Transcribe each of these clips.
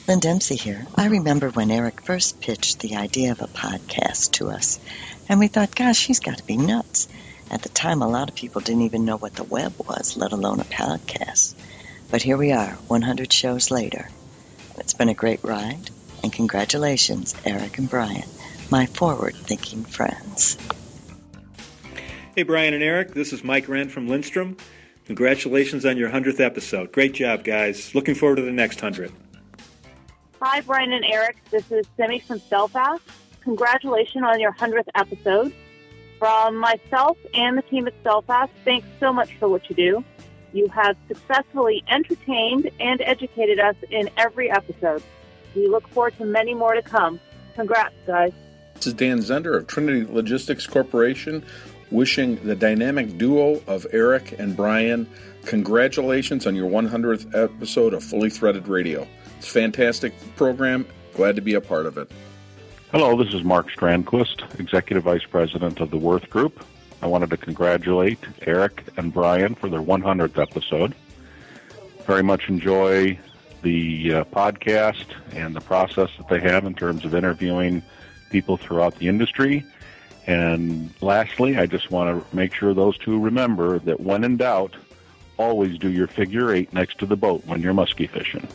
Lynn Dempsey here. I remember when Eric first pitched the idea of a podcast to us, and we thought, gosh, he's got to be nuts. At the time, a lot of people didn't even know what the web was, let alone a podcast. But here we are, 100 shows later. It's been a great ride, and congratulations, Eric and Brian, my forward-thinking friends. Hey, Brian and Eric, this is Mike Wren from Lindstrom. Congratulations on your 100th episode. Great job, guys. Looking forward to the next 100. Hi, Brian and Eric. This is Semi from Belfast. Congratulations on your 100th episode. From myself and the team at Belfast, thanks so much for what you do. You have successfully entertained and educated us in every episode. We look forward to many more to come. Congrats, guys. This is Dan Zender of Trinity Logistics Corporation, wishing the dynamic duo of Eric and Brian congratulations on your 100th episode of Fully Threaded Radio. It's a fantastic program. Glad to be a part of it. Hello, this is Mark Strandquist, Executive Vice President of the Worth Group. I wanted to congratulate Eric and Brian for their 100th episode. Very much enjoy the podcast and the process that they have in terms of interviewing people throughout the industry. And lastly, I just want to make sure those two remember that when in doubt, always do your figure eight next to the boat when you're musky fishing.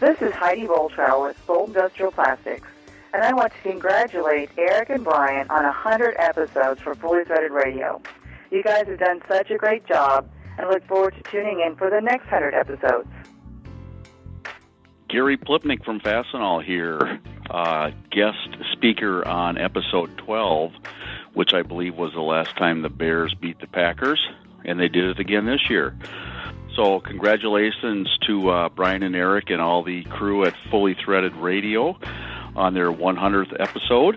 This is Heidi Voltrow with Bold Industrial Plastics, and I want to congratulate Eric and Brian on 100 episodes for Fully Threaded Radio. You guys have done such a great job, and look forward to tuning in for the next 100 episodes. Gary Plipnick from Fastenal here, guest speaker on episode 12, which I believe was the last time the Bears beat the Packers, and they did it again this year. So congratulations to Brian and Eric and all the crew at Fully Threaded Radio on their 100th episode,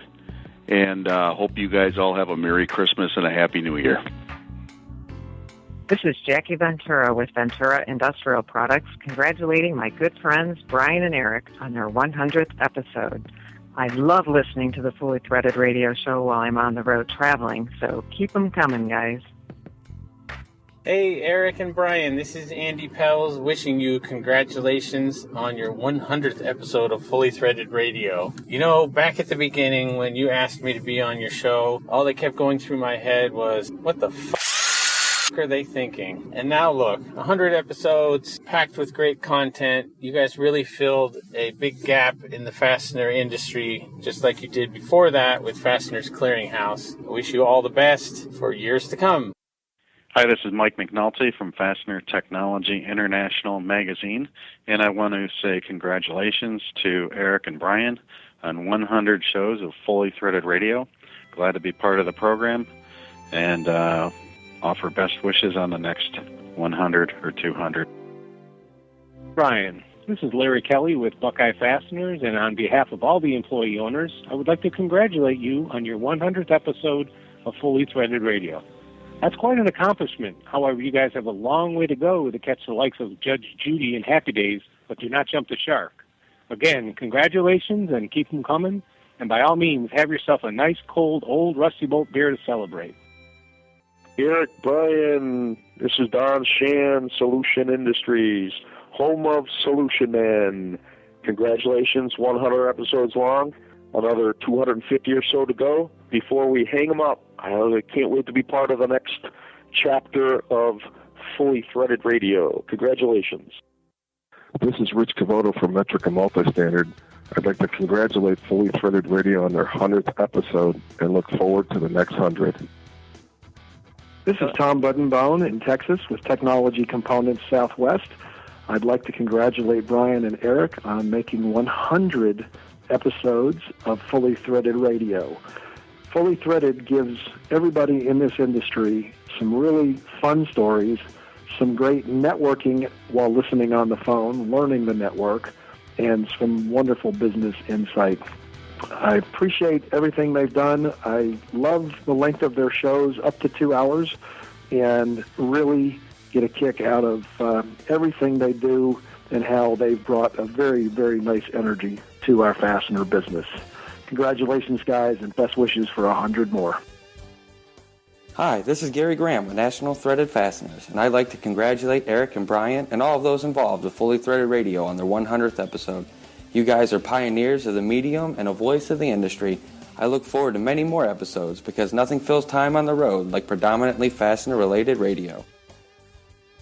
and hope you guys all have a Merry Christmas and a Happy New Year. This is Jackie Ventura with Ventura Industrial Products, congratulating my good friends Brian and Eric on their 100th episode. I love listening to the Fully Threaded Radio show while I'm on the road traveling, so keep them coming, guys. Hey, Eric and Brian, this is Andy Pels wishing you congratulations on your 100th episode of Fully Threaded Radio. You know, back at the beginning when you asked me to be on your show, all that kept going through my head was, what the f*** are they thinking? And now look, 100 episodes packed with great content. You guys really filled a big gap in the fastener industry, just like you did before that with Fasteners Clearinghouse. I wish you all the best for years to come. Hi, this is Mike McNulty from Fastener Technology International Magazine, and I want to say congratulations to Eric and Brian on 100 shows of Fully Threaded Radio. Glad to be part of the program, and offer best wishes on the next 100 or 200. Brian, this is Larry Kelly with Buckeye Fasteners, and on behalf of all the employee owners, I would like to congratulate you on your 100th episode of Fully Threaded Radio. That's quite an accomplishment. However, you guys have a long way to go to catch the likes of Judge Judy and Happy Days, but do not jump the shark. Again, congratulations and keep them coming. And by all means, have yourself a nice, cold, old Rusty Bolt beer to celebrate. Eric, Brian, this is Don Shan, Solution Industries, home of Solution Man. Congratulations, 100 episodes long. Another 250 or so to go before we hang them up. I can't wait to be part of the next chapter of Fully Threaded Radio. Congratulations. This is Rich Cavoto from Metric and Multi-Standard. I'd like to congratulate Fully Threaded Radio on their 100th episode and look forward to the next 100. This is Tom Buddenbone in Texas with Technology Components Southwest. I'd like to congratulate Brian and Eric on making 100 episodes of Fully Threaded Radio. Fully Threaded gives everybody in this industry some really fun stories, some great networking while listening on the phone, learning the network, and some wonderful business insight. I appreciate everything they've done. I love the length of their shows, up to 2 hours, and really get a kick out of everything they do and how they've brought a very, very nice energy to our fastener business. Congratulations, guys, and best wishes for 100 more. Hi, this is Gary Graham with National Threaded Fasteners, and I'd like to congratulate Eric and Brian and all of those involved with Fully Threaded Radio on their 100th episode. You guys are pioneers of the medium and a voice of the industry. I look forward to many more episodes because nothing fills time on the road like predominantly fastener-related radio.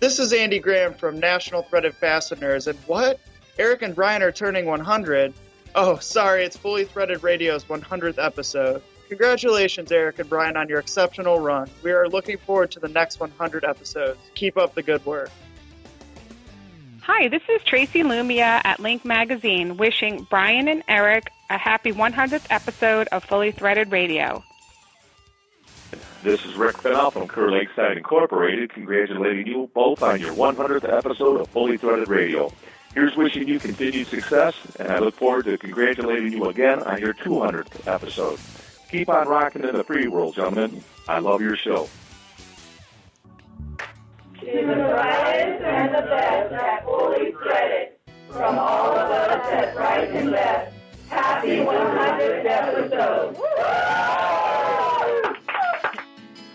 This is Andy Graham from National Threaded Fasteners, and what? Eric and Brian are turning 100? Oh, sorry, it's Fully Threaded Radio's 100th episode. Congratulations, Eric and Brian, on your exceptional run. We are looking forward to the next 100 episodes. Keep up the good work. Hi, this is Tracy Lumia at Link Magazine, wishing Brian and Eric a happy 100th episode of Fully Threaded Radio. This is Rick Fennell from Kerr Lakeside Incorporated, congratulating you both on your 100th episode of Fully Threaded Radio. Here's wishing you continued success, and I look forward to congratulating you again on your 200th episode. Keep on rocking in the free world, gentlemen. I love your show. To the brightest and the best at Fully Threaded, from all of us at Bright and Best, happy 100th episode.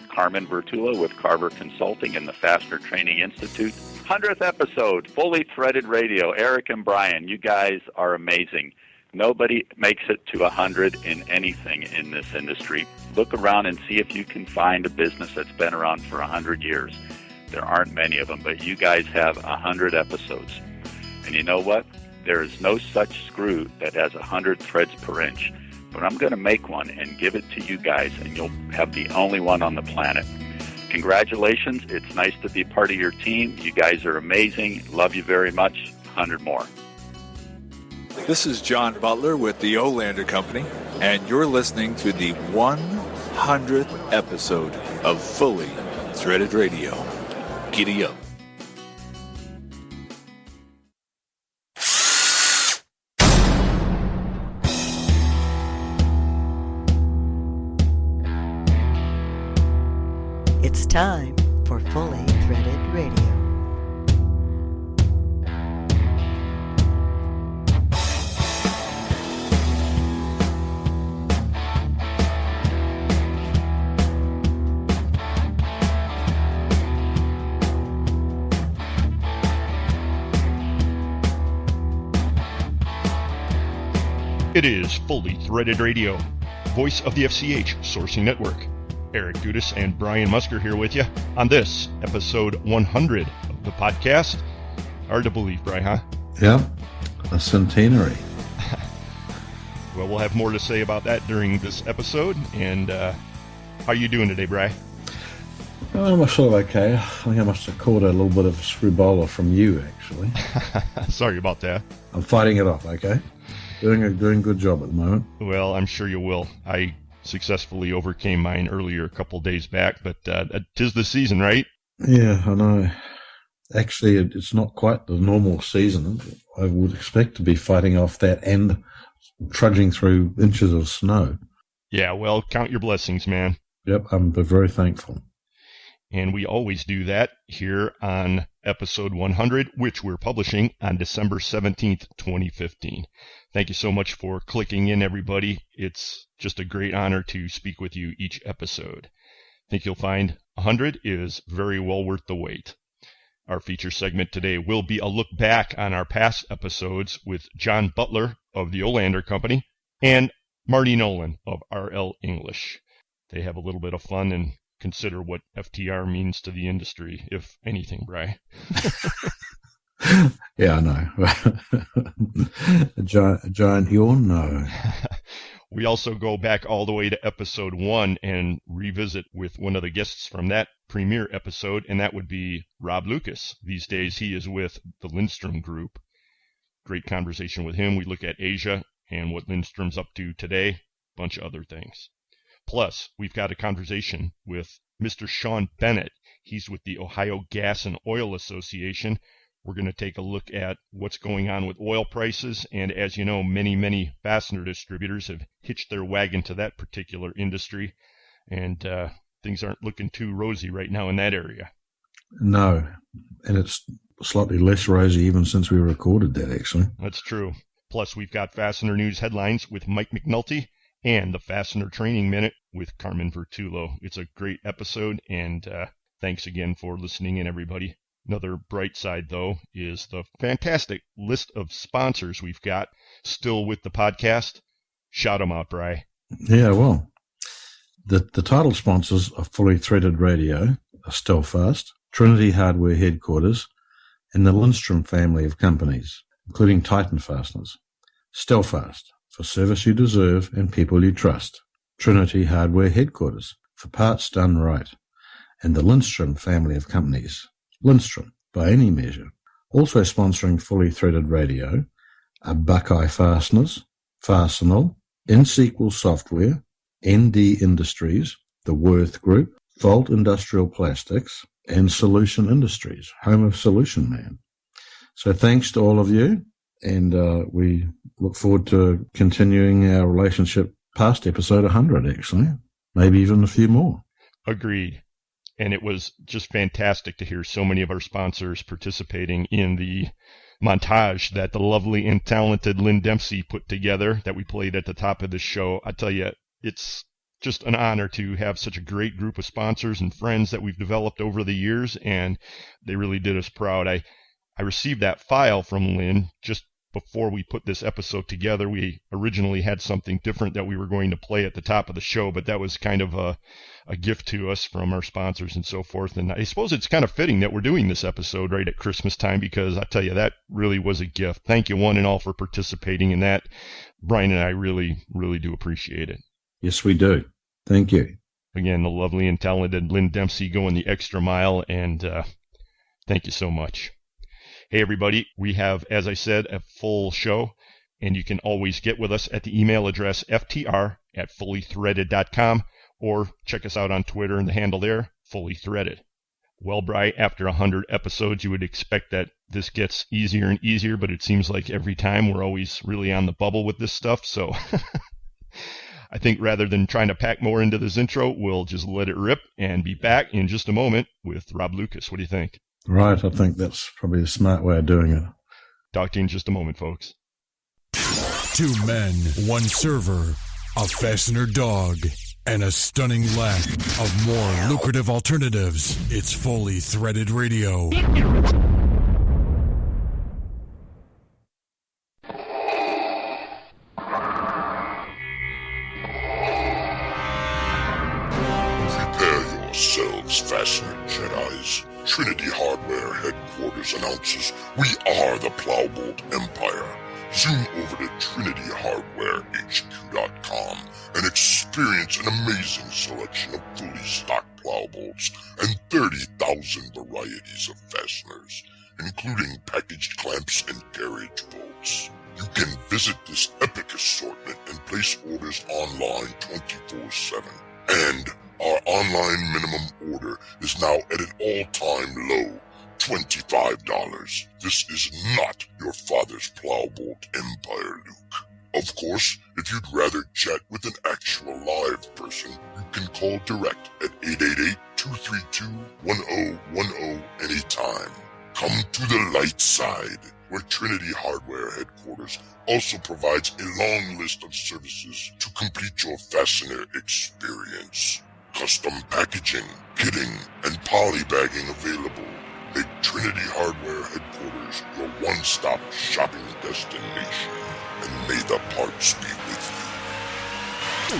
Carmen Vertullo with Carver Consulting and the Fastener Training Institute. 100th episode, Fully Threaded Radio. Eric and Brian, you guys are amazing. Nobody makes it to 100 in anything in this industry. Look around and see if you can find a business that's been around for 100 years. There aren't many of them, but you guys have 100 episodes. And you know what? There is no such screw that has 100 threads per inch. But I'm going to make one and give it to you guys, and you'll have the only one on the planet. Congratulations. It's nice to be part of your team. You guys are amazing. Love you very much. 100 more. This is John Butler with the Olander Company, and you're listening to the 100th episode of Fully Threaded Radio. Giddy up. It's time for Fully Threaded Radio. It is Fully Threaded Radio, voice of the FCH Sourcing Network. Eric Dudas and Brian Musker here with you on this episode 100 of the podcast. Hard to believe, Brian, huh? Yeah, a centenary. Well, we'll have more to say about that during this episode. And how you doing today, Brian? I'm sort of okay. I think I must have caught a little bit of screwbola from you, actually. Sorry about that. I'm fighting it off, okay? Doing a good job at the moment. Well, I'm sure you will. I successfully overcame mine earlier a couple days back, but 'tis the season, right? Yeah, I know. Actually, it's not quite the normal season. I would expect to be fighting off that and trudging through inches of snow. Yeah, well, count your blessings, man. Yep, I'm very thankful. And we always do that here on episode 100, which we're publishing on December 17th, 2015. Thank you so much for clicking in, everybody. It's just a great honor to speak with you each episode. I think you'll find 100 is very well worth the wait. Our feature segment today will be a look back on our past episodes with John Butler of the Olander Company and Marty Nolan of RL English. They have a little bit of fun and consider what FTR means to the industry, if anything, Bri. Yeah, I know. A giant yawn? No. We also go back all the way to episode 1 and revisit with one of the guests from that premiere episode, and that would be Rob Lucas. These days he is with the Lindstrom group. Great conversation with him. We look at Asia and what Lindstrom's up to today, bunch of other things. Plus, we've got a conversation with Mr. Shawn Bennett. He's with the Ohio Gas and Oil Association. We're going to take a look at what's going on with oil prices, and as you know, many fastener distributors have hitched their wagon to that particular industry, and things aren't looking too rosy right now in that area. No, and it's slightly less rosy even since we recorded that, actually. That's true. Plus, we've got Fastener News headlines with Mike McNulty and the Fastener Training Minute with Carmen Vertullo. It's a great episode, and thanks again for listening in, everybody. Another bright side, though, is the fantastic list of sponsors we've got still with the podcast. Shout them out, Bri. Yeah, well, the title sponsors of Fully Threaded Radio are Steadfast, Trinity Hardware Headquarters, and the Lindstrom family of companies, including Titan Fasteners. Steadfast, for service you deserve and people you trust. Trinity Hardware Headquarters, for parts done right. And the Lindstrom family of companies. Lindstrom, by any measure. Also sponsoring Fully Threaded Radio are Buckeye Fasteners, Fastenal, InSequel Software, ND Industries, the Worth Group, Volt Industrial Plastics, and Solution Industries, home of Solution Man. So thanks to all of you, and we look forward to continuing our relationship past episode 100, actually, maybe even a few more. Agreed. And it was just fantastic to hear so many of our sponsors participating in the montage that the lovely and talented Lynn Dempsey put together that we played at the top of the show. I tell you, it's just an honor to have such a great group of sponsors and friends that we've developed over the years, and they really did us proud. I received that file from Lynn just before we put this episode together. We originally had something different that we were going to play at the top of the show, but that was kind of a gift to us from our sponsors and so forth. And I suppose it's kind of fitting that we're doing this episode right at Christmas time, because I tell you, that really was a gift. Thank you one and all for participating in that. Brian and I really, really do appreciate it. Yes, we do. Thank you. Again, the lovely and talented Lynn Dempsey going the extra mile, and thank you so much. Hey, everybody, we have, as I said, a full show, and you can always get with us at the email address ftr@fullythreaded.com, or check us out on Twitter and the handle there, Fully Threaded. Well, Bri, after 100 episodes, you would expect that this gets easier and easier, but it seems like every time we're always really on the bubble with this stuff, so I think rather than trying to pack more into this intro, we'll just let it rip and be back in just a moment with Rob Lucas. What do you think? Right, I think that's probably a smart way of doing it. Talk to you in just a moment, folks. 2 men, 1 server, a fastener dog, and a stunning lack of more lucrative alternatives. It's Fully Threaded Radio. Prepare yourselves, Fastener Jedis. Trinity Hardware Headquarters announces we are the Plowbolt Empire. Zoom over to TrinityHardwareHQ.com and experience an amazing selection of fully stocked plow bolts and 30,000 varieties of fasteners, including packaged clamps and carriage bolts. You can visit this epic assortment and place orders online 24/7. And our online minimum order is now at an all-time low, $25. This is not your father's Plowbolt Empire, Luke. Of course, if you'd rather chat with an actual live person, you can call direct at 888-232-1010 anytime. Come to the light side, where Trinity Hardware Headquarters also provides a long list of services to complete your fastener experience. Custom packaging, kitting, and polybagging available. Make Trinity Hardware Headquarters your one-stop shopping destination. And may the parts be with you.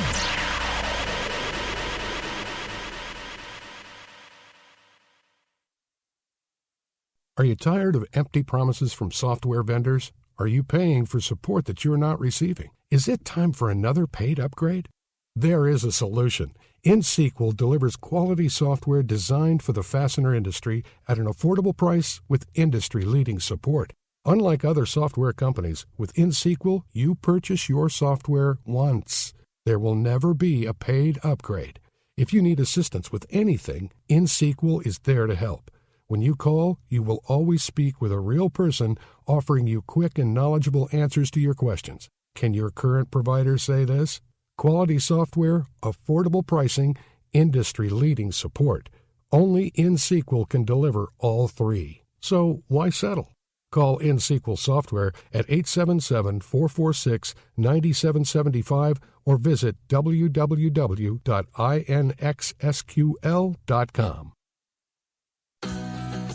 Are you tired of empty promises from software vendors? Are you paying for support that you're not receiving? Is it time for another paid upgrade? There is a solution. InSequel delivers quality software designed for the fastener industry at an affordable price with industry-leading support. Unlike other software companies, with InSequel, you purchase your software once. There will never be a paid upgrade. If you need assistance with anything, InSequel is there to help. When you call, you will always speak with a real person offering you quick and knowledgeable answers to your questions. Can your current provider say this? Quality software, affordable pricing, industry-leading support. Only InSequel can deliver all three. So why settle? Call NSQL Software at 877-446-9775 or visit www.inxsql.com.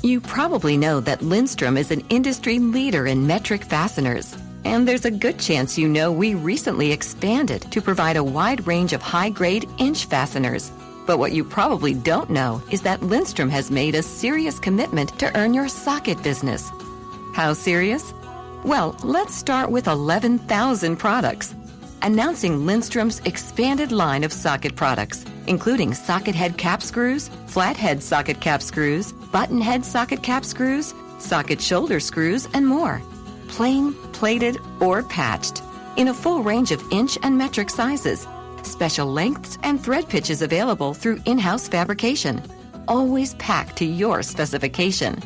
You probably know that Lindstrom is an industry leader in metric fasteners. And there's a good chance you know we recently expanded to provide a wide range of high-grade inch fasteners. But what you probably don't know is that Lindstrom has made a serious commitment to earn your socket business. How serious? Well, let's start with 11,000 products. Announcing Lindstrom's expanded line of socket products, including socket head cap screws, flat head socket cap screws, button head socket cap screws, socket shoulder screws, and more. Plain, plated, or patched, in a full range of inch and metric sizes. Special lengths and thread pitches available through in-house fabrication. Always packed to your specification.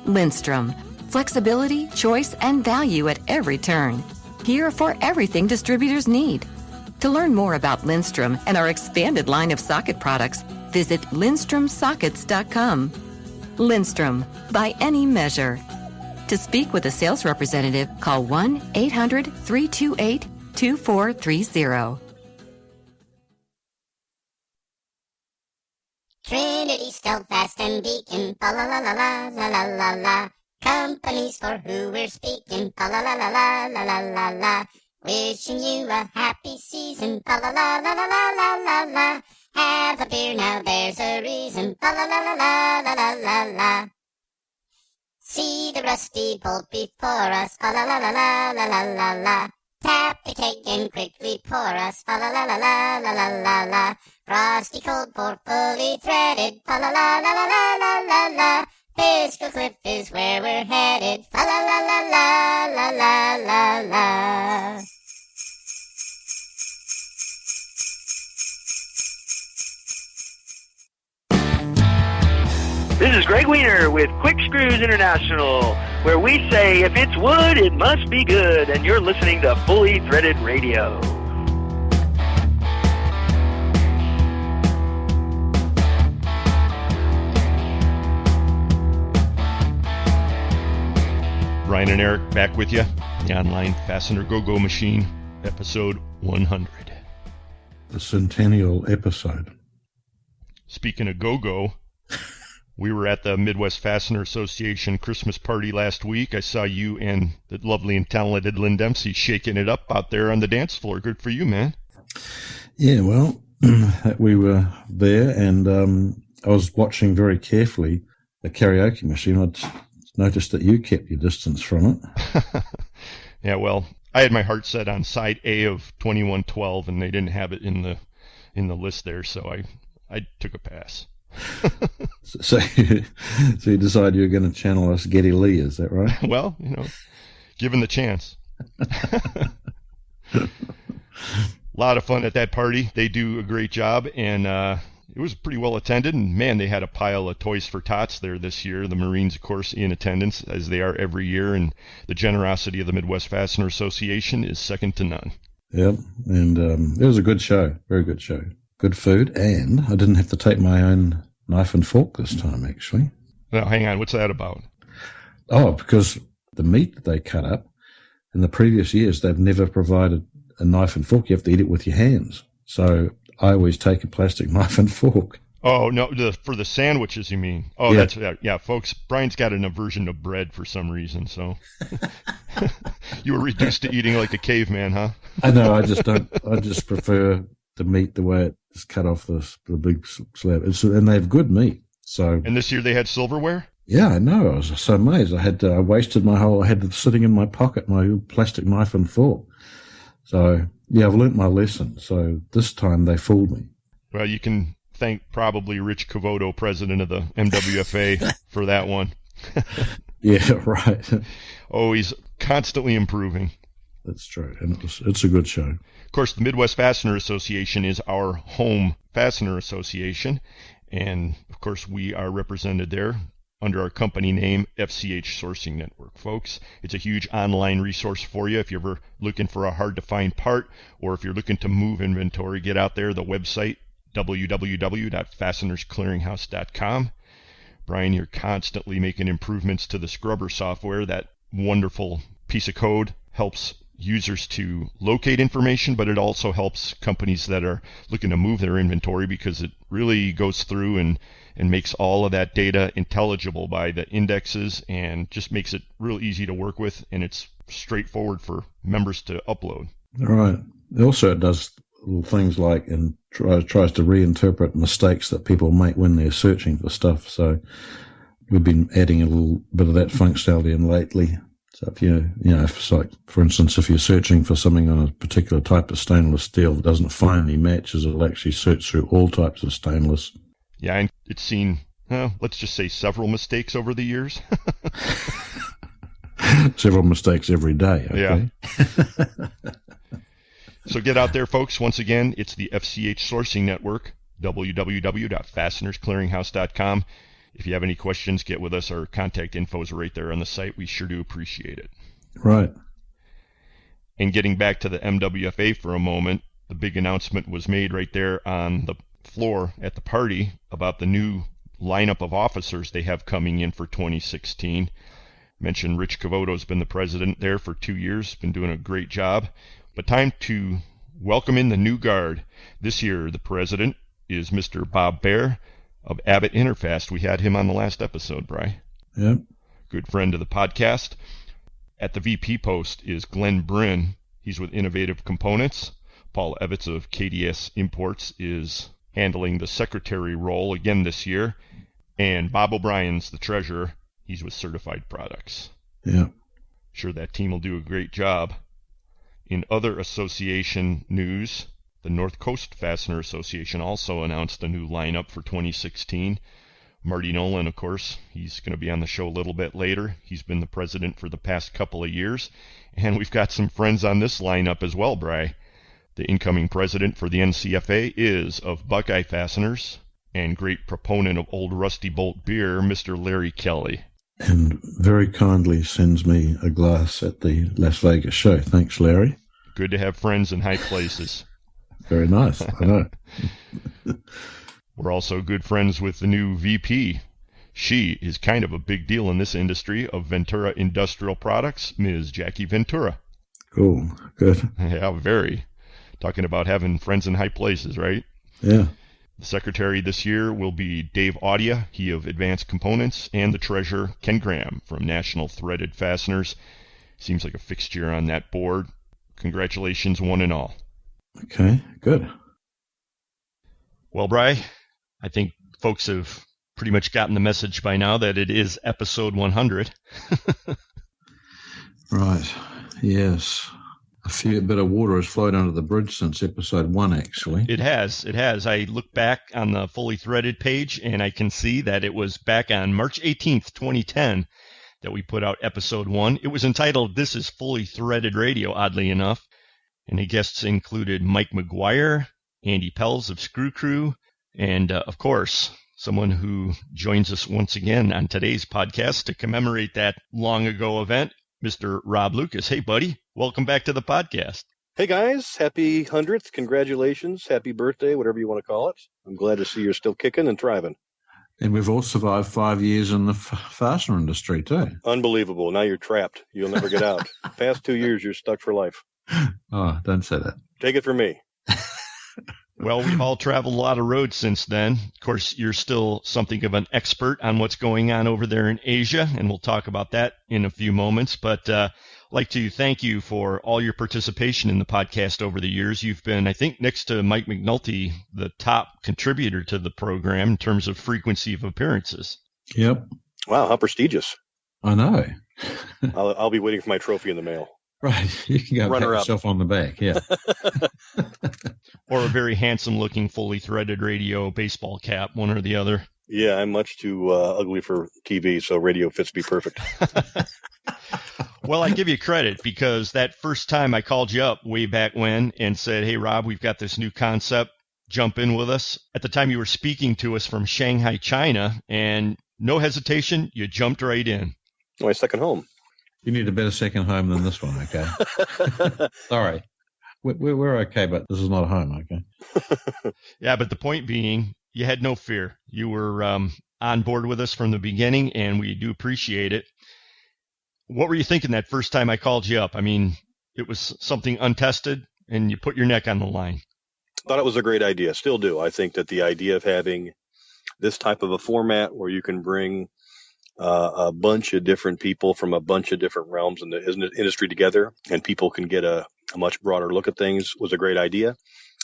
Lindstrom. Flexibility, choice, and value at every turn. Here for everything distributors need. To learn more about Lindstrom and our expanded line of socket products, visit LindstromSockets.com. Lindstrom, by any measure. To speak with a sales representative, call 1-800-328-2430. Trinity, Steadfast, and Beacon, fa la la la la la la la la. Companies for who we're speaking, fa la la la la la la la la. Wishing you a happy season, fa la la la la la la la la. Have a beer now, there's a reason, fa la la la la la la la la. See the rusty bolt before us, fa la la la la la la la la. Tap the keg and quickly pour us, fa la la la la la la la la. Frosty cold for fully threaded, fa la la la la la la la la. Fiscal Cliff is where we're headed, fa la la la la la la la la. This is Greg Wiener with Quick Screws International, where we say if it's wood, it must be good, and you're listening to Fully Threaded Radio. Brian and Eric back with you. The Online Fastener Go-Go Machine, episode 100. The centennial episode. Speaking of go-go, we were at the Midwest Fastener Association Christmas party last week. I saw you and the lovely and talented Lynn Dempsey shaking it up out there on the dance floor. Good for you, man. Yeah, well, we were there, and I was watching very carefully the karaoke machine. I'd noticed that you kept your distance from it. Yeah, well, I had my heart set on side A of 2112, and they didn't have it in the list there, so I took a pass. So you decided you were going to channel us Geddy Lee, is that right? Well, given the chance. A lot of fun at that party. They do a great job, and it was pretty well attended. And man, they had a pile of toys for tots there this year. The Marines, of course, in attendance, as they are every year, and the generosity of the Midwest Fastener Association is second to none. Yep, and it was a good show, very good show. Good food, and I didn't have to take my own knife and fork this time, actually. Now, hang on, what's that about? Oh, because the meat that they cut up, in the previous years, they've never provided a knife and fork. You have to eat it with your hands. So I always take a plastic knife and fork. Oh, no, for the sandwiches, you mean? Oh, yeah. Yeah, folks, Brian's got an aversion to bread for some reason, so. You were reduced to eating like a caveman, huh? I know, I just prefer the meat the way it's cut off the big slab. And they have good meat. So. And this year they had silverware? Yeah, I know. I was so amazed. I wasted I had it sitting in my pocket, my plastic knife and fork. So, yeah, I've learnt my lesson. So this time they fooled me. Well, you can thank probably Rich Cavoto, president of the MWFA, for that one. Yeah, right. Oh, he's constantly improving. That's true. And it's a good show. Of course, the Midwest Fastener Association is our home fastener association. And, of course, we are represented there under our company name, FCH Sourcing Network. Folks, it's a huge online resource for you if you're ever looking for a hard-to-find part, or if you're looking to move inventory. Get out there, the website, www.fastenersclearinghouse.com. Brian, you're constantly making improvements to the scrubber software that wonderful piece of code, helps users to locate information, but it also helps companies that are looking to move their inventory, because it really goes through and makes all of that data intelligible by the indexes and just makes it real easy to work with, and it's straightforward for members to upload. Right. Also, it does little things like and tries to reinterpret mistakes that people make when they're searching for stuff. So we've been adding a little bit of that functionality in lately. So if if like, for instance, if you're searching for something on a particular type of stainless steel that doesn't find any matches, it'll actually search through all types of stainless. Yeah, and it's seen, let's just say, several mistakes over the years. Several mistakes every day. Okay? Yeah. So get out there, folks. Once again, it's the FCH Sourcing Network, www.fastenersclearinghouse.com. If you have any questions, get with us. Our contact info is right there on the site. We sure do appreciate it. Right. And getting back to the MWFA for a moment, the big announcement was made right there on the floor at the party about the new lineup of officers they have coming in for 2016. Mentioned Rich Cavoto's been the president there for 2 years, been doing a great job. But time to welcome in the new guard. This year, the president is Mr. Bob Baer of Abbott Interfast. We had him on the last episode, Bri. Yep. Good friend of the podcast. At the VP post is Glenn Bryn. He's with Innovative Components. Paul Evitz of KDS Imports is handling the secretary role again this year. And Bob O'Brien's the treasurer. He's with Certified Products. Yeah. Sure that team will do a great job. In other association news, the North Coast Fastener Association also announced a new lineup for 2016. Marty Nolan, of course, he's going to be on the show a little bit later. He's been the president for the past couple of years. And we've got some friends on this lineup as well, Bri. The incoming president for the NCFA is of Buckeye Fasteners and great proponent of Old Rusty Bolt beer, Mr. Larry Kelly. And very kindly sends me a glass at the Las Vegas show. Thanks, Larry. Good to have friends in high places. Very nice. I know. We're also good friends with the new VP. She is kind of a big deal in this industry of Ventura Industrial Products, Ms. Jackie Ventura. Cool. Good. Yeah, very. Talking about having friends in high places, right? Yeah. The secretary this year will be Dave Audia, he of Advanced Components, and the treasurer, Ken Graham from National Threaded Fasteners. Seems like a fixture on that board. Congratulations, one and all. Okay, good. Well, Bri, I think folks have pretty much gotten the message by now that it is episode 100. Right, yes. A fair bit of water has flowed under the bridge since episode 1, actually. It has. I look back on the Fully Threaded page, and I can see that it was back on March 18th, 2010, that we put out episode 1. It was entitled, This is Fully Threaded Radio, oddly enough. And the guests included Mike McGuire, Andy Pells of Screw Crew, and, of course, someone who joins us once again on today's podcast to commemorate that long-ago event, Mr. Rob Lucas. Hey, buddy. Welcome back to the podcast. Hey, guys. Happy 100th. Congratulations. Happy birthday, whatever you want to call it. I'm glad to see you're still kicking and thriving. And we've all survived 5 years in the fastener industry, too. Unbelievable. Now you're trapped. You'll never get out. Past 2 years, you're stuck for life. Oh, don't say that. Take it from me. Well, we've all traveled a lot of roads since then. Of course, you're still something of an expert on what's going on over there in Asia, and we'll talk about that in a few moments. But I'd like to thank you for all your participation in the podcast over the years. You've been, I think, next to Mike McNulty, the top contributor to the program in terms of frequency of appearances. Yep. Wow, how prestigious. I know. I'll be waiting for my trophy in the mail. Right. You can go pat yourself on the back, yeah. Or a very handsome-looking, fully threaded radio baseball cap, one or the other. Yeah, I'm much too ugly for TV, so radio fits me perfect. Well, I give you credit because that first time I called you up way back when and said, hey, Rob, we've got this new concept. Jump in with us. At the time, you were speaking to us from Shanghai, China, and no hesitation, you jumped right in. My second home. You need a better second home than this one, okay? Sorry. We're okay, but this is not a home, okay? Yeah, but the point being, you had no fear. You were on board with us from the beginning, and we do appreciate it. What were you thinking that first time I called you up? I mean, it was something untested, and you put your neck on the line. Thought it was a great idea. Still do. I think that the idea of having this type of a format where you can bring a bunch of different people from a bunch of different realms in the industry together, and people can get a much broader look at things was a great idea.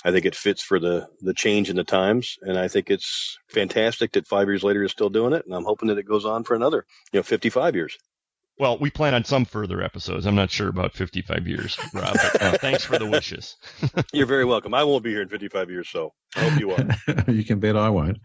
I think it fits for the change in the times, and I think it's fantastic that 5 years later you're still doing it, and I'm hoping that it goes on for another 55 years. Well, we plan on some further episodes. I'm not sure about 55 years, Rob, but thanks for the wishes. You're very welcome. I won't be here in 55 years, so I hope you are. You can bet I won't.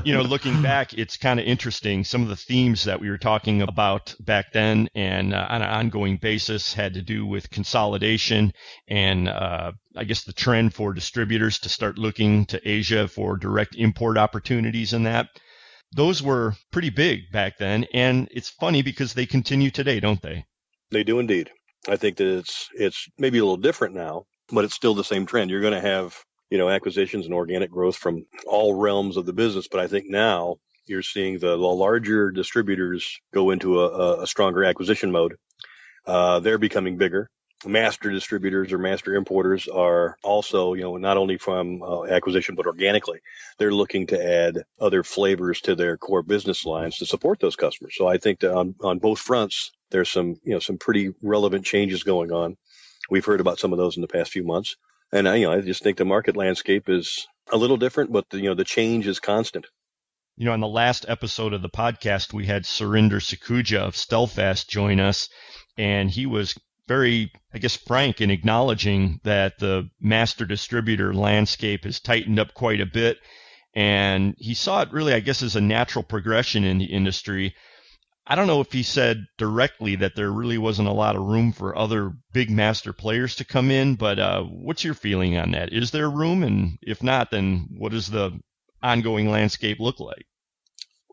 Looking back, it's kind of interesting. Some of the themes that we were talking about back then and on an ongoing basis had to do with consolidation and I guess the trend for distributors to start looking to Asia for direct import opportunities and that. Those were pretty big back then, and it's funny because they continue today, don't they? They do indeed. I think that it's maybe a little different now, but it's still the same trend. You're going to have acquisitions and organic growth from all realms of the business, but I think now you're seeing the larger distributors go into a stronger acquisition mode. They're becoming bigger. Master distributors or master importers are also, not only from acquisition, but organically. They're looking to add other flavors to their core business lines to support those customers. So I think that on both fronts, there's some pretty relevant changes going on. We've heard about some of those in the past few months. And I just think the market landscape is a little different, but the change is constant. On the last episode of the podcast, we had Surinder Sakuja of Stelfast join us, and he was very, frank in acknowledging that the master distributor landscape has tightened up quite a bit. And he saw it really, as a natural progression in the industry. I don't know if he said directly that there really wasn't a lot of room for other big master players to come in, but what's your feeling on that? Is there room? And if not, then what does the ongoing landscape look like?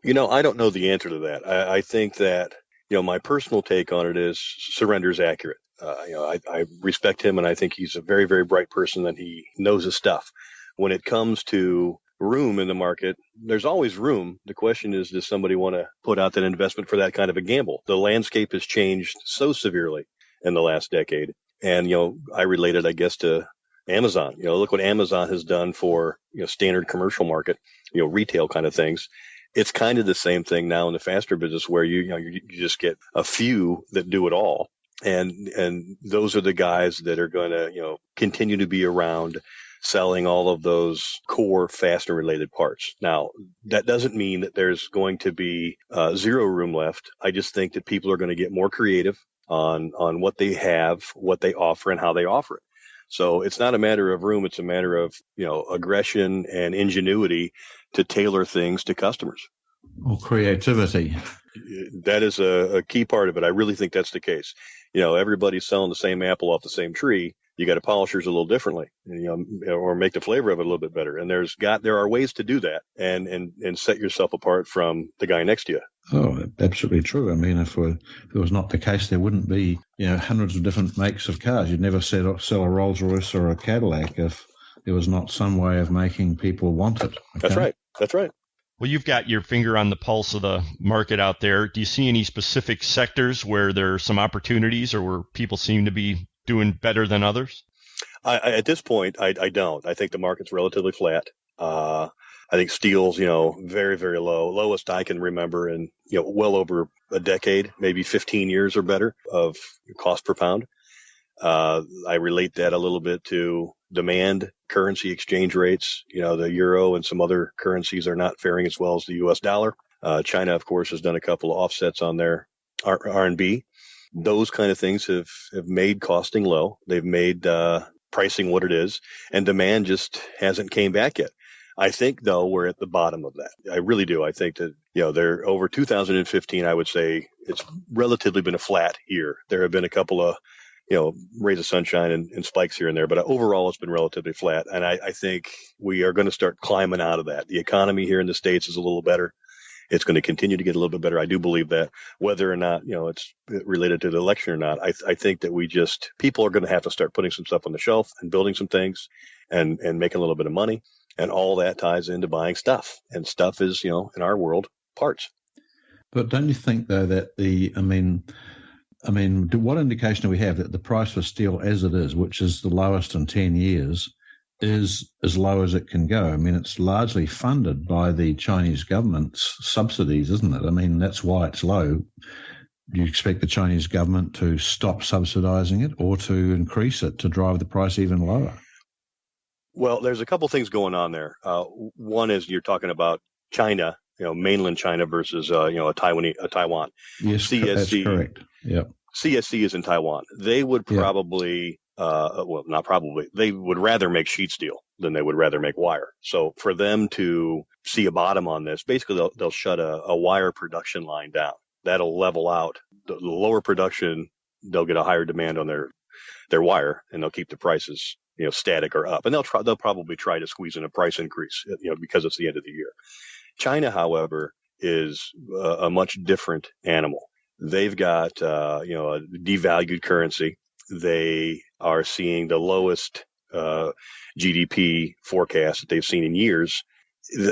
I don't know the answer to that. I think that, my personal take on it is Surinder's accurate. I respect him, and I think he's a very, very bright person, and he knows his stuff. When it comes to room in the market, there's always room. The question is, does somebody want to put out that investment for that kind of a gamble? The landscape has changed so severely in the last decade. And, I relate it, to Amazon. Look what Amazon has done for, standard commercial market, retail kind of things. It's kind of the same thing now in the fastener business where you just get a few that do it all. And those are the guys that are going to, continue to be around selling all of those core fastener related parts. Now, that doesn't mean that there's going to be zero room left. I just think that people are going to get more creative on what they have, what they offer, and how they offer it. So it's not a matter of room. It's a matter of, aggression and ingenuity to tailor things to customers. Or creativity. That is a key part of it. I really think that's the case. Everybody's selling the same apple off the same tree. You got to polish yours a little differently, or make the flavor of it a little bit better. And there are ways to do that and set yourself apart from the guy next to you. Oh, absolutely true. I mean, if it was not the case, there wouldn't be, hundreds of different makes of cars. You'd never sell a Rolls Royce or a Cadillac if there was not some way of making people want it. Okay? That's right. Well, you've got your finger on the pulse of the market out there. Do you see any specific sectors where there are some opportunities or where people seem to be doing better than others? At this point, I don't. I think the market's relatively flat. I think steel's, very, very low. Lowest I can remember in, well over a decade, maybe 15 years or better of cost per pound. I relate that a little bit to demand, currency exchange rates. The euro and some other currencies are not faring as well as the U.S. dollar. China, of course, has done a couple of offsets on their RMB. Those kind of things have made costing low. They've made pricing what it is, and demand just hasn't came back yet. I think, though, we're at the bottom of that. I really do. I think that, they're over 2015, I would say it's relatively been a flat year. There have been a couple of, rays of sunshine and spikes here and there, but overall it's been relatively flat. And I think we are going to start climbing out of that. The economy here in the States is a little better. It's going to continue to get a little bit better. I do believe that. Whether or not, it's related to the election or not, I think that people are going to have to start putting some stuff on the shelf and building some things and making a little bit of money. And all that ties into buying stuff. And stuff is, in our world, parts. But don't you think, though, that what indication do we have that the price for steel as it is, which is the lowest in 10 years, is as low as it can go? I mean, it's largely funded by the Chinese government's subsidies, isn't it? I mean, that's why it's low. Do you expect the Chinese government to stop subsidizing it or to increase it to drive the price even lower? Well, there's a couple things going on there. One is you're talking about China, mainland China versus, Taiwan. Yes, that's correct. Yep. CSC is in Taiwan. They would probably, not probably, they would rather make sheet steel than they would rather make wire. So for them to see a bottom on this, basically they'll shut a wire production line down. That'll level out the lower production. They'll get a higher demand on their wire, and they'll keep the prices, static or up. And they'll probably try to squeeze in a price increase, because it's the end of the year. China, however, is a much different animal. They've got, a devalued currency. They are seeing the lowest GDP forecast that they've seen in years.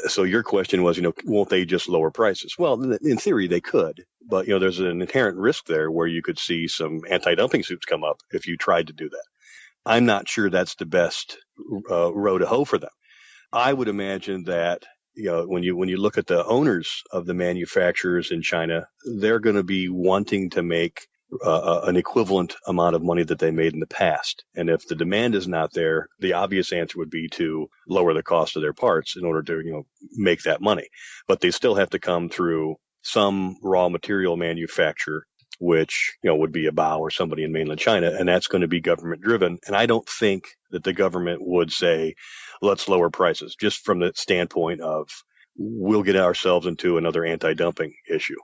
So your question was, won't they just lower prices? Well, in theory, they could. But, there's an inherent risk there where you could see some anti-dumping suits come up if you tried to do that. I'm not sure that's the best row to hoe for them. I would imagine that, when you look at the owners of the manufacturers in China, they're going to be wanting to make an equivalent amount of money that they made in the past. And if the demand is not there, the obvious answer would be to lower the cost of their parts in order to, make that money. But they still have to come through some raw material manufacturer, which, would be a Bao or somebody in mainland China, and that's going to be government driven. And I don't think that the government would say, let's lower prices, just from the standpoint of we'll get ourselves into another anti-dumping issue.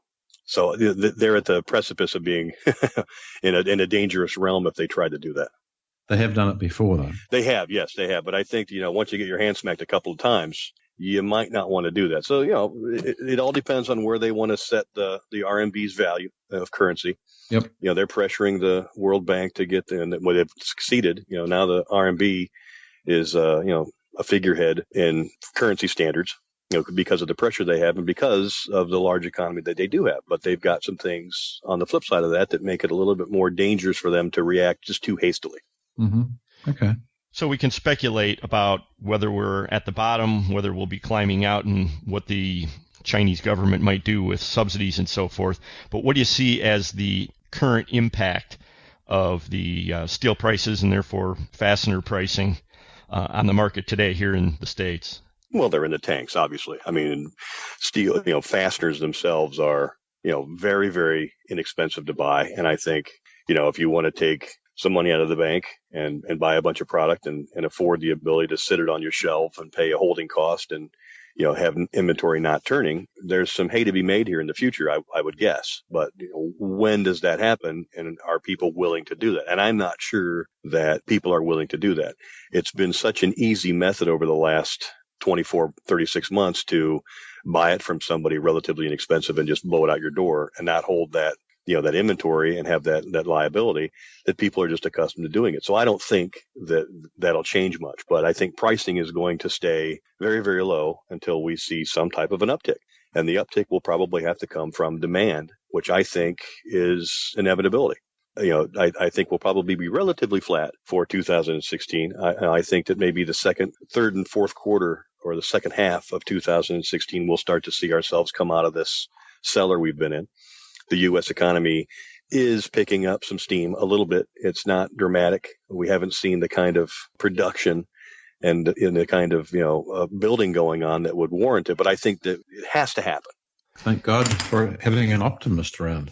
So they're at the precipice of being in a dangerous realm if they try to do that. They have done it before, though. They have, yes, they have. But I think, once you get your hand smacked a couple of times, you might not want to do that. So, it all depends on where they want to set the RMB's value of currency. Yep. They're pressuring the World Bank to get there, and when they've succeeded, now the RMB is, a figurehead in currency standards, because of the pressure they have and because of the large economy that they do have. But they've got some things on the flip side of that make it a little bit more dangerous for them to react just too hastily. Mm-hmm. Okay. So we can speculate about whether we're at the bottom, whether we'll be climbing out, and what the Chinese government might do with subsidies and so forth. But what do you see as the current impact of the steel prices and therefore fastener pricing on the market today here in the States? Well, they're in the tanks, obviously. I mean, steel, fasteners themselves are, very, very inexpensive to buy. And I think, if you want to take some money out of the bank and buy a bunch of product and afford the ability to sit it on your shelf and pay a holding cost and, have inventory not turning, there's some hay to be made here in the future, I would guess. But when does that happen? And are people willing to do that? And I'm not sure that people are willing to do that. It's been such an easy method over the last 24, 36 months to buy it from somebody relatively inexpensive and just blow it out your door and not hold that, that inventory and have that liability, that people are just accustomed to doing it. So I don't think that that'll change much, but I think pricing is going to stay very, very low until we see some type of an uptick. And the uptick will probably have to come from demand, which I think is inevitability. I think we'll probably be relatively flat for 2016. I think that maybe the third and fourth quarter or the second half of 2016, we'll start to see ourselves come out of this cellar we've been in. The U.S. economy is picking up some steam a little bit. It's not dramatic. We haven't seen the kind of production and in the kind of, building going on that would warrant it. But I think that it has to happen. Thank God for having an optimist around.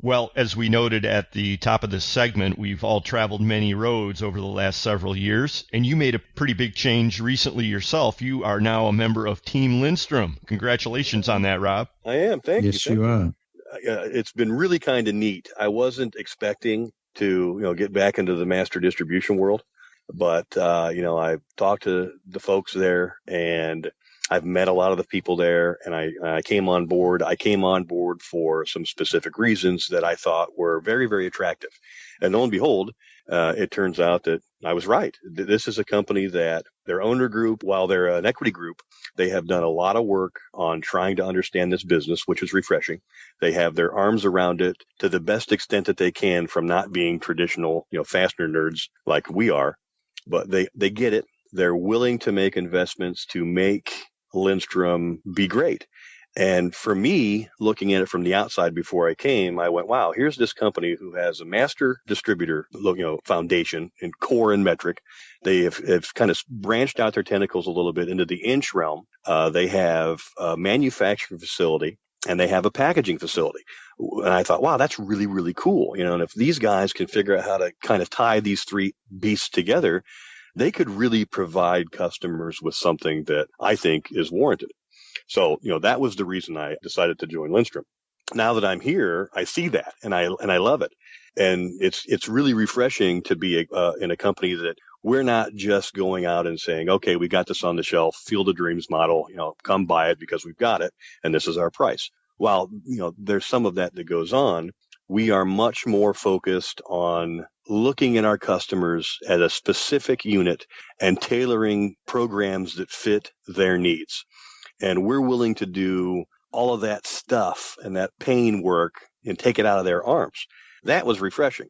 Well, as we noted at the top of this segment, we've all traveled many roads over the last several years, and you made a pretty big change recently yourself. You are now a member of Team Lindstrom. Congratulations on that, Rob. I am. Thank you. Yes, you are. It's been really kind of neat. I wasn't expecting to, get back into the master distribution world, but, I've talked to the folks there and I've met a lot of the people there, and I came on board. I came on board for some specific reasons that I thought were very, very attractive. And lo and behold, it turns out that, I was right. This is a company that their owner group, while they're an equity group, they have done a lot of work on trying to understand this business, which is refreshing. They have their arms around it to the best extent that they can from not being traditional, fastener nerds like we are, but they get it. They're willing to make investments to make Lindstrom be great. And for me, looking at it from the outside before I came, I went, wow, here's this company who has a master distributor, foundation in core and metric. They have kind of branched out their tentacles a little bit into the inch realm. They have a manufacturing facility and they have a packaging facility. And I thought, wow, that's really, really cool. And if these guys can figure out how to kind of tie these three beasts together, they could really provide customers with something that I think is warranted. So, that was the reason I decided to join Lindstrom. Now that I'm here, I see that and I love it. And it's really refreshing to be in a company that we're not just going out and saying, okay, we got this on the shelf, Field of Dreams model, come buy it because we've got it and this is our price. While, there's some of that goes on, we are much more focused on looking at our customers at a specific unit and tailoring programs that fit their needs. And we're willing to do all of that stuff and that pain work and take it out of their arms. That was refreshing.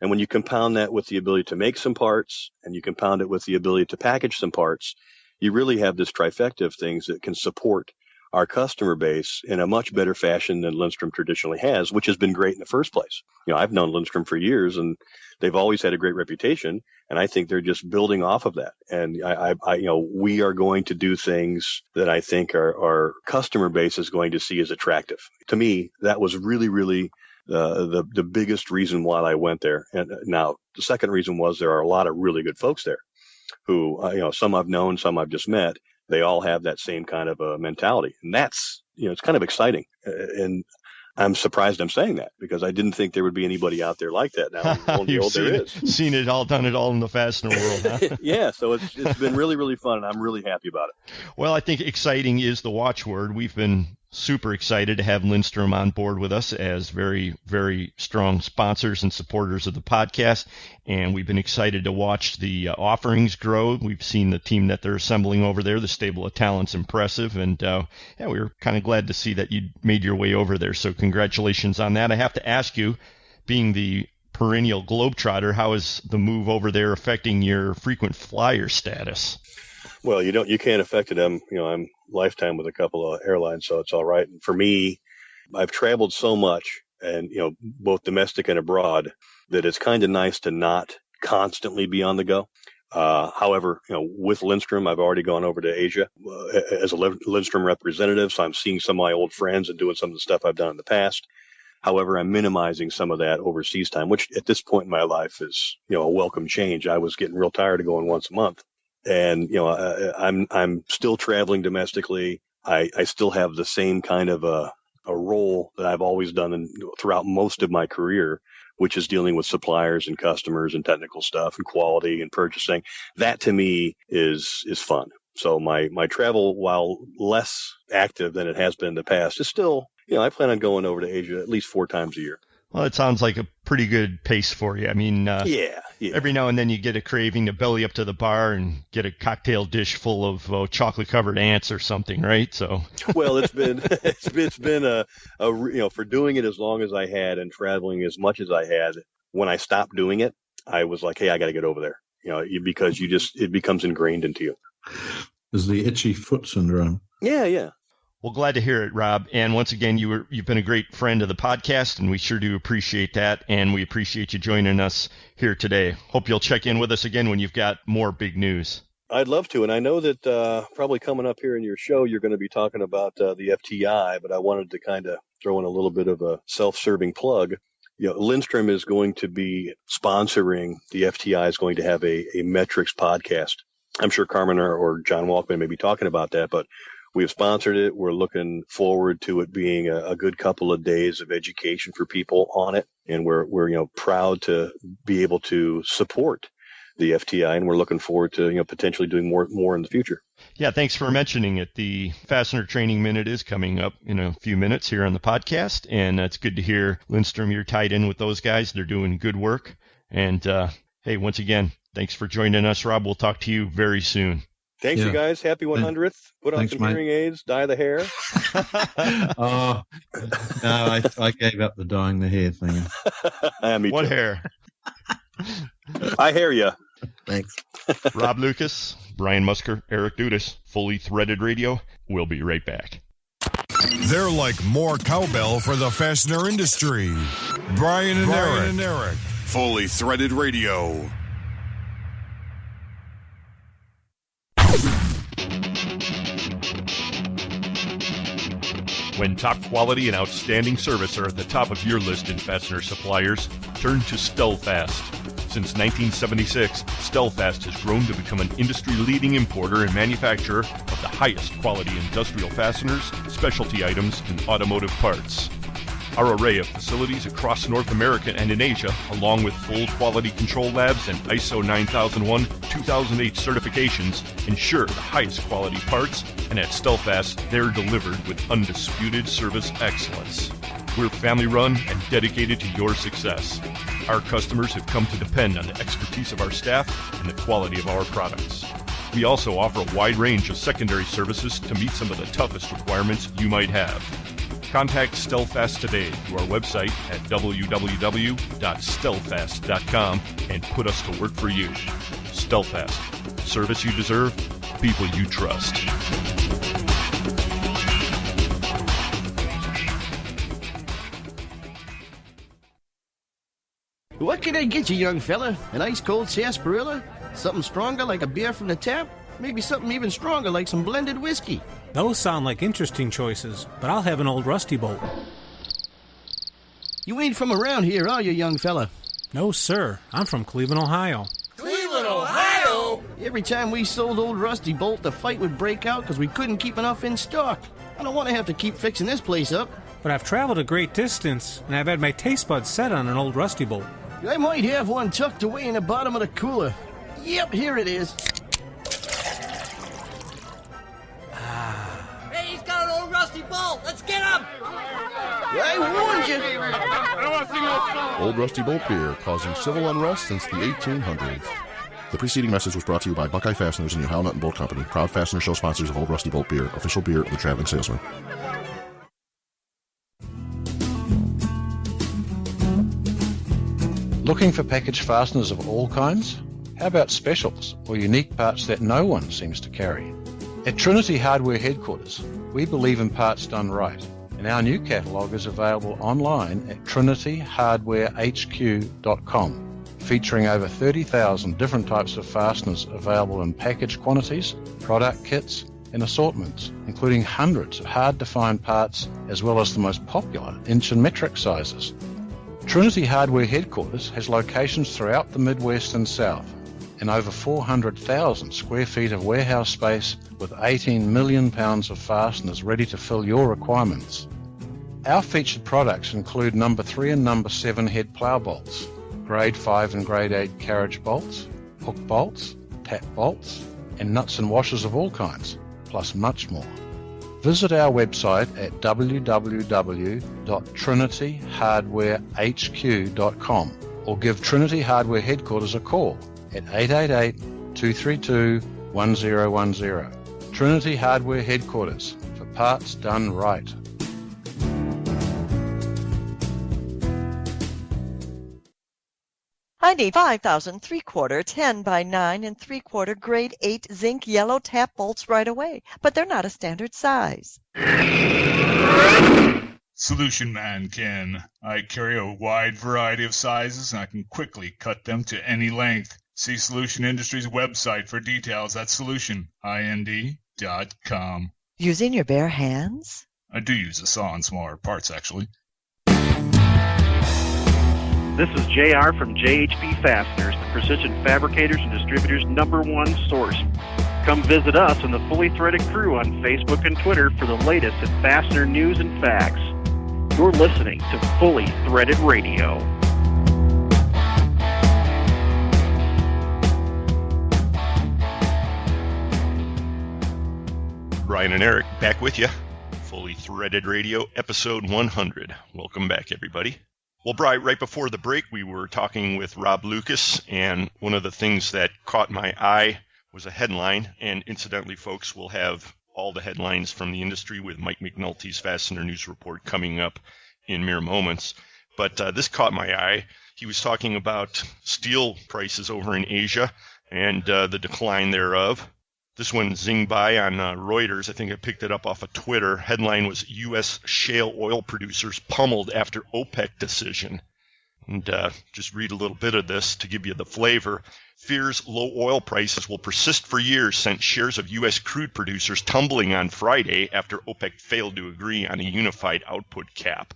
And when you compound that with the ability to make some parts and you compound it with the ability to package some parts, you really have this trifecta of things that can support our customer base in a much better fashion than Lindstrom traditionally has, which has been great in the first place. I've known Lindstrom for years and they've always had a great reputation. And I think they're just building off of that. And we are going to do things that I think our customer base is going to see as attractive. To me, that was really, really the biggest reason why I went there. And now the second reason was there are a lot of really good folks there who, some I've known, some I've just met. They all have that same kind of a mentality. And that's, it's kind of exciting. And I'm surprised I'm saying that because I didn't think there would be anybody out there like that. Now, You've seen it all, done it all in the fastener world, huh? Yeah, so it's been really, really fun, and I'm really happy about it. Well, I think exciting is the watchword. We've been super excited to have Lindstrom on board with us as very, very strong sponsors and supporters of the podcast, and we've been excited to watch the offerings grow. We've seen the team that they're assembling over there. The stable of talent's impressive, and we were kind of glad to see that you made your way over there, so congratulations on that. I have to ask you, being the perennial globetrotter, how is the move over there affecting your frequent flyer status? Well, you can't affect it. I'm lifetime with a couple of airlines, so it's all right. And for me, I've traveled so much and, both domestic and abroad that it's kind of nice to not constantly be on the go. However, with Lindstrom, I've already gone over to Asia as a Lindstrom representative. So I'm seeing some of my old friends and doing some of the stuff I've done in the past. However, I'm minimizing some of that overseas time, which at this point in my life is, a welcome change. I was getting real tired of going once a month. And, I'm still traveling domestically. I still have the same kind of a role that I've always done throughout most of my career, which is dealing with suppliers and customers and technical stuff and quality and purchasing. That to me is fun. So my travel, while less active than it has been in the past, is still, I plan on going over to Asia at least 4 times a year. Well, it sounds like a pretty good pace for you. I mean, yeah. Every now and then you get a craving to belly up to the bar and get a cocktail dish full of chocolate-covered ants or something, right? So. Well, it's been for doing it as long as I had and traveling as much as I had. When I stopped doing it, I was like, hey, I got to get over there. Because it becomes ingrained into you. Is the itchy foot syndrome? Yeah. Well, glad to hear it, Rob. And once again, you've been a great friend of the podcast, and we sure do appreciate that. And we appreciate you joining us here today. Hope you'll check in with us again when you've got more big news. I'd love to. And I know that probably coming up here in your show, you're going to be talking about the FTI, but I wanted to kind of throw in a little bit of a self-serving plug. Lindstrom is going to be sponsoring the FTI, is going to have a metrics podcast. I'm sure Carmen or John Walkman may be talking about that, but we've sponsored it. We're looking forward to it being a good couple of days of education for people on it. And we're proud to be able to support the FTI, and we're looking forward to, potentially doing more in the future. Yeah, thanks for mentioning it. The Fastener Training Minute is coming up in a few minutes here on the podcast, and it's good to hear, Lindstrom, you're tied in with those guys. They're doing good work. And hey, once again, Thanks for joining us, Rob. We'll talk to you very soon. Thanks, you guys. Happy 100th. Put on some hearing aids. Dye the hair. Oh, no, I gave up the dyeing the hair thing. Me what too. Hair? I hear you. Thanks. Rob Lucas, Brian Musker, Eric Dudas, Fully Threaded Radio. We'll be right back. They're like more cowbell for the fastener industry. Brian and Eric. Fully Threaded Radio. When top quality and outstanding service are at the top of your list in fastener suppliers, turn to Stellfast. Since 1976, Stellfast has grown to become an industry-leading importer and manufacturer of the highest quality industrial fasteners, specialty items, and automotive parts. Our array of facilities across North America and in Asia, along with full quality control labs and ISO 9001-2008 certifications, ensure the highest quality parts, and at Stellfast, they're delivered with undisputed service excellence. We're family-run and dedicated to your success. Our customers have come to depend on the expertise of our staff and the quality of our products. We also offer a wide range of secondary services to meet some of the toughest requirements you might have. Contact Stellfast today through our website at www.stellfast.com and put us to work for you. Stellfast. Service you deserve, people you trust. What can I get you, young fella? An ice-cold sarsaparilla? Something stronger like a beer from the tap? Maybe something even stronger like some blended whiskey? Those sound like interesting choices, but I'll have an old rusty bolt. You ain't from around here, are you, young fella? No, sir. I'm from Cleveland, Ohio. Cleveland, Ohio? Every time we sold old rusty bolt, the fight would break out because we couldn't keep enough in stock. I don't want to have to keep fixing this place up. But I've traveled a great distance, and I've had my taste buds set on an old rusty bolt. I might have one tucked away in the bottom of the cooler. Yep, here it is. Hey, he's got an old rusty bolt. Let's get him! I warned you. Old Rusty Bolt beer, causing civil unrest since the 1800s. The preceding message was brought to you by Buckeye Fasteners and the Ohio Nut and Bolt Company, proud fastener show sponsors of Old Rusty Bolt beer, official beer of the traveling salesman. Looking for package fasteners of all kinds? How about specials or unique parts that no one seems to carry? At Trinity Hardware Headquarters, we believe in parts done right, and our new catalogue is available online at trinityhardwarehq.com, featuring over 30,000 different types of fasteners available in package quantities, product kits, and assortments, including hundreds of hard-to-find parts as well as the most popular inch and metric sizes. Trinity Hardware Headquarters has locations throughout the Midwest and South, and over 400,000 square feet of warehouse space with 18 million pounds of fasteners ready to fill your requirements. Our featured products include number 3 and number 7 head plow bolts, grade 5 and grade 8 carriage bolts, hook bolts, tap bolts, and nuts and washers of all kinds, plus much more. Visit our website at www.trinityhardwarehq.com or give Trinity Hardware Headquarters a call at 888-232-1010. Trinity Hardware Headquarters, for parts done right. I need 5,000 3/4 10 by 9 and 3/4 grade 8 zinc yellow tap bolts right away, but they're not a standard size. Solution Man Ken. I carry a wide variety of sizes and I can quickly cut them to any length. See Solution Industries website for details at solutionind.com. Using your bare hands? I do use a saw on smaller parts, actually. This is JR from JHP Fasteners, the precision fabricators and distributors' #1 source. Come visit us and the Fully Threaded crew on Facebook and Twitter for the latest in fastener news and facts. You're listening to Fully Threaded Radio. Brian and Eric back with you. Fully Threaded Radio, episode 100. Welcome back, everybody. Well, Bri, right before the break, we were talking with Rob Lucas, and one of the things that caught my eye was a headline. And incidentally, folks, we'll have all the headlines from the industry with Mike McNulty's Fastener News Report coming up in mere moments. But this caught my eye. He was talking about steel prices over in Asia and the decline thereof. This one zinged by on Reuters. I think I picked it up off of Twitter. Headline was U.S. shale oil producers pummeled after OPEC decision. And just read a little bit of this to give you the flavor. Fears low oil prices will persist for years sent shares of U.S. crude producers tumbling on Friday after OPEC failed to agree on a unified output cap,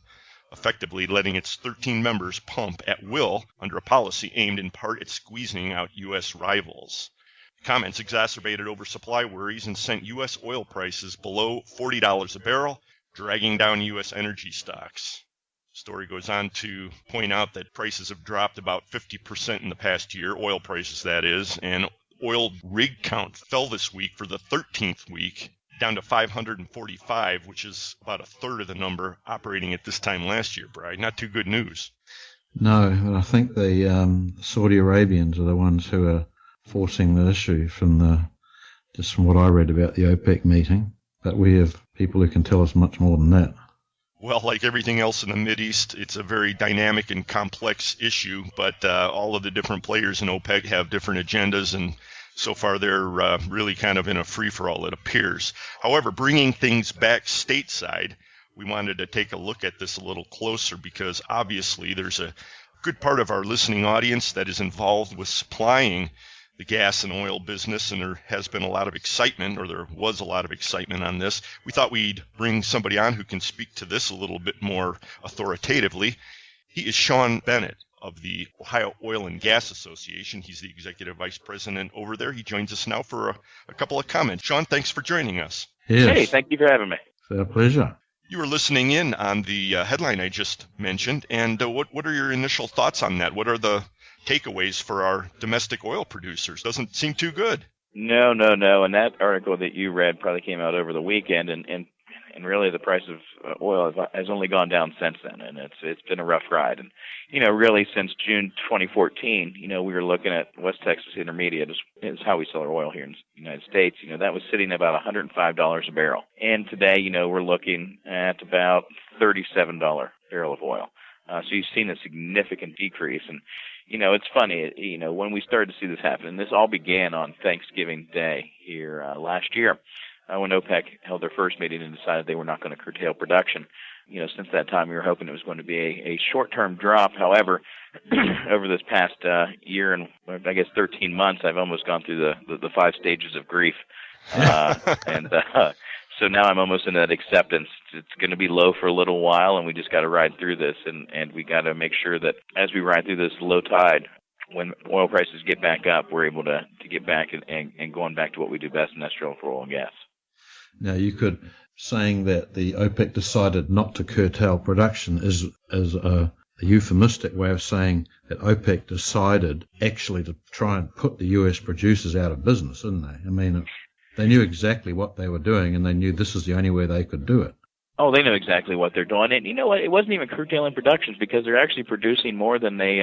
effectively letting its 13 members pump at will under a policy aimed in part at squeezing out U.S. rivals. Comments exacerbated oversupply worries and sent U.S. oil prices below $40 a barrel, dragging down U.S. energy stocks. The story goes on to point out that prices have dropped about 50% in the past year, oil prices that is, and oil rig count fell this week for the 13th week, down to 545, which is about a third of the number operating at this time last year, Brian. Not too good news. No, I think the Saudi Arabians are the ones who are forcing the issue from what I read about the OPEC meeting. But we have people who can tell us much more than that. Well, like everything else in the Mideast, it's a very dynamic and complex issue, but all of the different players in OPEC have different agendas, and so far they're really kind of in a free-for-all, it appears. However, bringing things back stateside, we wanted to take a look at this a little closer because obviously there's a good part of our listening audience that is involved with supplying the gas and oil business, and there has been a lot of excitement, or there was a lot of excitement on this. We thought we'd bring somebody on who can speak to this a little bit more authoritatively. He is Shawn Bennett of the Ohio Oil and Gas Association. He's the executive vice president over there. He joins us now for a couple of comments. Shawn, thanks for joining us. Yes. Hey, thank you for having me. It's a pleasure. You were listening in on the headline I just mentioned, and what are your initial thoughts on that? What are the takeaways for our domestic oil producers? Doesn't seem too good. No. And that article that you read probably came out over the weekend, and really the price of oil has only gone down since then, and it's been a rough ride. And really since June 2014, we were looking at West Texas Intermediate is how we sell our oil here in the United States. That was sitting at about $105 a barrel, and today we're looking at about $37 barrel of oil. So you've seen a significant decrease. And it's funny, when we started to see this happen, and this all began on Thanksgiving Day here last year, when OPEC held their first meeting and decided they were not going to curtail production. Since that time, we were hoping it was going to be a short-term drop. However, over this past year and I guess 13 months, I've almost gone through the 5 stages of grief. So now I'm almost in that acceptance. It's going to be low for a little while, and we just got to ride through this. And we got to make sure that as we ride through this low tide, when oil prices get back up, we're able to get back and going back to what we do best, and that's drilling for oil and gas. Now, you could saying that the OPEC decided not to curtail production is a euphemistic way of saying that OPEC decided actually to try and put the U.S. producers out of business, didn't they? I mean, they knew exactly what they were doing, and they knew this is the only way they could do it. Oh, they know exactly what they're doing. And you know what? It wasn't even curtailing productions because they're actually producing more than they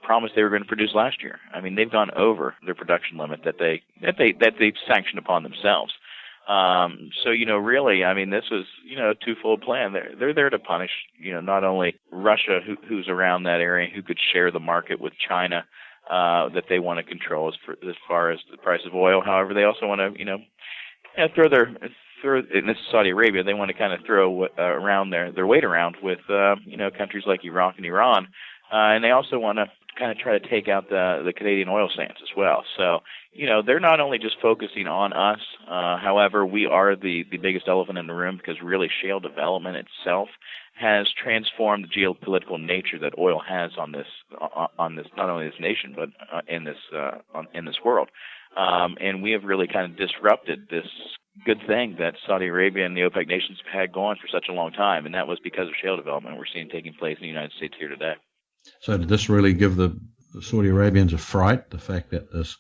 promised they were going to produce last year. I mean, they've gone over their production limit that they've sanctioned upon themselves. So, really, I mean, this was, a twofold plan. They're there to punish, not only Russia, who's around that area, who could share the market with China, that they want to control as far as the price of oil. However, they also want to, in this Saudi Arabia, they want to kind of throw around their weight around with, countries like Iraq and Iran. And they also want to kind of try to take out the Canadian oil sands as well. So, they're not only just focusing on us. However, we are the biggest elephant in the room because really shale development itself has transformed the geopolitical nature that oil has on this not only this nation but in this world. And we have really kind of disrupted this good thing that Saudi Arabia and the OPEC nations have had going for such a long time, and that was because of shale development we're seeing taking place in the United States here today. So did this really give the Saudi Arabians a fright, the fact that this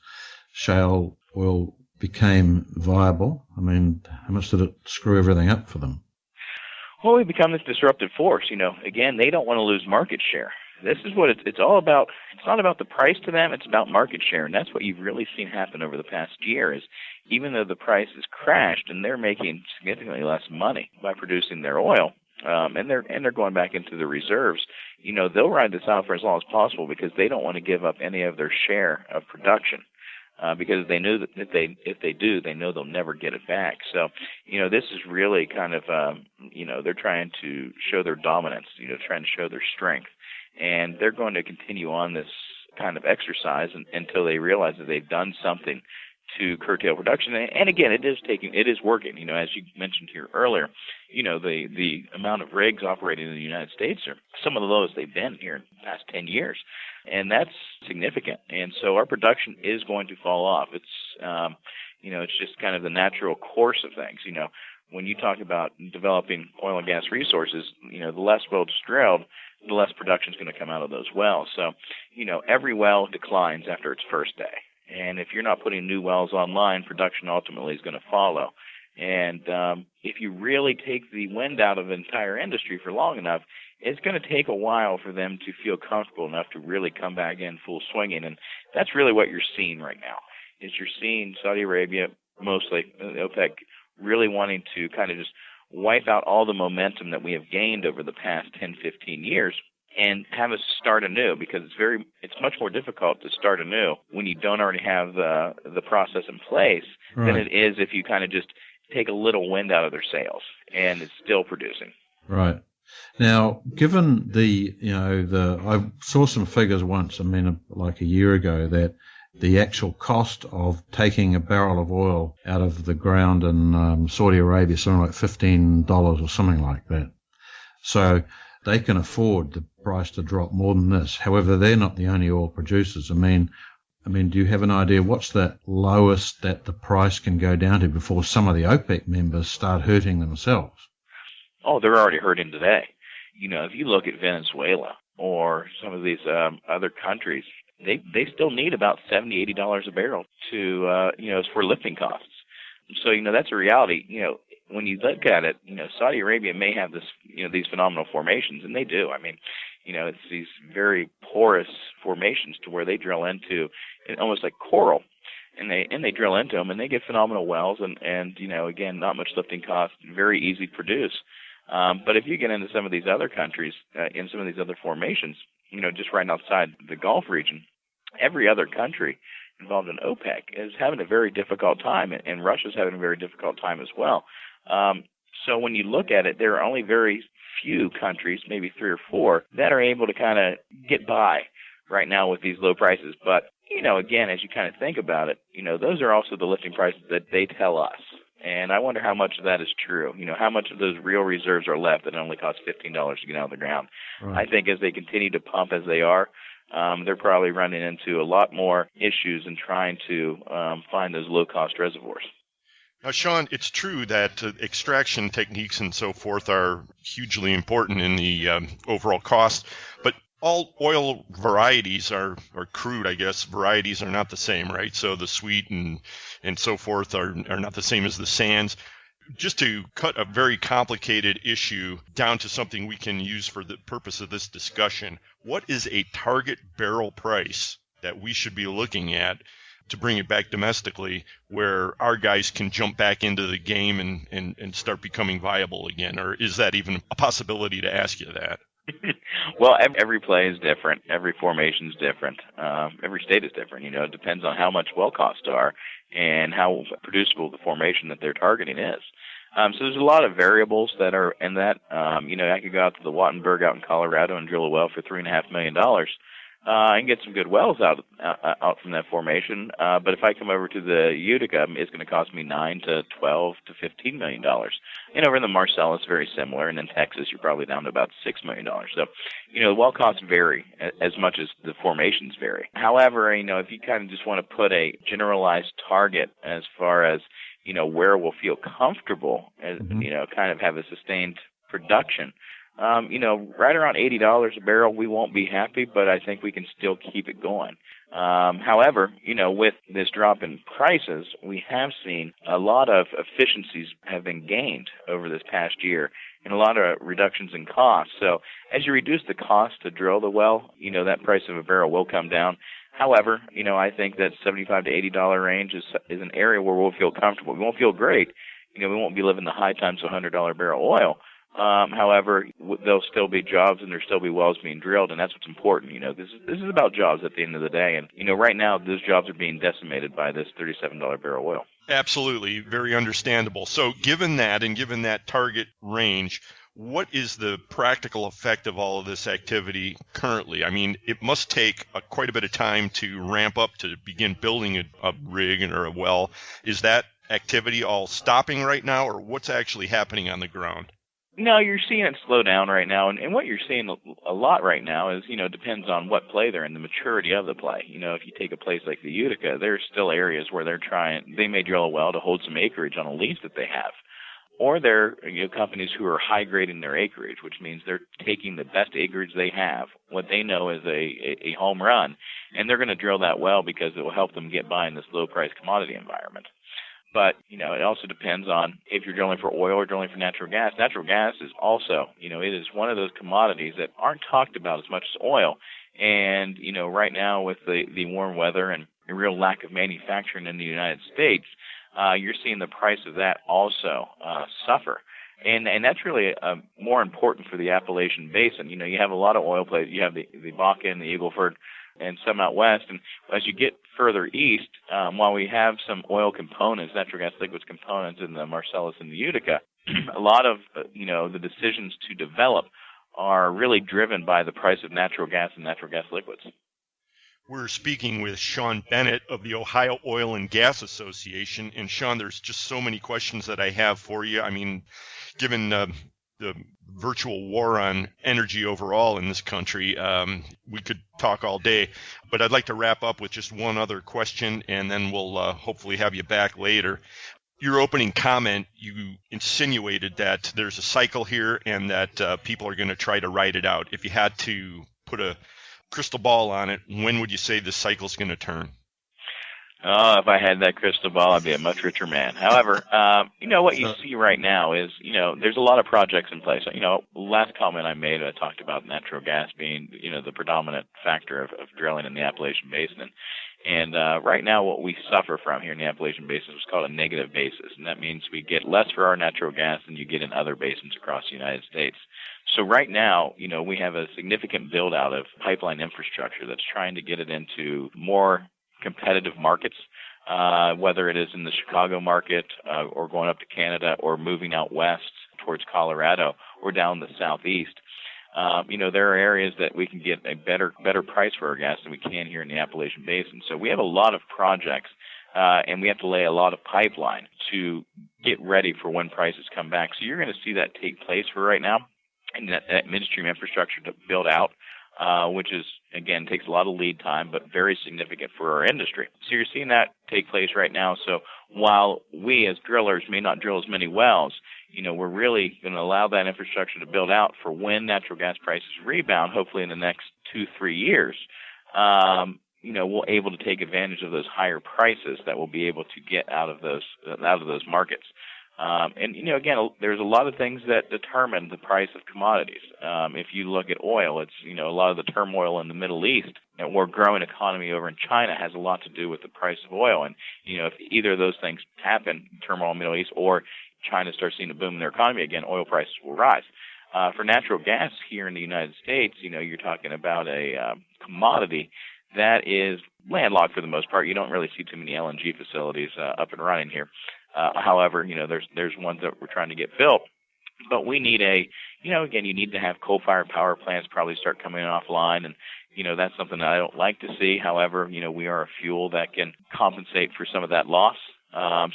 shale oil became viable? I mean, how much did it screw everything up for them? Well, we become this disruptive force. Again, they don't want to lose market share. This is what it's all about. It's not about the price to them. It's about market share, and that's what you've really seen happen over the past year. Is even though the price has crashed and they're making significantly less money by producing their oil, and they're going back into the reserves. They'll ride this out for as long as possible because they don't want to give up any of their share of production. Because they knew that if they do, they know they'll never get it back. So, this is really kind of, they're trying to show their dominance, trying to show their strength. And they're going to continue on this kind of exercise until they realize that they've done something to curtail production. And again, it is working. As you mentioned here earlier, the amount of rigs operating in the United States are some of the lowest they've been here in the past 10 years. And that's significant. And so our production is going to fall off. It's, it's just kind of the natural course of things. When you talk about developing oil and gas resources, the less wells drilled, the less production is going to come out of those wells. So, every well declines after its first day. And if you're not putting new wells online, production ultimately is going to follow. And if you really take the wind out of the entire industry for long enough, it's going to take a while for them to feel comfortable enough to really come back in full swinging. And that's really what you're seeing right now, is you're seeing Saudi Arabia, mostly OPEC, really wanting to kind of just wipe out all the momentum that we have gained over the past 10, 15 years and have us start anew, because it's much more difficult to start anew when you don't already have the process in place than it is if you kind of just take a little wind out of their sails and it's still producing. Right. Now, given I saw some figures once, like a year ago, that the actual cost of taking a barrel of oil out of the ground in Saudi Arabia is something like $15 or something like that. So they can afford the price to drop more than this. However, they're not the only oil producers. Do you have an idea what's that lowest that the price can go down to before some of the OPEC members start hurting themselves? Oh, they're already hurting today. If you look at Venezuela or some of these other countries, they still need about $70, $80 a barrel to, for lifting costs. So, that's a reality. When you look at it, Saudi Arabia may have this, these phenomenal formations, and they do. It's these very porous formations to where they drill into almost like coral, and they drill into them, and they get phenomenal wells, and again, not much lifting cost, very easy to produce. But if you get into some of these other countries, in some of these other formations, just right outside the Gulf region, every other country involved in OPEC is having a very difficult time, and Russia's having a very difficult time as well. So when you look at it, there are only very few countries, maybe 3 or 4, that are able to kind of get by right now with these low prices. But, again, as you kind of think about it, those are also the lifting prices that they tell us. And I wonder how much of that is true. How much of those real reserves are left that only cost $15 to get out of the ground. Right. I think as they continue to pump as they are, they're probably running into a lot more issues in trying to find those low-cost reservoirs. Now, Shawn, it's true that extraction techniques and so forth are hugely important in the overall cost, but all oil varieties or crude, I guess, varieties are not the same, right? So the sweet and so forth are not the same as the sands. Just to cut a very complicated issue down to something we can use for the purpose of this discussion, what is a target barrel price that we should be looking at to bring it back domestically where our guys can jump back into the game and start becoming viable again? Or is that even a possibility to ask you that? Well, every play is different. Every formation is different. Every state is different. It depends on how much well costs are and how producible the formation that they're targeting is. So there's a lot of variables that are in that. I could go out to the Wattenberg out in Colorado and drill a well for $3.5 million. I can get some good wells out from that formation. But if I come over to the Utica, it's going to cost me $9 to $12 to $15 million. And over in the Marcellus, very similar. And in Texas, you're probably down to about $6 million. So, the well costs vary as much as the formations vary. However, if you kind of just want to put a generalized target as far as, where we'll feel comfortable, kind of have a sustained production, right around $80 a barrel, we won't be happy, but I think we can still keep it going. However, with this drop in prices, we have seen a lot of efficiencies have been gained over this past year and a lot of reductions in costs. So as you reduce the cost to drill the well, that price of a barrel will come down. However, I think that $75 to $80 range is an area where we'll feel comfortable. We won't feel great. We won't be living the high times of $100 barrel oil. However, there'll still be jobs and there'll still be wells being drilled, and that's what's important. This is about jobs at the end of the day. And, right now, those jobs are being decimated by this $37 barrel oil. Absolutely. Very understandable. So given that and given that target range, what is the practical effect of all of this activity currently? I mean, it must take quite a bit of time to ramp up to begin building a rig or a well. Is that activity all stopping right now, or what's actually happening on the ground? No, you're seeing it slow down right now, and what you're seeing a lot right now is, depends on what play they're in, the maturity of the play. If you take a place like the Utica, there's still areas where they may drill a well to hold some acreage on a lease that they have. Or they're companies who are high grading their acreage, which means they're taking the best acreage they have, what they know is a home run, and they're going to drill that well because it will help them get by in this low price commodity environment. But, it also depends on if you're drilling for oil or drilling for natural gas. Natural gas is also, it is one of those commodities that aren't talked about as much as oil. And, right now with the warm weather and the real lack of manufacturing in the United States, you're seeing the price of that also suffer. And that's really more important for the Appalachian Basin. You have a lot of oil plays. You have the Bakken, the Eagle Ford, and some out west. And as you get further east, while we have some oil components, natural gas liquids components in the Marcellus and the Utica, a lot of, the decisions to develop are really driven by the price of natural gas and natural gas liquids. We're speaking with Shawn Bennett of the Ohio Oil and Gas Association. And Shawn, there's just so many questions that I have for you. I mean, given the virtual war on energy overall in this country, we could talk all day. But I'd like to wrap up with just one other question, and then we'll hopefully have you back later. Your opening comment, you insinuated that there's a cycle here and that people are going to try to ride it out. If you had to put a crystal ball on it, when would you say this cycle's going to turn? Oh, if I had that crystal ball, I'd be a much richer man. However, what you see right now is, there's a lot of projects in place. Last comment I made, I talked about natural gas being, the predominant factor of drilling in the Appalachian Basin. And right now what we suffer from here in the Appalachian Basin is called a negative basis. And that means we get less for our natural gas than you get in other basins across the United States. So right now, we have a significant build out of pipeline infrastructure that's trying to get it into more competitive markets, whether it is in the Chicago market or going up to Canada or moving out west towards Colorado or down the southeast. There are areas that we can get a better price for our gas than we can here in the Appalachian Basin. So we have a lot of projects, and we have to lay a lot of pipeline to get ready for when prices come back. So you're going to see that take place for right now, and that midstream infrastructure to build out, which is, again, takes a lot of lead time, but very significant for our industry. So you're seeing that take place right now. So while we as drillers may not drill as many wells, we're really going to allow that infrastructure to build out for when natural gas prices rebound, hopefully in the next 2-3 years. We'll able to take advantage of those higher prices that we'll be able to get out of those markets. Again, there's a lot of things that determine the price of commodities. If you look at oil, it's, a lot of the turmoil in the Middle East or growing economy over in China has a lot to do with the price of oil. And, if either of those things happen, turmoil in the Middle East or China starts seeing a boom in their economy again, oil prices will rise. For natural gas here in the United States, you're talking about a commodity that is landlocked for the most part. You don't really see too many LNG facilities up and running here. However, there's ones that we're trying to get built. But we need you need to have coal-fired power plants probably start coming offline. And, that's something that I don't like to see. However, we are a fuel that can compensate for some of that loss.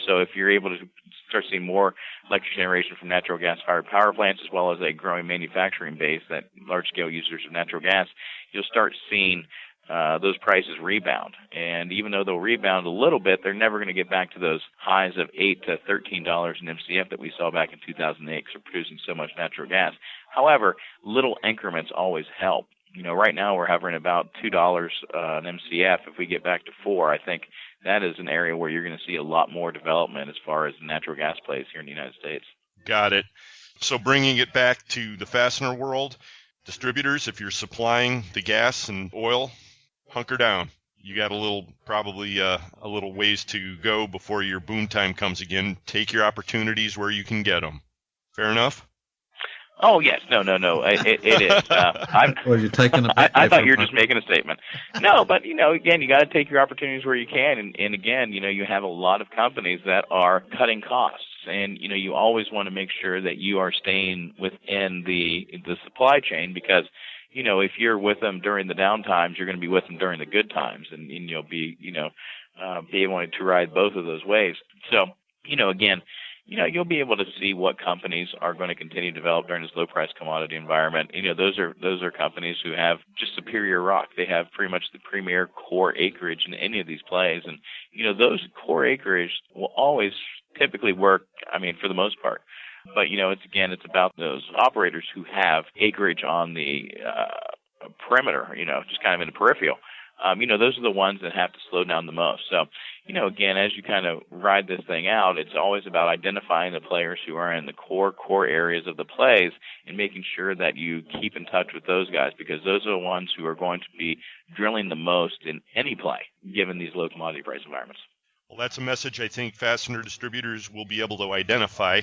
So if you're able to start seeing more electric generation from natural gas-fired power plants, as well as a growing manufacturing base that large-scale users of natural gas, you'll start seeing those prices rebound. And even though they'll rebound a little bit, they're never going to get back to those highs of $8 to $13 an MCF that we saw back in 2008 because we're producing so much natural gas. However, little increments always help. Right now we're hovering about $2 an MCF. If we get back to 4, I think that is an area where you're going to see a lot more development as far as natural gas plays here in the United States. Got it. So bringing it back to the fastener world, distributors, if you're supplying the gas and oil, hunker down. You got probably a little ways to go before your boom time comes again. Take your opportunities where you can get them. Fair enough? Oh, yes. No. It is. You're taking I thought you were just making a statement. No, but, again, you got to take your opportunities where you can. And again, you have a lot of companies that are cutting costs. And, you always want to make sure that you are staying within the supply chain because, if you're with them during the down times, you're going to be with them during the good times. And you'll be able to ride both of those waves. So, again, you'll be able to see what companies are going to continue to develop during this low-price commodity environment. Those are companies who have just superior rock. They have pretty much the premier core acreage in any of these plays. And, those core acreage will always typically work, for the most part. But, it's about those operators who have acreage on the perimeter, just kind of in the peripheral. Those are the ones that have to slow down the most. So, again, as you kind of ride this thing out, it's always about identifying the players who are in the core areas of the plays and making sure that you keep in touch with those guys because those are the ones who are going to be drilling the most in any play, given these low commodity price environments. Well, that's a message I think fastener distributors will be able to identify.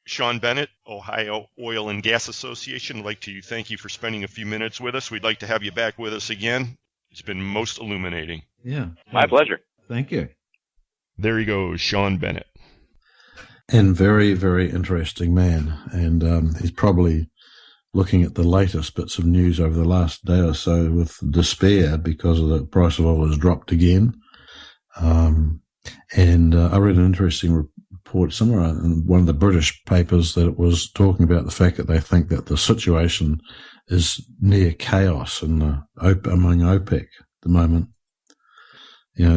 Shawn Bennett, Ohio Oil and Gas Association, I'd like to thank you for spending a few minutes with us. We'd like to have you back with us again. It's been most illuminating. Yeah. My pleasure. Thank you. There he goes, Shawn Bennett. And very, very interesting man. And he's probably looking at the latest bits of news over the last day or so with despair because of the price of oil has dropped again. I read an interesting report somewhere in one of the British papers that it was talking about the fact that they think that the situation is near chaos among OPEC at the moment.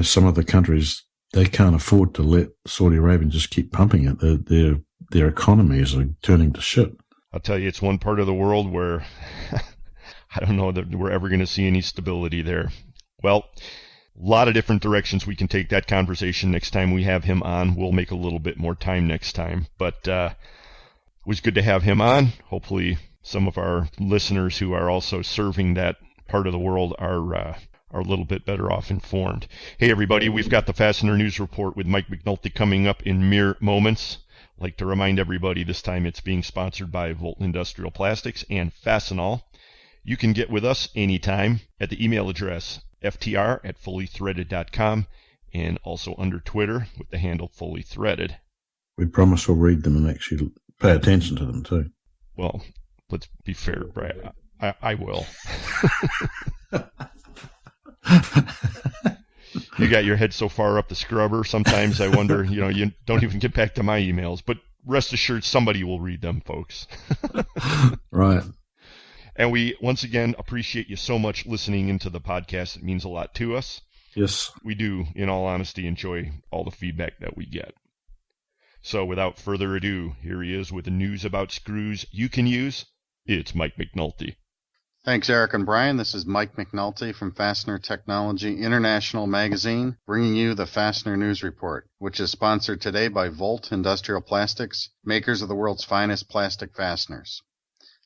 Some of the countries, they can't afford to let Saudi Arabia just keep pumping it. Their economies are turning to shit. I'll tell you, it's one part of the world where I don't know that we're ever going to see any stability there. Well, a lot of different directions we can take that conversation next time we have him on. We'll make a little bit more time next time. But it was good to have him on. Hopefully some of our listeners who are also serving that part of the world are a little bit better off informed. Hey, everybody, we've got the Fastener News Report with Mike McNulty coming up in mere moments. I'd like to remind everybody this time it's being sponsored by Volt Industrial Plastics and Fastenal. You can get with us anytime at the email address ftr@fullythreaded.com and also under Twitter with the handle fullythreaded. We promise we'll read them and actually pay attention to them too. Well, let's be fair, Brad. I will. You got your head so far up the scrubber, sometimes I wonder, you don't even get back to my emails. But rest assured, somebody will read them, folks. Right. And we, once again, appreciate you so much listening into the podcast. It means a lot to us. Yes. We do, in all honesty, enjoy all the feedback that we get. So without further ado, here he is with the news about screws you can use. It's Mike McNulty. Thanks, Eric and Brian. This is Mike McNulty from Fastener Technology International Magazine, bringing you the Fastener News Report, which is sponsored today by Volt Industrial Plastics, makers of the world's finest plastic fasteners.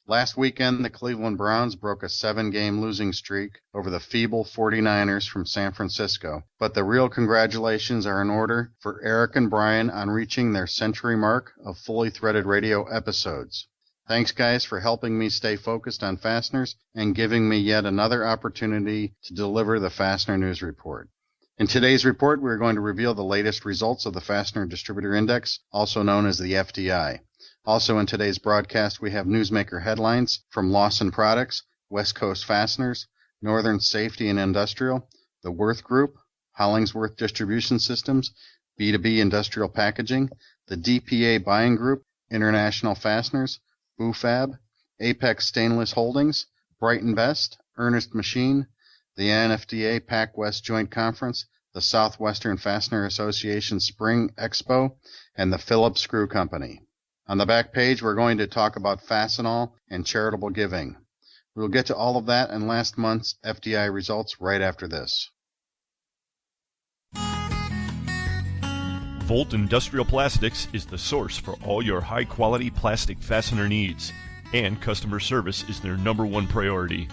Last weekend, the Cleveland Browns broke a 7-game losing streak over the feeble 49ers from San Francisco. But the real congratulations are in order for Eric and Brian on reaching their century mark of fully threaded radio episodes. Thanks, guys, for helping me stay focused on fasteners and giving me yet another opportunity to deliver the Fastener News Report. In today's report, we're going to reveal the latest results of the Fastener Distributor Index, also known as the FDI. Also in today's broadcast, we have newsmaker headlines from Lawson Products, West Coast Fasteners, Northern Safety and Industrial, the Worth Group, Hollingsworth Distribution Systems, B2B Industrial Packaging, the DPA Buying Group, International Fasteners, Bufab, Apex Stainless Holdings, Brighton Best, Ernest Machine, the NFDA PacWest Joint Conference, the Southwestern Fastener Association Spring Expo, and the Phillips Screw Company. On the back page, we're going to talk about Fastenal and charitable giving. We'll get to all of that and last month's FDI results right after this. Volt Industrial Plastics is the source for all your high-quality plastic fastener needs, and customer service is their #1 priority.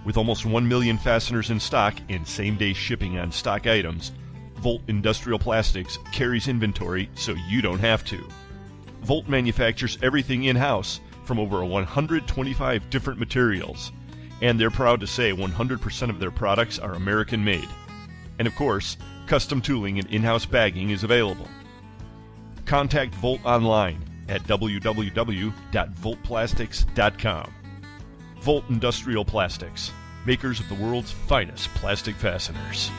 With almost 1 million fasteners in stock and same-day shipping on stock items, Volt Industrial Plastics carries inventory so you don't have to. Volt manufactures everything in-house from over 125 different materials, and they're proud to say 100% of their products are American-made. And of course, custom tooling and in-house bagging is available. Contact Volt online at www.voltplastics.com. Volt Industrial Plastics, makers of the world's finest plastic fasteners.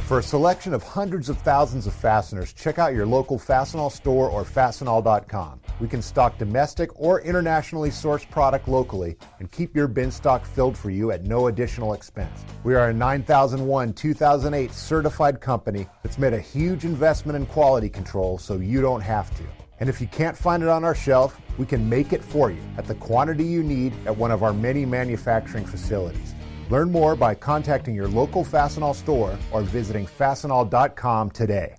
For a selection of hundreds of thousands of fasteners, check out your local Fastenal store or Fastenal.com. We can stock domestic or internationally sourced product locally and keep your bin stock filled for you at no additional expense. We are a 9001-2008 certified company that's made a huge investment in quality control so you don't have to. And if you can't find it on our shelf, we can make it for you at the quantity you need at one of our many manufacturing facilities. Learn more by contacting your local Fastenal store or visiting Fastenal.com today.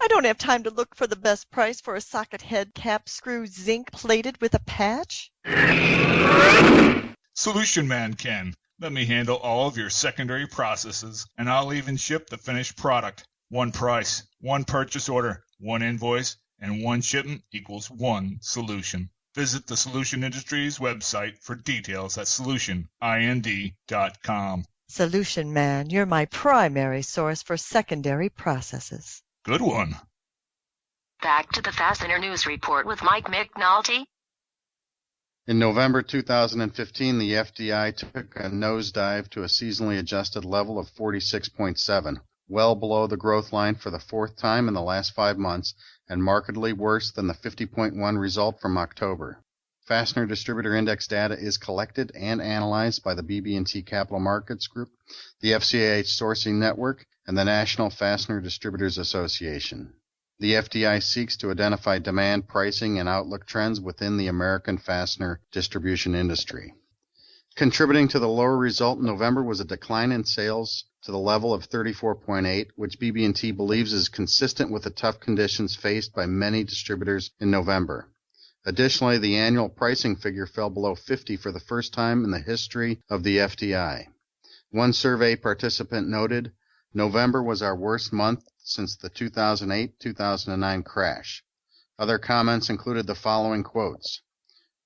I don't have time to look for the best price for a socket head cap screw zinc plated with a patch. Solution Man can. Let me handle all of your secondary processes, and I'll even ship the finished product. One price, one purchase order, one invoice, and one shipment equals one solution. Visit the Solution Industries website for details at solutionind.com. Solution Man, you're my primary source for secondary processes. Good one. Back to the Fastener News Report with Mike McNulty. In November 2015, the FDI took a nosedive to a seasonally adjusted level of 46.7, well below the growth line for the fourth time in the last 5 months, and markedly worse than the 50.1 result from October. Fastener Distributor Index data is collected and analyzed by the BB&T Capital Markets Group, the FCAH Sourcing Network, and the National Fastener Distributors Association. The FDI seeks to identify demand, pricing, and outlook trends within the American fastener distribution industry. Contributing to the lower result in November was a decline in sales to the level of 34.8, which BB&T believes is consistent with the tough conditions faced by many distributors in November. Additionally, the annual pricing figure fell below 50 for the first time in the history of the FDI. One survey participant noted, "November was our worst month since the 2008-2009 crash." Other comments included the following quotes: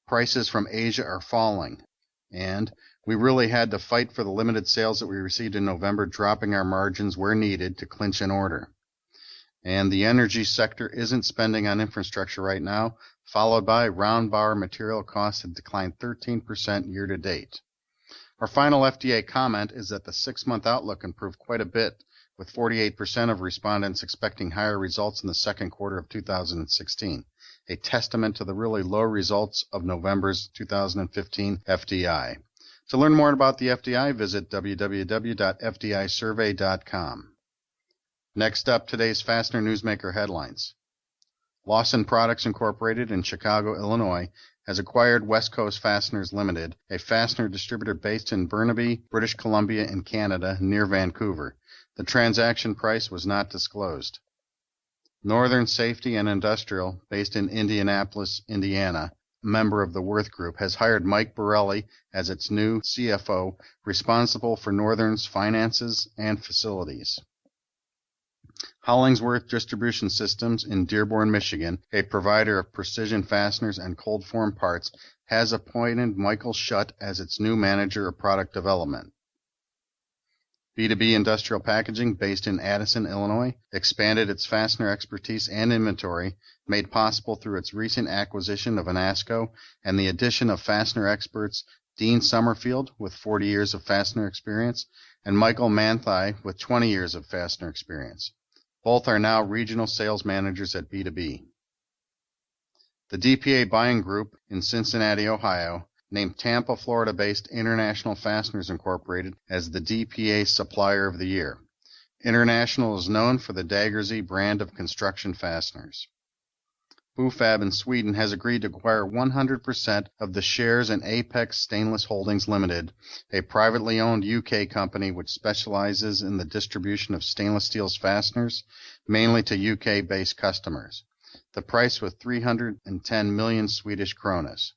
"Prices from Asia are falling," and "We really had to fight for the limited sales that we received in November, dropping our margins where needed to clinch an order." And "The energy sector isn't spending on infrastructure right now," followed by "Round bar material costs have declined 13% year to date." Our final FDA comment is that the 6-month outlook improved quite a bit, with 48% of respondents expecting higher results in the second quarter of 2016, a testament to the really low results of November's 2015 FDI. To learn more about the FDI, visit www.fdisurvey.com. Next up, today's Fastener Newsmaker headlines. Lawson Products Incorporated in Chicago, Illinois, has acquired West Coast Fasteners Limited, a fastener distributor based in Burnaby, British Columbia in Canada, near Vancouver. The transaction price was not disclosed. Northern Safety and Industrial, based in Indianapolis, Indiana, a member of the Worth Group, has hired Mike Borelli as its new CFO, responsible for Northern's finances and facilities. Hollingsworth Distribution Systems in Dearborn, Michigan, a provider of precision fasteners and cold form parts, has appointed Michael Schutt as its new manager of product development. B2B Industrial Packaging, based in Addison, Illinois, expanded its fastener expertise and inventory, made possible through its recent acquisition of Anasco and the addition of fastener experts Dean Summerfield, with 40 years of fastener experience, and Michael Manthai, with 20 years of fastener experience. Both are now regional sales managers at B2B. The DPA Buying Group in Cincinnati, Ohio, named Tampa, Florida-based International Fasteners Incorporated as the DPA Supplier of the Year. International is known for the Daggersey brand of construction fasteners. Bufab in Sweden has agreed to acquire 100% of the shares in Apex Stainless Holdings Limited, a privately owned UK company which specializes in the distribution of stainless steel fasteners, mainly to UK-based customers. The price was 310 million Swedish kronas.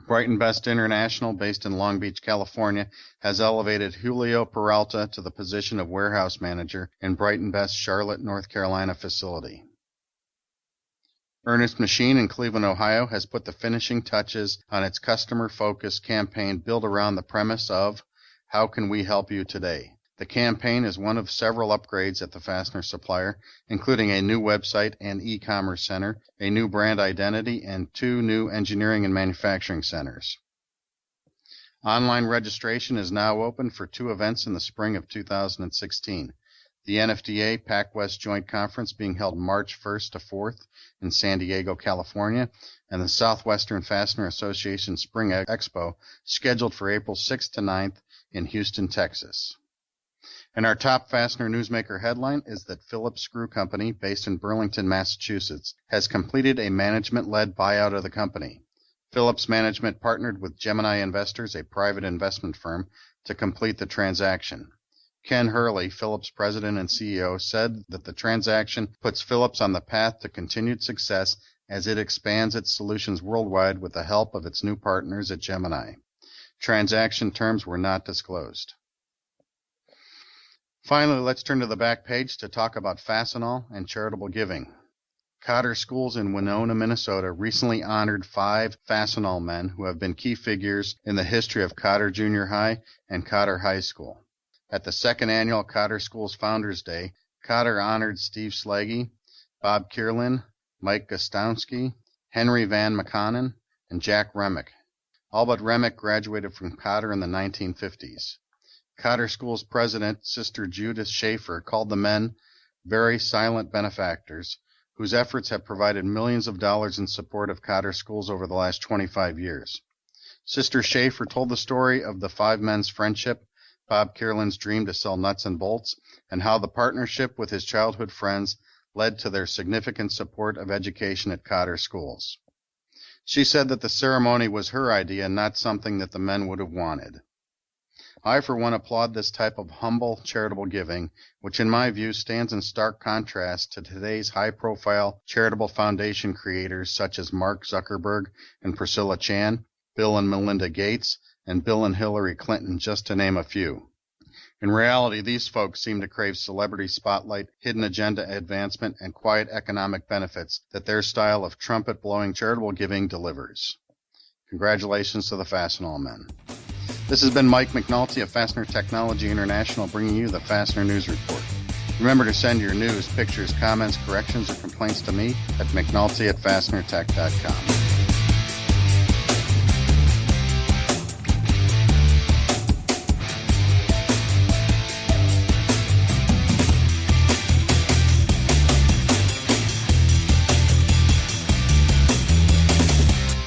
Brighton Best International, based in Long Beach, California, has elevated Julio Peralta to the position of warehouse manager in Brighton Best Charlotte, North Carolina facility. Ernest Machine in Cleveland, Ohio, has put the finishing touches on its customer-focused campaign built around the premise of, "How can we help you today?" The campaign is one of several upgrades at the fastener supplier, including a new website and e-commerce center, a new brand identity, and 2 new engineering and manufacturing centers. Online registration is now open for 2 events in the spring of 2016. The NFDA PacWest Joint Conference being held March 1st to 4th in San Diego, California, and the Southwestern Fastener Association Spring Expo scheduled for April 6th to 9th in Houston, Texas. And our top fastener newsmaker headline is that Phillips Screw Company, based in Burlington, Massachusetts, has completed a management-led buyout of the company. Phillips Management partnered with Gemini Investors, a private investment firm, to complete the transaction. Ken Hurley, Phillips president and CEO, said that the transaction puts Phillips on the path to continued success as it expands its solutions worldwide with the help of its new partners at Gemini. Transaction terms were not disclosed. Finally, let's turn to the back page to talk about Fastenal and charitable giving. Cotter Schools in Winona, Minnesota recently honored 5 Fastenal men who have been key figures in the history of Cotter Junior High and Cotter High School. At the 2nd annual Cotter Schools Founders Day, Cotter honored Steve Slaggy, Bob Kierlin, Mike Gostowski, Henry Van McConnon, and Jack Remick. All but Remick graduated from Cotter in the 1950s. Cotter Schools president, Sister Judith Schaefer, called the men very silent benefactors, whose efforts have provided millions of dollars in support of Cotter Schools over the last 25 years. Sister Schaefer told the story of the 5 men's friendship, Bob Kierlin's dream to sell nuts and bolts, and how the partnership with his childhood friends led to their significant support of education at Cotter Schools. She said that the ceremony was her idea, not something that the men would have wanted. I, for one, applaud this type of humble charitable giving, which in my view stands in stark contrast to today's high-profile charitable foundation creators such as Mark Zuckerberg and Priscilla Chan, Bill and Melinda Gates, and Bill and Hillary Clinton, just to name a few. In reality, these folks seem to crave celebrity spotlight, hidden agenda advancement, and quiet economic benefits that their style of trumpet-blowing charitable giving delivers. Congratulations to the Fastenal men. This has been Mike McNulty of Fastener Technology International bringing you the Fastener News Report. Remember to send your news, pictures, comments, corrections, or complaints to me at mcnulty@fastenertech.com.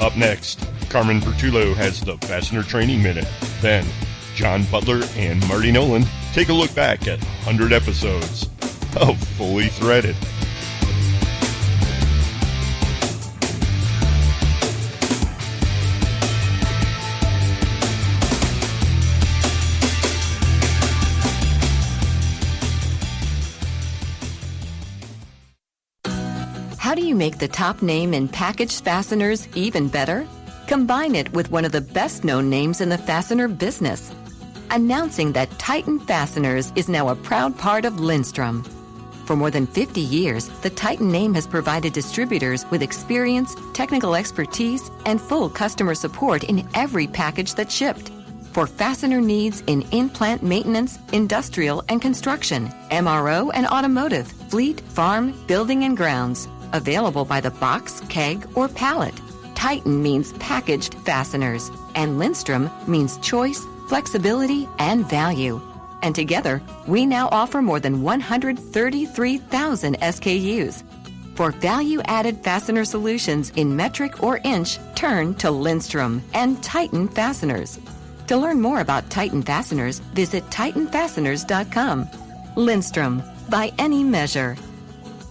Up next, Carmen Vertullo has the Fastener Training Minute. Then, John Butler and Marty Nolan take a look back at 100 episodes of Fully Threaded. How do you make the top name in packaged fasteners even better? Combine it with one of the best-known names in the fastener business. Announcing that Titan Fasteners is now a proud part of Lindstrom. For more than 50 years, the Titan name has provided distributors with experience, technical expertise, and full customer support in every package that's shipped. For fastener needs in in-plant maintenance, industrial and construction, MRO and automotive, fleet, farm, building and grounds. Available by the box, keg, or pallet. Titan means packaged fasteners, and Lindstrom means choice, flexibility, and value. And together, we now offer more than 133,000 SKUs. For value-added fastener solutions in metric or inch, turn to Lindstrom and Titan Fasteners. To learn more about Titan Fasteners, visit titanfasteners.com. Lindstrom, by any measure.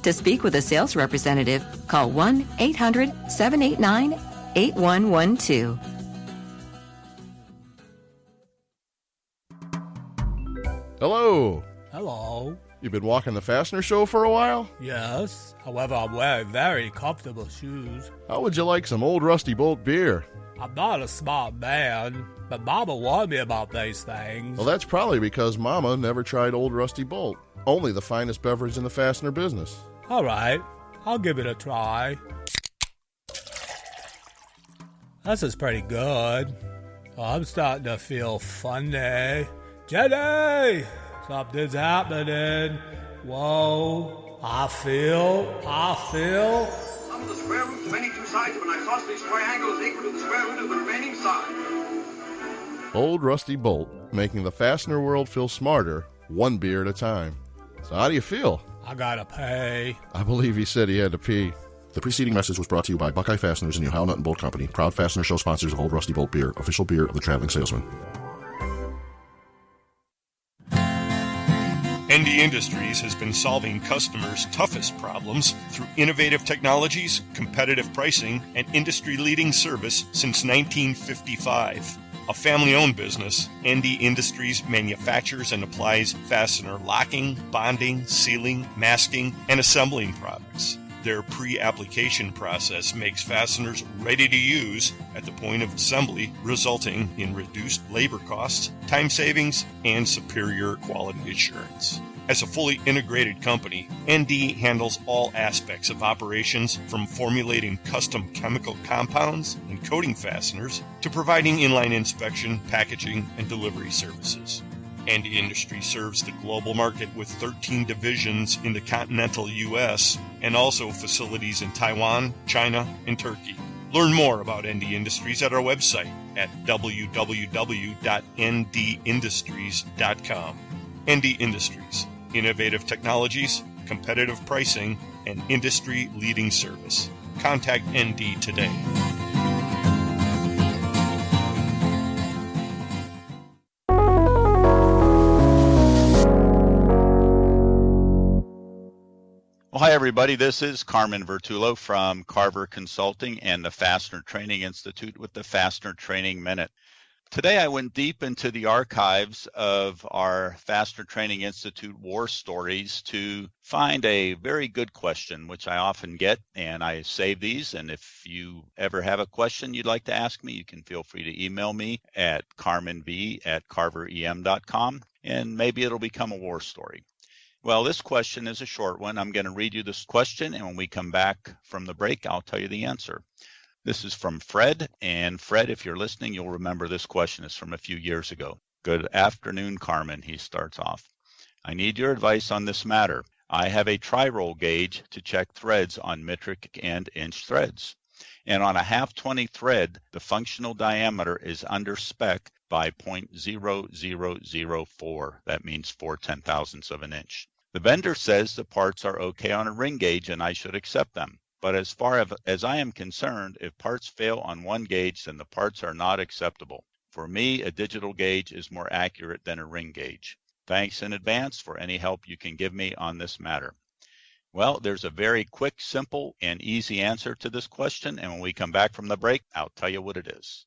To speak with a sales representative, call 1-800-789-8112. Hello. Hello. You've been walking the Fastener Show for a while? Yes. However, I'm wearing very comfortable shoes. How would you like some Old Rusty Bolt beer? I'm not a smart man, but Mama warned me about these things. Well, that's probably because Mama never tried Old Rusty Bolt. Only the finest beverage in the fastener business. All right. I'll give it a try. This is pretty good. I'm starting to feel funny. Jenny! Something's happening. Whoa. I feel. Sum of the square roots of any two sides of an isosceles triangle is equal to the square root of the remaining side. Old Rusty Bolt, making the fastener world feel smarter, one beer at a time. So how do you feel? I gotta pay. I believe he said he had to pee. The preceding message was brought to you by Buckeye Fasteners and the Ohio Nut and Bolt Company, proud Fastener Show sponsors of Old Rusty Bolt beer, official beer of the traveling salesman. ND Industries has been solving customers' toughest problems through innovative technologies, competitive pricing, and industry-leading service since 1955. A family-owned business, ND Industries manufactures and applies fastener locking, bonding, sealing, masking, and assembling products. Their pre-application process makes fasteners ready to use at the point of assembly, resulting in reduced labor costs, time savings, and superior quality assurance. As a fully integrated company, ND handles all aspects of operations, from formulating custom chemical compounds and coating fasteners to providing inline inspection, packaging, and delivery services. ND Industries serves the global market with 13 divisions in the continental U.S. and also facilities in Taiwan, China, and Turkey. Learn more about ND Industries at our website at www.ndindustries.com. ND Industries, innovative technologies, competitive pricing, and industry-leading service. Contact ND today. Well, hi, everybody. This is Carmen Vertullo from Carver Consulting and the Fastener Training Institute with the Fastener Training Minute. Today, I went deep into the archives of our Fastener Training Institute war stories to find a very good question, which I often get, and I save these. And if you ever have a question you'd like to ask me, you can feel free to email me at carmenv@carverem.com, and maybe it'll become a war story. Well, this question is a short one. I'm going to read you this question, and when we come back from the break, I'll tell you the answer. This is from Fred, and Fred, if you're listening, you'll remember this question is from a few years ago. Good afternoon, Carmen, he starts off. I need your advice on this matter. I have a tri-roll gauge to check threads on metric and inch threads. And on a half 20 thread, the functional diameter is under spec by 0.0004. That means 4/10,000ths of an inch. The vendor says the parts are okay on a ring gauge and I should accept them. But as far as I am concerned, if parts fail on one gauge, then the parts are not acceptable. For me, a digital gauge is more accurate than a ring gauge. Thanks in advance for any help you can give me on this matter. Well, there's a very quick, simple, and easy answer to this question, and when we come back from the break, I'll tell you what it is.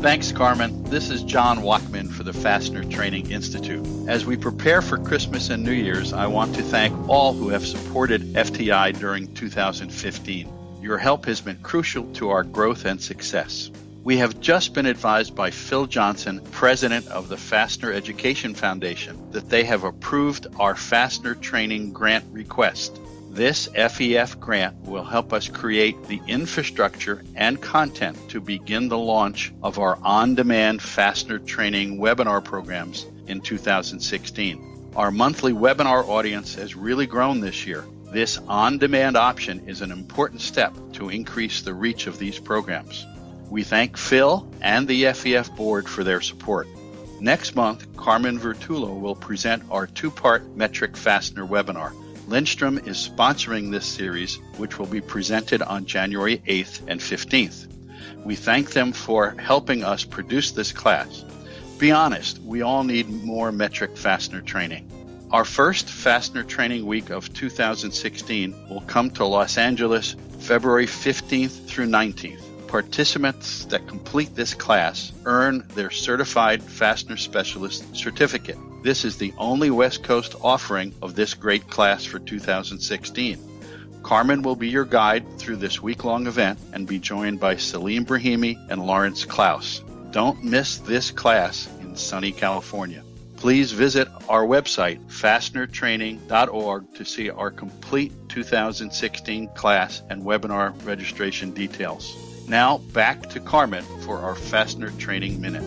Thanks, Carmen. This is John Walkman for the Fastener Training Institute. As we prepare for Christmas and New Year's, I want to thank all who have supported FTI during 2015. Your help has been crucial to our growth and success. We have just been advised by Phil Johnson, president of the Fastener Education Foundation, that they have approved our Fastener Training Grant request. This FEF grant will help us create the infrastructure and content to begin the launch of our on-demand fastener training webinar programs in 2016. Our monthly webinar audience has really grown this year. This on-demand option is an important step to increase the reach of these programs. We thank Phil and the FEF board for their support. Next month, Carmen Vertullo will present our two-part metric fastener webinar. Lindstrom is sponsoring this series, which will be presented on January 8th and 15th. We thank them for helping us produce this class. Be honest, we all need more metric fastener training. Our first Fastener Training Week of 2016 will come to Los Angeles February 15th through 19th. Participants that complete this class earn their Certified Fastener Specialist certificate. This is the only West Coast offering of this great class for 2016. Carmen will be your guide through this week-long event and be joined by Salim Brahimi and Lawrence Klaus. Don't miss this class in sunny California. Please visit our website, fastenertraining.org, to see our complete 2016 class and webinar registration details. Now, back to Carmen for our Fastener Training Minute.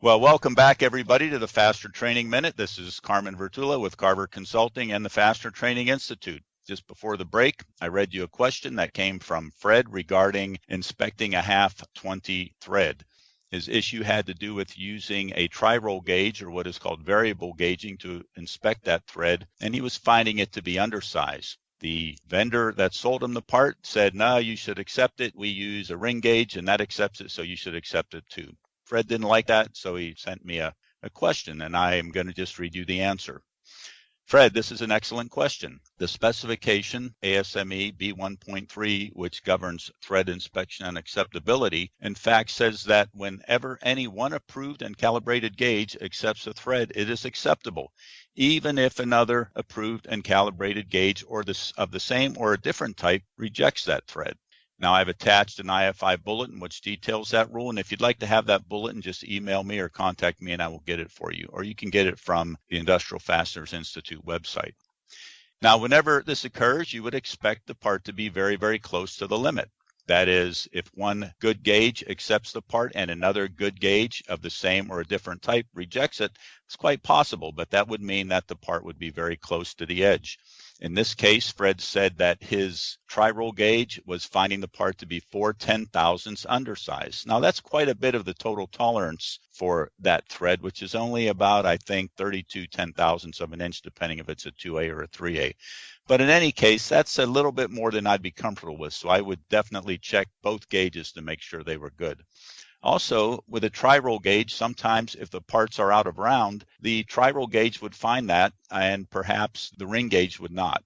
Well, welcome back, everybody, to the Fastener Training Minute. This is Carmen Vertullo with Carver Consulting and the Fastener Training Institute. Just before the break, I read you a question that came from Fred regarding inspecting a half 20 thread. His issue had to do with using a tri-roll gauge, or what is called variable gauging, to inspect that thread, and he was finding it to be undersized. The vendor that sold him the part said, no, you should accept it. We use a ring gauge, and that accepts it, so you should accept it too. Fred didn't like that, so he sent me a question, and I am going to just read you the answer. Fred, this is an excellent question. The specification, ASME B1.3, which governs thread inspection and acceptability, in fact says that whenever any one approved and calibrated gauge accepts a thread, it is acceptable, even if another approved and calibrated gauge of the same or a different type rejects that thread. Now, I've attached an IFI bulletin which details that rule, and if you'd like to have that bulletin, just email me or contact me and I will get it for you, or you can get it from the Industrial Fasteners Institute website. Now, whenever this occurs, you would expect the part to be very, very close to the limit. That is, if one good gauge accepts the part and another good gauge of the same or a different type rejects it, it's quite possible, but that would mean that the part would be very close to the edge. In this case, Fred said that his tri-roll gauge was finding the part to be 4 10,000ths undersized. Now, that's quite a bit of the total tolerance for that thread, which is only about, I think, 32 10,000ths of an inch, depending if it's a 2A or a 3A. But in any case, that's a little bit more than I'd be comfortable with, so I would definitely check both gauges to make sure they were good. Also, with a tri-roll gauge, sometimes if the parts are out of round, the tri-roll gauge would find that, and perhaps the ring gauge would not.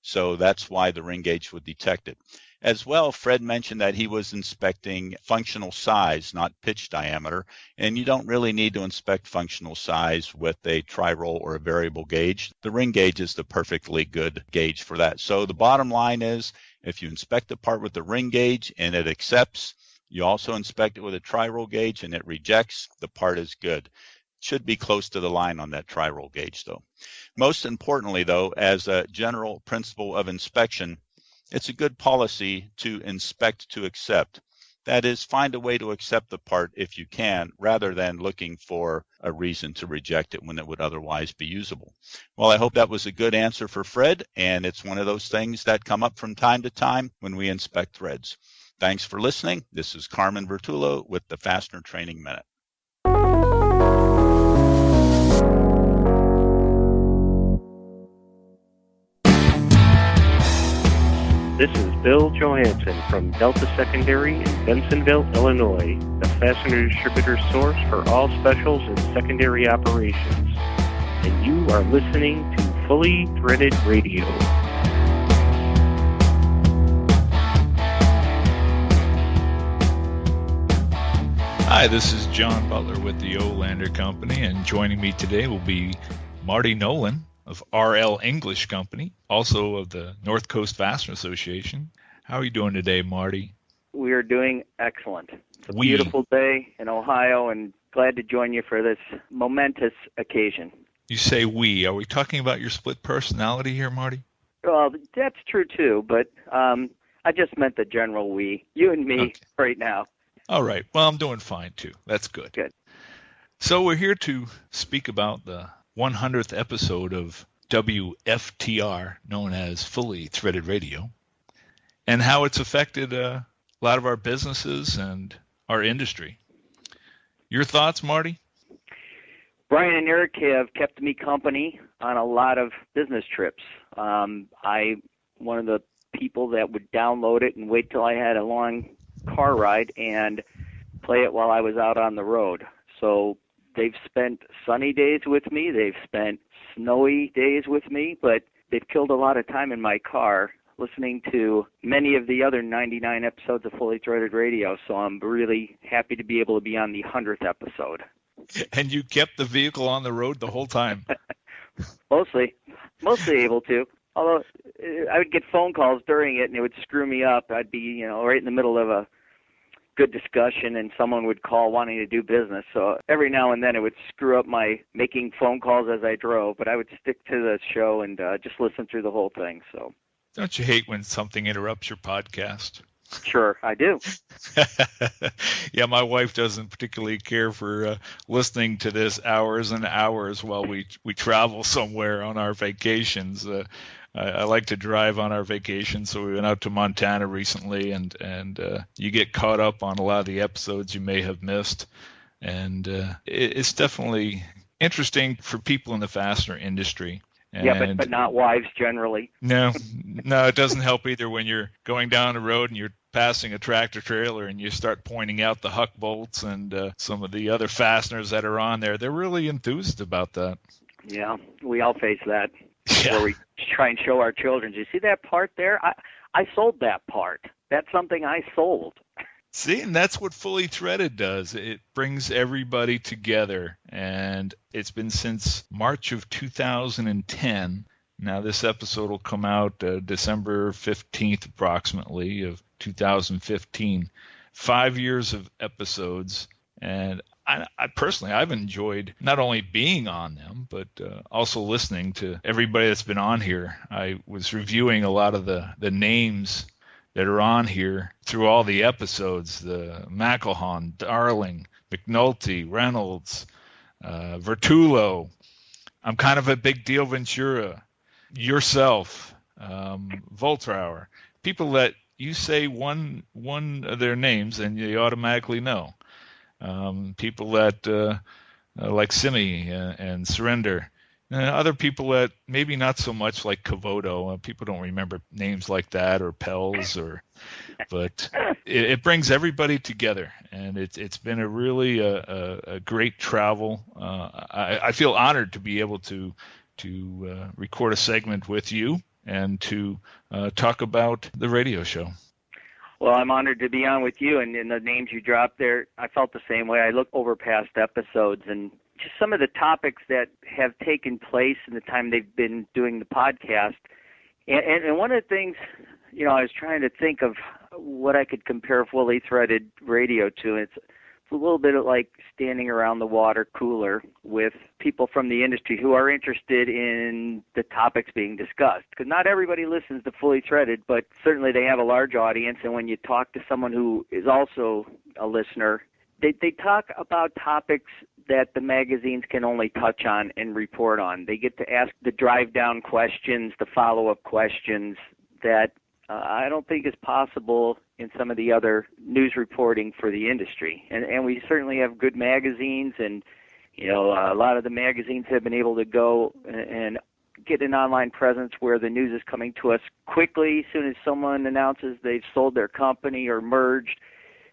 So that's why the ring gauge would detect it. As well, Fred mentioned that he was inspecting functional size, not pitch diameter, and you don't really need to inspect functional size with a tri-roll or a variable gauge. The ring gauge is the perfectly good gauge for that. So the bottom line is, if you inspect the part with the ring gauge and it accepts, you also inspect it with a tri-roll gauge and it rejects, the part is good. Should be close to the line on that tri-roll gauge, though. Most importantly, though, as a general principle of inspection, it's a good policy to inspect to accept. That is, find a way to accept the part if you can, rather than looking for a reason to reject it when it would otherwise be usable. Well, I hope that was a good answer for Fred, and it's one of those things that come up from time to time when we inspect threads. Thanks for listening. This is Carmen Vertullo with the Fastener Training Minute. This is Bill Johansson from Delta Secondary in Bensonville, Illinois, the fastener distributor source for all specials and secondary operations. And you are listening to Fully Threaded Radio. Hi, this is John Butler with the Olander Company, and joining me today will be Marty Nolan of RL English Company, also of the North Coast Fastener Association. How are you doing today, Marty? We are doing excellent. It's a beautiful day in Ohio, and glad to join you for this momentous occasion. You say we. Are we talking about your split personality here, Marty? Well, that's true, too, but I just meant the general we. You and me right now. All right. Well, I'm doing fine, too. That's good. Good. So we're here to speak about the 100th episode of WFTR, known as Fully Threaded Radio. and how it's affected a lot of our businesses and our industry. Your thoughts, Marty? Brian and Eric have kept me company on a lot of business trips. I'm one of the people that would download it and wait till I had a long car ride and play it while I was out on the road. So they've spent sunny days with me. They've spent snowy days with me, but they've killed a lot of time in my car listening to many of the other 99 episodes of Fully Threaded Radio. So I'm really happy to be able to be on the 100th episode. And you kept the vehicle on the road the whole time? Mostly able to. Although I would get phone calls during it, and it would screw me up. I'd be, right in the middle of a good discussion, and someone would call wanting to do business. So every now and then it would screw up my making phone calls as I drove, but I would stick to the show and just listen through the whole thing. So, don't you hate when something interrupts your podcast? Sure, I do. Yeah, my wife doesn't particularly care for listening to this hours and hours while we travel somewhere on our vacations. I like to drive on our vacations, so we went out to Montana recently, and you get caught up on a lot of the episodes you may have missed. And it's definitely interesting for people in the fastener industry. Yeah, but not wives generally. No, it doesn't help either when you're going down the road and you're passing a tractor trailer and you start pointing out the huck bolts and some of the other fasteners that are on there. They're really enthused about that. Yeah, we all face that. Yeah. Where we try and show our children, do you see that part there? I sold that part. That's something I sold. See, and that's what Fully Threaded does. It brings everybody together, and it's been since March of 2010. Now, this episode will come out December 15th, approximately, of 2015. 5 years of episodes, and I personally, I've enjoyed not only being on them, but also listening to everybody that's been on here. I was reviewing a lot of the names that are on here through all the episodes, the McElhon, Darling, McNulty, Reynolds, Vertullo. I'm kind of a big deal Ventura, yourself, Voltrauer, people that you say one of their names and you automatically know. People that like Simi and Surrender. Other people that maybe not so much, like Cavoto. People don't remember names like that, or Pels, but it brings everybody together, and it's been a really a great travel. I feel honored to be able to record a segment with you and to talk about the radio show. Well, I'm honored to be on with you, and in the names you dropped there, I felt the same way. I look over past episodes and just some of the topics that have taken place in the time they've been doing the podcast. And one of the things, I was trying to think of what I could compare Fully Threaded Radio to. It's a little bit like standing around the water cooler with people from the industry who are interested in the topics being discussed. Because not everybody listens to Fully Threaded, but certainly they have a large audience. And when you talk to someone who is also a listener, they talk about topics that the magazines can only touch on and report on. They get to ask the drive-down questions, the follow-up questions that I don't think is possible in some of the other news reporting for the industry. And we certainly have good magazines, and a lot of the magazines have been able to go and get an online presence where the news is coming to us quickly. As soon as someone announces they've sold their company or merged,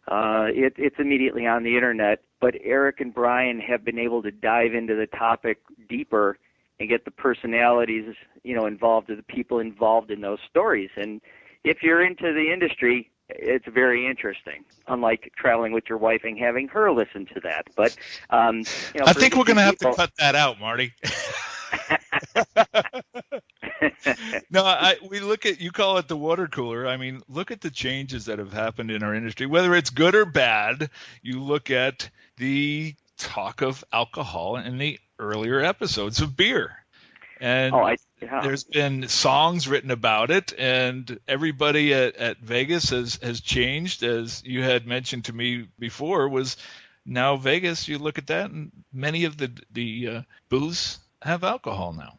it's immediately on the internet. But Eric and Brian have been able to dive into the topic deeper and get the personalities, involved, or the people involved in those stories. And if you're into the industry, it's very interesting, unlike traveling with your wife and having her listen to that. But I think we're going to have to cut that out, Marty. No, we look at, you call it the water cooler. I mean, look at the changes that have happened in our industry, whether it's good or bad. You look at the talk of alcohol in the earlier episodes of beer. And there's been songs written about it, and everybody at Vegas has changed. As you had mentioned to me before, was now Vegas, you look at that, and many of the booths have alcohol now.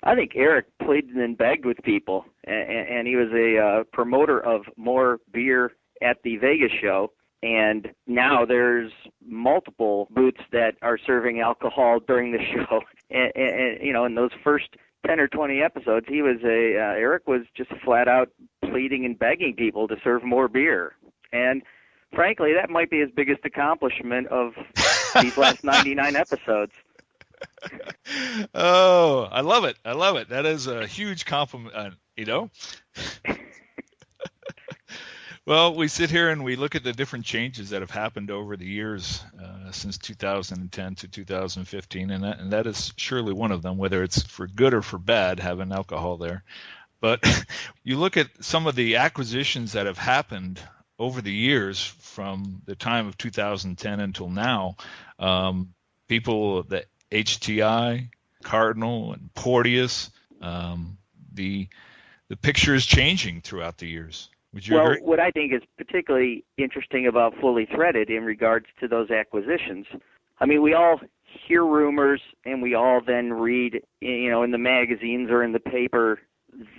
I think Eric pleaded and begged with people, and he was a promoter of more beer at the Vegas show. And now there's multiple booths that are serving alcohol during the show. And you know, in those first 10 or 20 episodes, he was Eric was just flat out pleading and begging people to serve more beer. And frankly, that might be his biggest accomplishment of these last 99 episodes. Oh, I love it. I love it. That is a huge compliment, you know. Well, we sit here and we look at the different changes that have happened over the years since 2010 to 2015, and that is surely one of them, whether it's for good or for bad, having alcohol there. But you look at some of the acquisitions that have happened over the years from the time of 2010 until now, people that HTI, Cardinal, and Porteous, the picture is changing throughout the years. Would you agree? What I think is particularly interesting about Fully Threaded in regards to those acquisitions, I mean, we all hear rumors and we all then read, you know, in the magazines or in the paper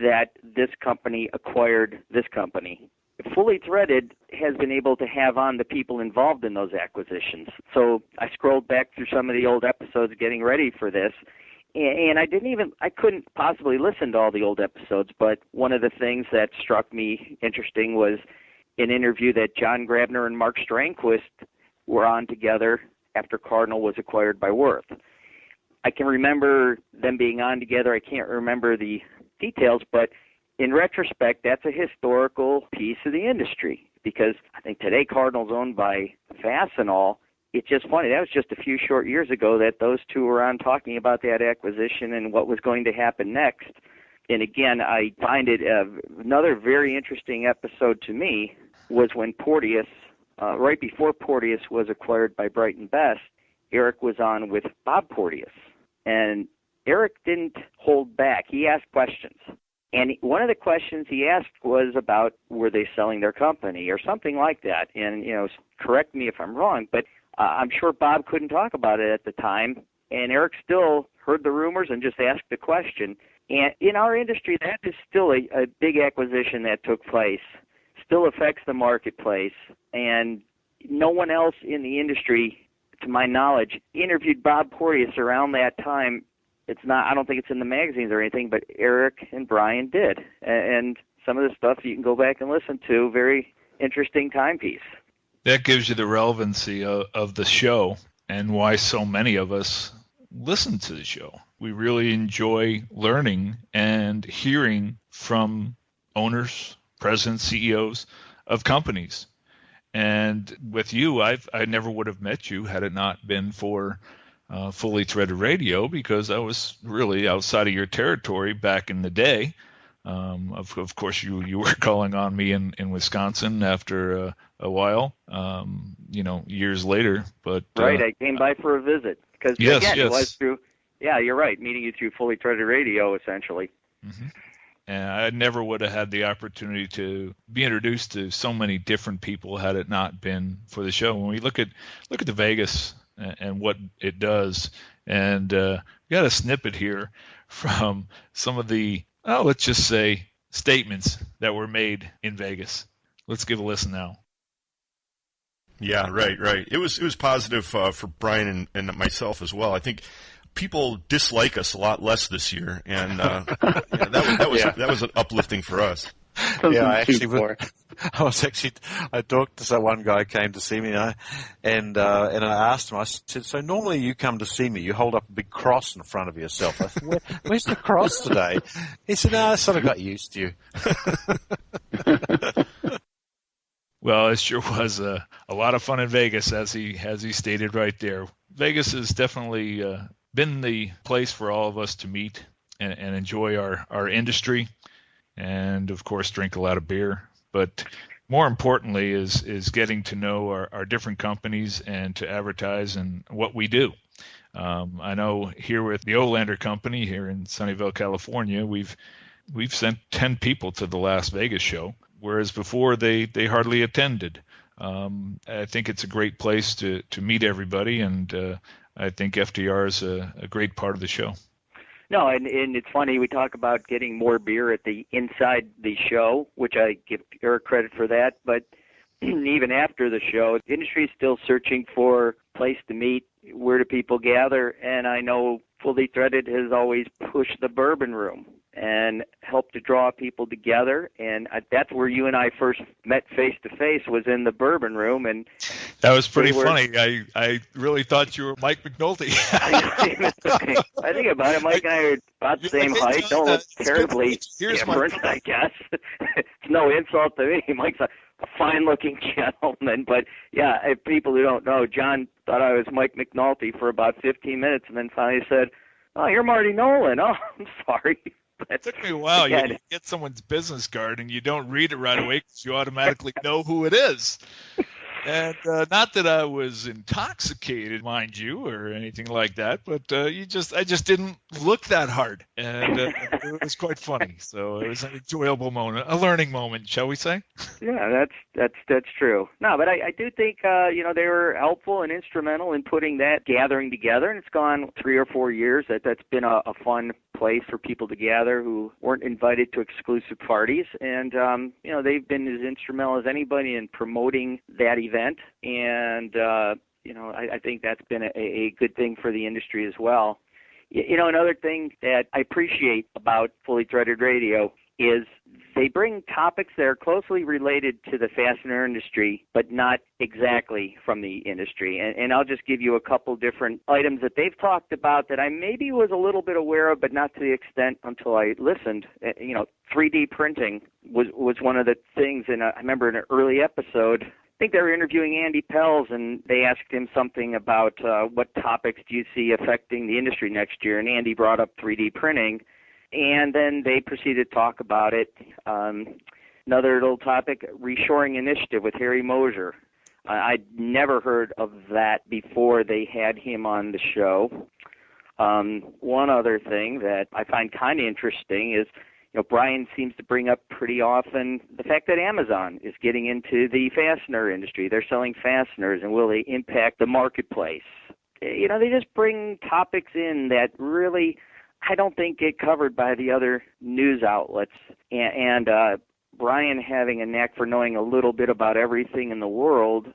that this company acquired this company. Fully Threaded has been able to have on the people involved in those acquisitions. So I scrolled back through some of the old episodes getting ready for this, and I couldn't possibly listen to all the old episodes, but one of the things that struck me interesting was an interview that John Grabner and Mark Strangquist were on together after Cardinal was acquired by Worth. I can remember them being on together. I can't remember the details, but in retrospect, that's a historical piece of the industry because I think today Cardinal's owned by Fastenal. It's just funny. That was just a few short years ago that those two were on talking about that acquisition and what was going to happen next. And again, I find it another very interesting episode to me was when Porteous, right before Porteous was acquired by Brighton Best, Eric was on with Bob Porteous. And Eric didn't hold back. He asked questions. And one of the questions he asked was about were they selling their company or something like that. And, you know, correct me if I'm wrong, but I'm sure Bob couldn't talk about it at the time. And Eric still heard the rumors and just asked the question. And in our industry, that is still a big acquisition that took place, still affects the marketplace. And no one else in the industry, to my knowledge, interviewed Bob Porteous around that time. I don't think it's in the magazines or anything, but Eric and Brian did. And some of the stuff you can go back and listen to, very interesting timepiece. That gives you the relevancy of the show and why so many of us listen to the show. We really enjoy learning and hearing from owners, presidents, CEOs of companies. And with you, I never would have met you had it not been for Fully Threaded Radio, because I was really outside of your territory back in the day. Of course, you were calling on me in Wisconsin after a while, years later. But right, I came by for a visit because yes. It was through. Yeah, you're right. Meeting you through Fully Threaded Radio, essentially. Mm-hmm. And I never would have had the opportunity to be introduced to so many different people had it not been for the show. When we look at the Vegas and what it does, and we got a snippet here from some of the, let's just say, statements that were made in Vegas. Let's give a listen now. Yeah, right. It was positive for Brian and myself as well. I think people dislike us a lot less this year, and that was uplifting for us. Yeah, I talked to one guy who came to see me, and I asked him. I said, "So normally you come to see me, you hold up a big cross in front of yourself." I said, "Where's the cross today?" He said, "No, I sort of got used to you." Well, it sure was a lot of fun in Vegas, as he stated right there. Vegas has definitely been the place for all of us to meet and enjoy our industry, and of course drink a lot of beer. But more importantly is getting to know our different companies and to advertise and what we do. I know here with the Olander Company here in Sunnyvale, California, we've sent 10 people to the Las Vegas show, whereas before they hardly attended. I think it's a great place to meet everybody, and I think FTR is a great part of the show. No, and it's funny, we talk about getting more beer at the inside the show, which I give Eric credit for that, but even after the show, the industry is still searching for a place to meet. Where do people gather? And I know Fully Threaded has always pushed the bourbon room and helped to draw people together. And that's where you and I first met face-to-face, was in the bourbon room. And that was pretty funny. I really thought you were Mike McNulty. I think about it, Mike and I are about the same height. Don't look terribly different, I guess. It's no insult to me. Mike's a fine-looking gentleman. But, yeah, people who don't know, John thought I was Mike McNulty for about 15 minutes and then finally said, "Oh, you're Marty Nolan." "Oh, I'm sorry." It took me a while. You get someone's business card and you don't read it right away because you automatically know who it is. And not that I was intoxicated, mind you, or anything like that, but I just didn't look that hard, and it was quite funny. So it was an enjoyable moment, a learning moment, shall we say? Yeah, that's true. No, but I do think they were helpful and instrumental in putting that gathering together, and it's gone 3 or 4 years. That's been a fun place for people to gather who weren't invited to exclusive parties, and they've been as instrumental as anybody in promoting that event, and I think that's been a good thing for the industry as well. Another thing that I appreciate about Fully Threaded Radio is they bring topics that are closely related to the fastener industry, but not exactly from the industry. And I'll just give you a couple different items that they've talked about that I maybe was a little bit aware of, but not to the extent until I listened. 3D printing was one of the things, and I remember in an early episode, I think they were interviewing Andy Pells, and they asked him something about what topics do you see affecting the industry next year, and Andy brought up 3D printing. And then they proceeded to talk about it. Another little topic, reshoring initiative with Harry Mosier. I'd never heard of that before they had him on the show. One other thing that I find kind of interesting is, Brian seems to bring up pretty often the fact that Amazon is getting into the fastener industry. They're selling fasteners, and will they impact the marketplace? They just bring topics in that really, I don't think, get covered by the other news outlets. And Brian, having a knack for knowing a little bit about everything in the world,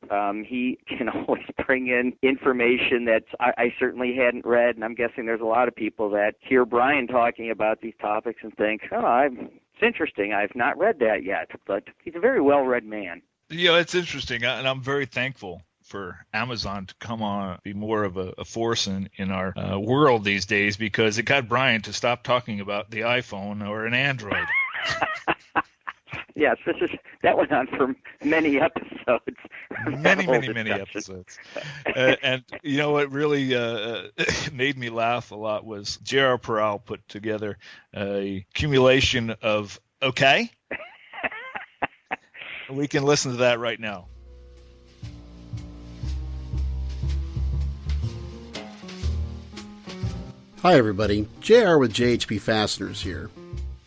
he can always bring in information that I certainly hadn't read, and I'm guessing there's a lot of people that hear Brian talking about these topics and think, it's interesting. I've not read that yet. But he's a very well-read man. It's interesting, and I'm very thankful for Amazon to come on, be more of a force in our world these days, because it got Brian to stop talking about the iPhone or an Android. Yes, that went on for many episodes. Many episodes. And what really made me laugh a lot was J.R. Peral put together a accumulation of okay. We can listen to that right now. Hi everybody, JR with JHP Fasteners here.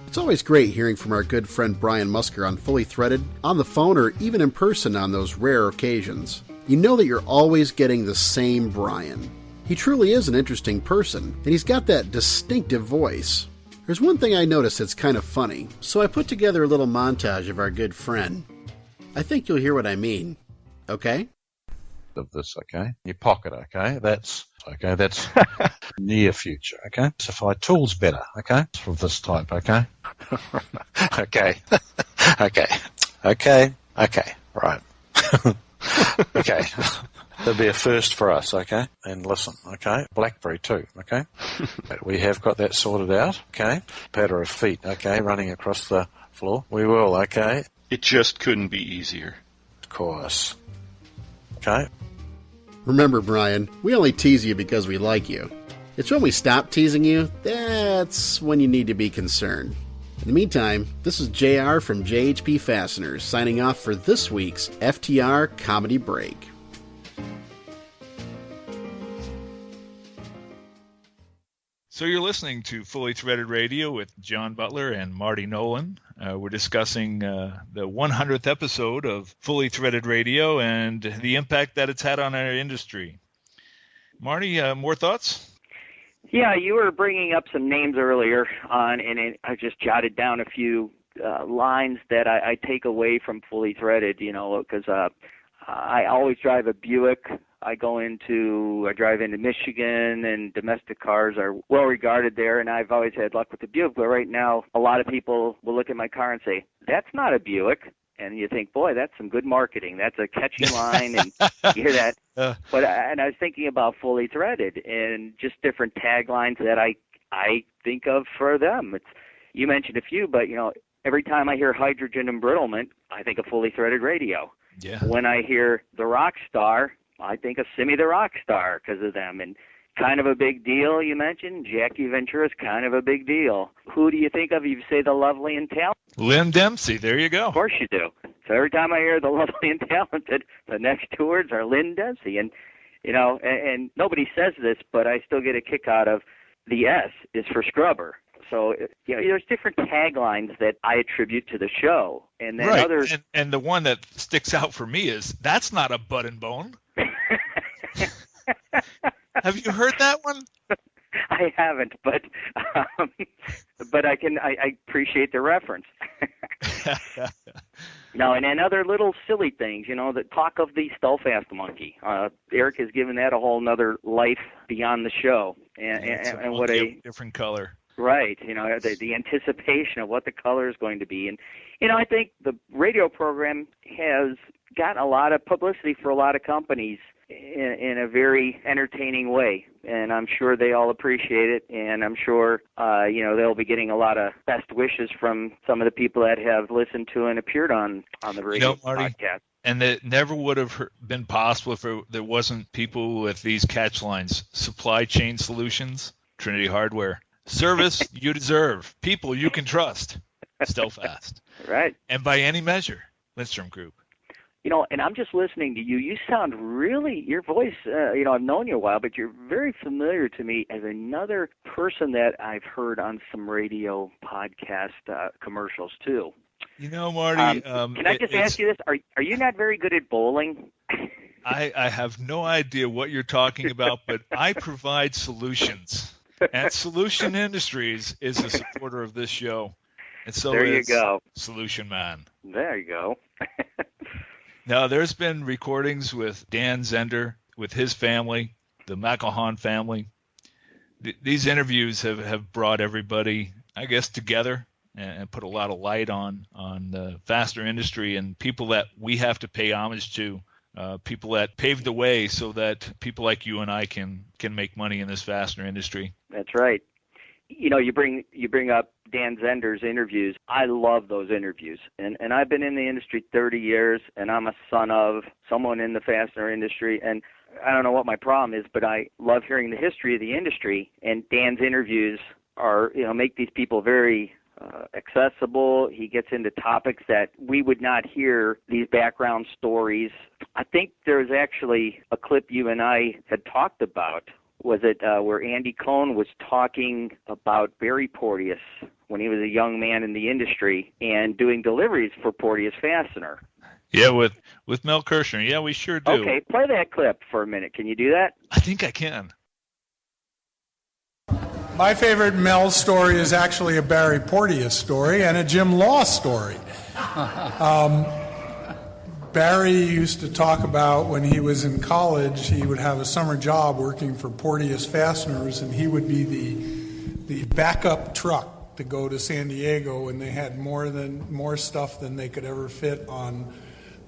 It's always great hearing from our good friend Brian Musker on Fully Threaded, on the phone, or even in person on those rare occasions. You know that you're always getting the same Brian. He truly is an interesting person, and he's got that distinctive voice. There's one thing I noticed that's kind of funny, so I put together a little montage of our good friend. I think you'll hear what I mean. Okay? Of this, okay? Your pocket, okay? That's near future, okay? Supply tools better, okay? Of this type, okay? Okay. Right. Okay. There'll be a first for us, okay? And listen, okay? BlackBerry too, okay? We have got that sorted out, okay? Patter of feet, okay? Running across the floor. We will, okay? It just couldn't be easier. Of course. Okay? Remember, Brian, we only tease you because we like you. It's when we stop teasing you, that's when you need to be concerned. In the meantime, this is JR from JHP Fasteners signing off for this week's FTR Comedy Break. So you're listening to Fully Threaded Radio with John Butler and Marty Nolan. We're discussing the 100th episode of Fully Threaded Radio and the impact that it's had on our industry. Marty, more thoughts? Yeah, you were bringing up some names earlier on, and I just jotted down a few lines that I take away from Fully Threaded, because I always drive a Buick. I drive into Michigan, and domestic cars are well regarded there, and I've always had luck with the Buick. But right now, a lot of people will look at my car and say, "That's not a Buick." And you think, boy, that's some good marketing. That's a catchy line, and you hear that. And I was thinking about Fully Threaded and just different taglines that I think of for them. You mentioned a few, but every time I hear hydrogen embrittlement, I think of Fully Threaded Radio. Yeah. When I hear the rock star, I think of Simi the rock star because of them. And kind of a big deal, you mentioned. Jackie Ventura's kind of a big deal. Who do you think of if you say the lovely and talented? Lynn Dempsey, there you go. Of course you do. So every time I hear the lovely and talented, the next two words are Lynn Dempsey. And, and nobody says this, but I still get a kick out of the S is for scrubber. So, there's different taglines that I attribute to the show. And then right. others. And the one that sticks out for me is, that's not a butt and bone. Have you heard that one? I haven't, but I appreciate the reference. No, and then other little silly things, the talk of the Stillfast monkey. Eric has given that a whole nother life beyond the show, and what a different color. Right, the anticipation of what the color is going to be, and I think the radio program has gotten a lot of publicity for a lot of companies in a very entertaining way, and I'm sure they all appreciate it, and I'm sure they'll be getting a lot of best wishes from some of the people that have listened to and appeared on the radio Marty, podcast. And it never would have been possible if there wasn't people with these catch lines: supply chain solutions, Trinity Hardware, service you deserve, people you can trust, Stillfast, right? And by any measure, Lindstrom Group. And I'm just listening to you. You sound really, your voice, I've known you a while, but you're very familiar to me as another person that I've heard on some radio podcast commercials, too. Marty. Can I just ask you this? Are you not very good at bowling? I have no idea what you're talking about, but I provide solutions. And Solution Industries is a supporter of this show. And so there you go. Solution Man. There you go. Now, there's been recordings with Dan Zender, with his family, the McElhon family. These interviews have brought everybody, I guess, together and put a lot of light on the fastener industry and people that we have to pay homage to, people that paved the way so that people like you and I can make money in this fastener industry. That's right. You bring up Dan Zender's interviews. I love those interviews. And I've been in the industry 30 years, and I'm a son of someone in the fastener industry. And I don't know what my problem is, but I love hearing the history of the industry. And Dan's interviews are, make these people very accessible. He gets into topics that we would not hear, these background stories. I think there's actually a clip you and I had talked about. Was it where Andy Cohn was talking about Barry Porteous when he was a young man in the industry and doing deliveries for Porteous Fastener? Yeah, with Mel Kirshner. Yeah, we sure do. Okay, play that clip for a minute. Can you do that? I think I can. My favorite Mel story is actually a Barry Porteous story and a Jim Law story. Barry used to talk about when he was in college, he would have a summer job working for Porteous Fasteners, and he would be the backup truck to go to San Diego, and they had more stuff than they could ever fit on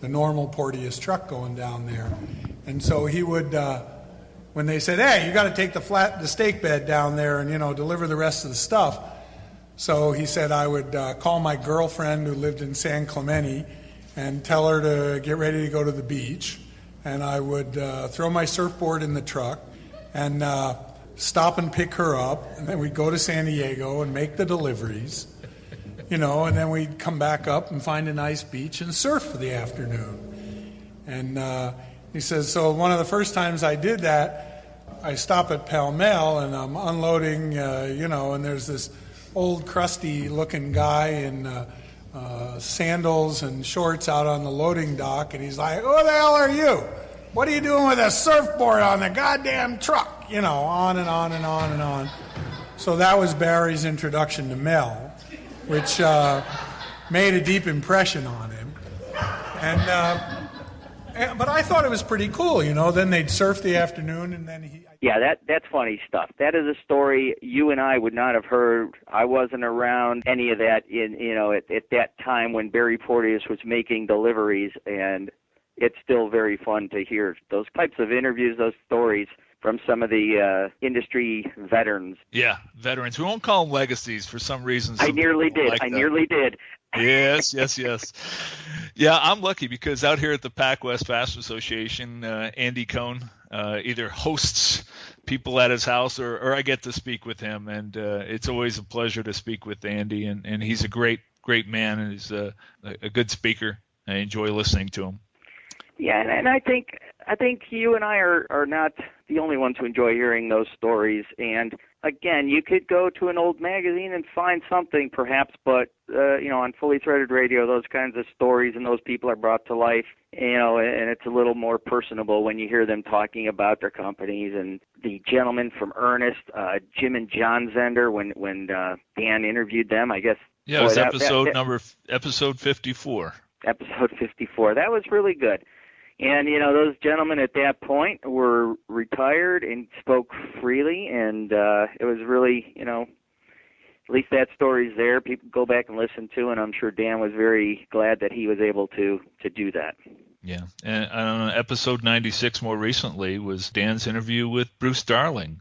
the normal Porteous truck going down there. And so he would, when they said, "Hey, you got to take the stake bed down there and deliver the rest of the stuff," so he said I would call my girlfriend who lived in San Clemente and tell her to get ready to go to the beach, and I would throw my surfboard in the truck and stop and pick her up, and then we'd go to San Diego and make the deliveries, and then we'd come back up and find a nice beach and surf for the afternoon. And he says, so one of the first times I did that, I stop at Pall Mall and I'm unloading, and there's this old crusty-looking guy in sandals and shorts out on the loading dock, and he's like, "Who the hell are you? What are you doing with a surfboard on the goddamn truck?" on and on and on and on. So that was Barry's introduction to Mel, which made a deep impression on him. But I thought it was pretty cool, Then they'd surf the afternoon, and then he... Yeah, that's funny stuff. That is a story you and I would not have heard. I wasn't around any of that at that time when Barry Porteous was making deliveries, and it's still very fun to hear those types of interviews, those stories from some of the industry veterans. Yeah, veterans. We won't call them legacies for some reason. I nearly did. Nearly did. Yes. Yeah, I'm lucky because out here at the Pac West Fastener Association, Andy Cohn either hosts people at his house or I get to speak with him, and it's always a pleasure to speak with Andy, and he's a great man, and he's a good speaker. I enjoy listening to him. Yeah, and I think you and I are not the only ones who enjoy hearing those stories. And again, you could go to an old magazine and find something perhaps, but on Fully Threaded Radio, those kinds of stories and those people are brought to life. And it's a little more personable when you hear them talking about their companies. And the gentleman from Ernest, Jim and John Zender, when Dan interviewed them, I guess. Yeah, it was episode 54. Episode 54. That was really good. And, those gentlemen at that point were retired and spoke freely, and it was really, at least that story's there. People go back and listen to, and I'm sure Dan was very glad that he was able to do that. Yeah, and on episode 96 more recently was Dan's interview with Bruce Darling.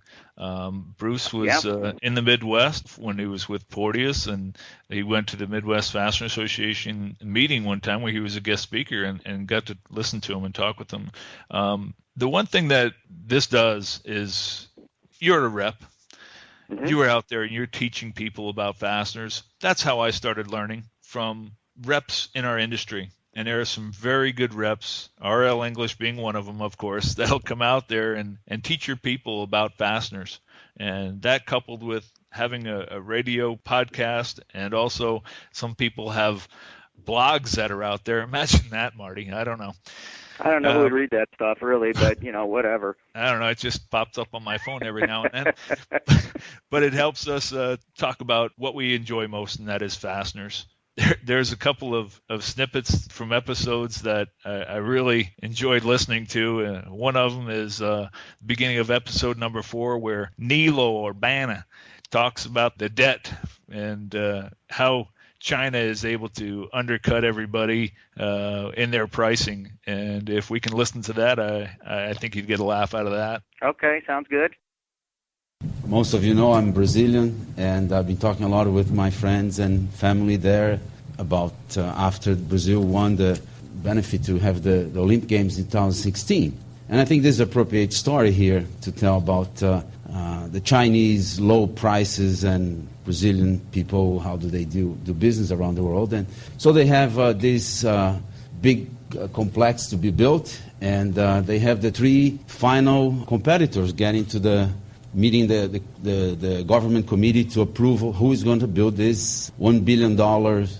Bruce was in the Midwest when he was with Porteous, and he went to the Midwest Fastener Association meeting one time where he was a guest speaker and got to listen to him and talk with him. The one thing that this does is you're a rep. Mm-hmm. You were out there and you're teaching people about fasteners. That's how I started learning, from reps in our industry. And there are some very good reps, RL English being one of them, of course, that'll come out there and teach your people about fasteners. And that, coupled with having a radio podcast, and also some people have blogs that are out there. Imagine that, Marty. I don't know. I don't know who would read that stuff, really, but, whatever. I don't know. It just pops up on my phone every now and then. But it helps us talk about what we enjoy most, and that is fasteners. There's a couple of snippets from episodes that I really enjoyed listening to. One of them is the beginning of episode number 4, where Nilo Urbana talks about the debt and how China is able to undercut everybody in their pricing. And if we can listen to that, I think you'd get a laugh out of that. Okay, sounds good. Most of you know I'm Brazilian, and I've been talking a lot with my friends and family there about after Brazil won the benefit to have the Olympic Games in 2016. And I think this is an appropriate story here to tell about the Chinese low prices and Brazilian people, how do they do business around the world. And so they have this big complex to be built, and they have the 3 final competitors getting to the meeting the government committee to approve who is going to build this $1 billion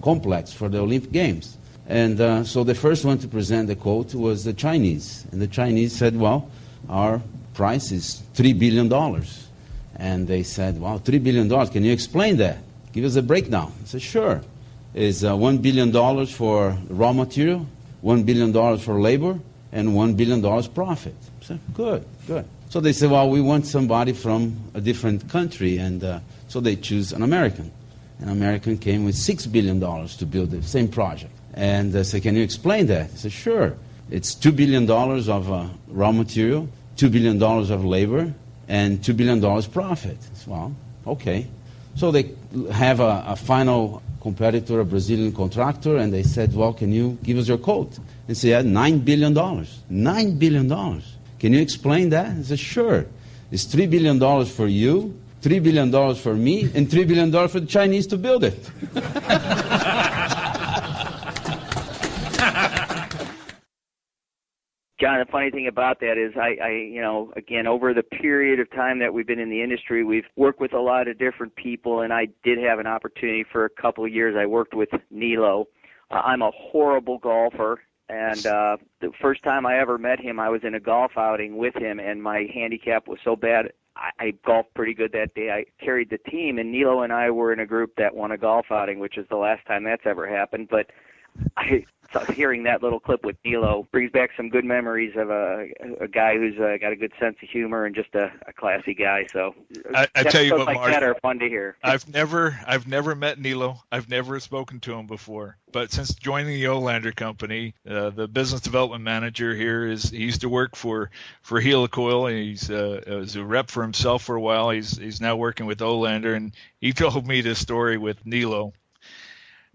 complex for the Olympic Games. And so the first one to present the quote was the Chinese. And the Chinese said, well, our price is $3 billion. And they said, wow, $3 billion, can you explain that? Give us a breakdown. I said, sure. It's $1 billion for raw material, $1 billion for labor, and $1 billion profit. I said, good. So they said, well, we want somebody from a different country, and so they choose an American. An American came with $6 billion to build the same project. And they said, can you explain that? I said, sure. It's $2 billion of raw material, $2 billion of labor, and $2 billion profit. I said, well, okay. So they have a final competitor, a Brazilian contractor, and they said, well, can you give us your quote? And say, $9 billion. $9 billion. Can you explain that? I said, sure. It's $3 billion for you, $3 billion for me, and $3 billion for the Chinese to build it. John, the funny thing about that is I again, over the period of time that we've been in the industry, we've worked with a lot of different people, and I did have an opportunity for a couple of years. I worked with Nilo. I'm a horrible golfer, And the first time I ever met him, I was in a golf outing with him, and my handicap was so bad. I golfed pretty good that day. I carried the team, and Nilo and I were in a group that won a golf outing, which is the last time that's ever happened. But so hearing that little clip with Nilo brings back some good memories of a guy who's got a good sense of humor and just a classy guy. So I tell you what, like Marty, that are fun to hear. I've never met Nilo. I've never spoken to him before. But since joining the Olander Company, the business development manager here he used to work for Helicoil. He's was a rep for himself for a while. He's now working with Olander, and he told me this story with Nilo.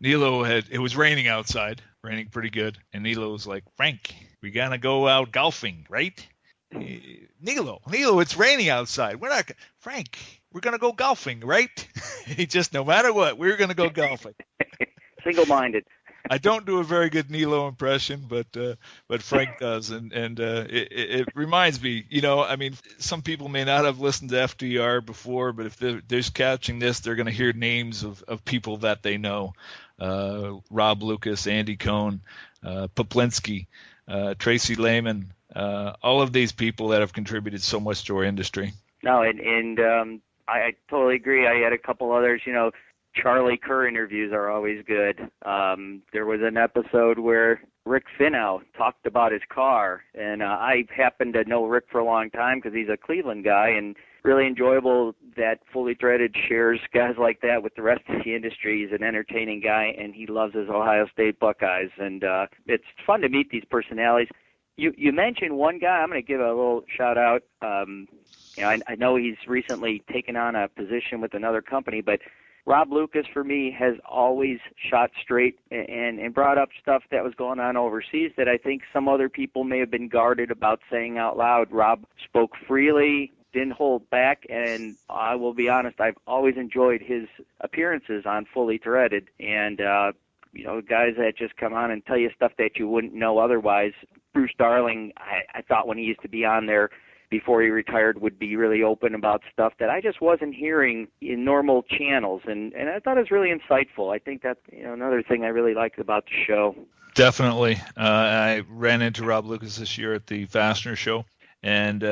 It was raining outside, raining pretty good, and Nilo was like, "Frank, we gotta go out golfing, right?" Nilo, it's raining outside. Frank, we're gonna go golfing, right? He just, no matter what, we're gonna go golfing. Single-minded. I don't do a very good Nilo impression, but Frank does, and it reminds me, I mean, some people may not have listened to FDR before, but if they're just catching this, they're going to hear names of people that they know. Rob Lucas, Andy Cohn, Poplinski, Tracy Lehman, all of these people that have contributed so much to our industry. No, and I totally agree. I had a couple others, Charlie Kerr interviews are always good. There was an episode where Rick Finau talked about his car, and I happened to know Rick for a long time because he's a Cleveland guy, and really enjoyable that Fully Threaded shares guys like that with the rest of the industry. He's an entertaining guy, and he loves his Ohio State Buckeyes, and it's fun to meet these personalities. You mentioned one guy. I'm going to give a little shout-out. I know he's recently taken on a position with another company, but Rob Lucas, for me, has always shot straight and brought up stuff that was going on overseas that I think some other people may have been guarded about saying out loud. Rob spoke freely, didn't hold back, and I will be honest, I've always enjoyed his appearances on Fully Threaded. And, guys that just come on and tell you stuff that you wouldn't know otherwise. Bruce Darling, I thought when he used to be on there, before he retired, would be really open about stuff that I just wasn't hearing in normal channels, and I thought it was really insightful. I think that's another thing I really liked about the show. Definitely. I ran into Rob Lucas this year at the Fastener show, and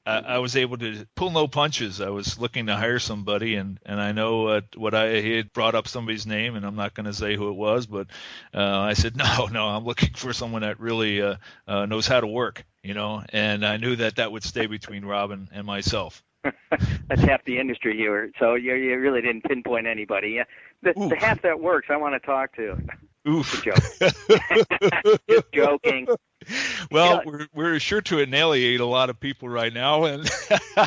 I was able to pull no punches. I was looking to hire somebody, and I know he had brought up somebody's name, and I'm not going to say who it was, but I said, no, I'm looking for someone that really knows how to work, and I knew that would stay between Rob and myself. That's half the industry here, so you really didn't pinpoint anybody. Yeah, the half that works I want to talk to. Oof. Just joking. Well, we're sure to annihilate a lot of people right now, and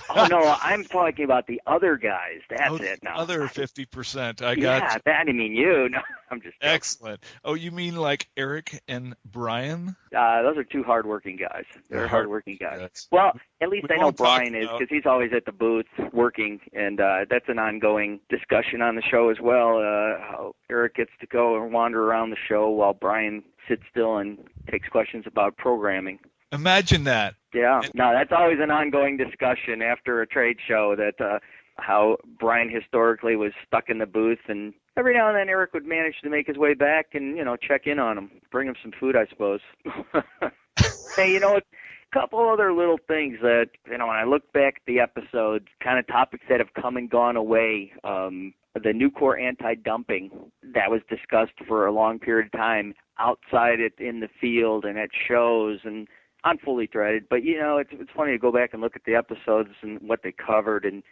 oh no, I'm talking about the other guys. That's it. No, other 50%. Yeah, I didn't mean you. No, I'm just joking. Excellent. Oh, you mean like Eric and Brian? Those are two hardworking guys. They're hardworking guys. Well, at least I know Brian is, because he's always at the booth working, and that's an ongoing discussion on the show as well. How Eric gets to go and wander around the show while Brian sits still and takes questions about programming. Imagine that. Yeah. No, that's always an ongoing discussion after a trade show, that how Brian historically was stuck in the booth, and every now and then Eric would manage to make his way back and, check in on him, bring him some food, I suppose. Hey, a couple other little things that, when I look back at the episodes, kind of topics that have come and gone away, the Nucor anti-dumping that was discussed for a long period of time outside in the field and at shows and on Fully Threaded. But, it's funny to go back and look at the episodes and what they covered. And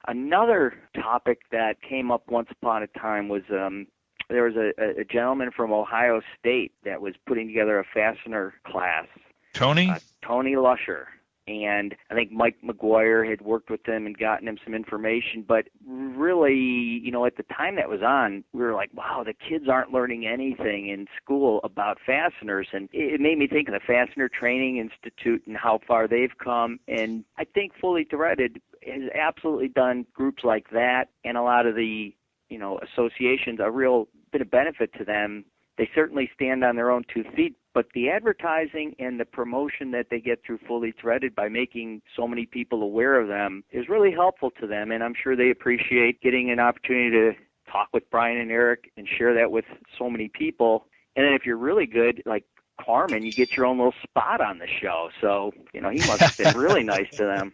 another topic that came up once upon a time was there was a gentleman from Ohio State that was putting together a fastener class. Tony Lusher. And I think Mike McGuire had worked with him and gotten him some information. But really, at the time that was on, we were like, wow, the kids aren't learning anything in school about fasteners. And it made me think of the Fastener Training Institute and how far they've come. And I think Fully Threaded has absolutely done groups like that, and a lot of the, associations, a real bit of benefit to them. They certainly stand on their own 2 feet, but the advertising and the promotion that they get through Fully Threaded by making so many people aware of them is really helpful to them, and I'm sure they appreciate getting an opportunity to talk with Brian and Eric and share that with so many people. And then if you're really good, like Carmen, you get your own little spot on the show. So, he must have been really nice to them.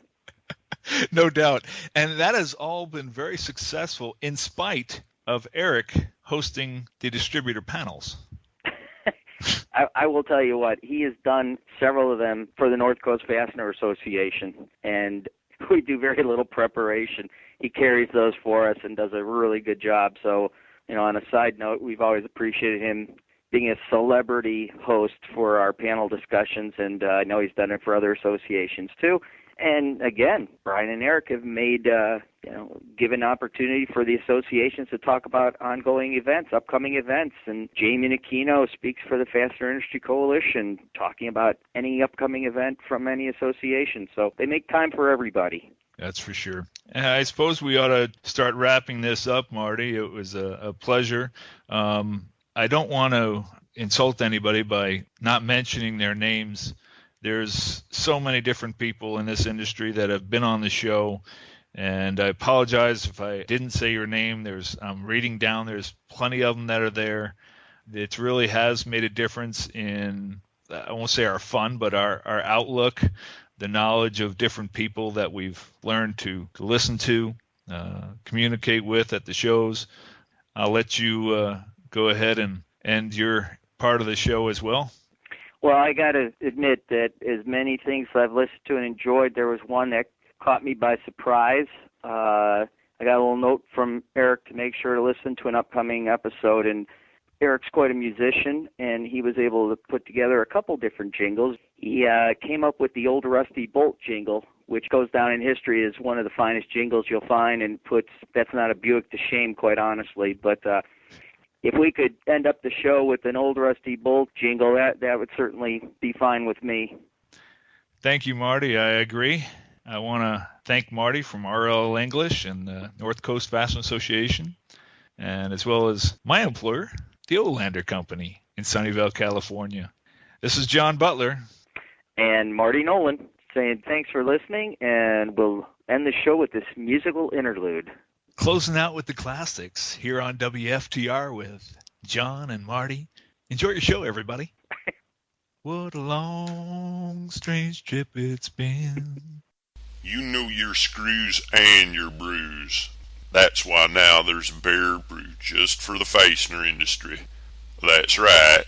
No doubt. And that has all been very successful in spite of Eric hosting the distributor panels. I will tell you what, he has done several of them for the North Coast Fastener Association, and we do very little preparation. He carries those for us and does a really good job. So, on a side note, we've always appreciated him being a celebrity host for our panel discussions, and I know he's done it for other associations too. And again, Brian and Eric have made, given opportunity for the associations to talk about ongoing events, upcoming events. And Jamie Nakino speaks for the Fastener Industry Coalition, talking about any upcoming event from any association. So they make time for everybody. That's for sure. And I suppose we ought to start wrapping this up, Marty. It was a pleasure. I don't want to insult anybody by not mentioning their names. There's so many different people in this industry that have been on the show, and I apologize if I didn't say your name. I'm reading down. There's plenty of them that are there. It really has made a difference in, I won't say our fun, but our outlook, the knowledge of different people that we've learned to listen to, communicate with at the shows. I'll let you go ahead and end your part of the show as well. Well, I got to admit that as many things I've listened to and enjoyed, there was one that caught me by surprise. I got a little note from Eric to make sure to listen to an upcoming episode, and Eric's quite a musician, and he was able to put together a couple different jingles. He came up with the Old Rusty Bolt jingle, which goes down in history as one of the finest jingles you'll find, and that's not a Buick to shame, quite honestly, but if we could end up the show with an Old Rusty Bolt jingle, that would certainly be fine with me. Thank you, Marty. I agree. I want to thank Marty from RL English and the North Coast Fastener Association, and as well as my employer, the Olander Company in Sunnyvale, California. This is John Butler. And Marty Nolan saying thanks for listening, and we'll end the show with this musical interlude. Closing out with the classics here on WFTR with John and Marty. Enjoy your show, everybody. What a long, strange trip it's been. You know your screws and your brews. That's why now there's a beer brew just for the fastener industry. That's right.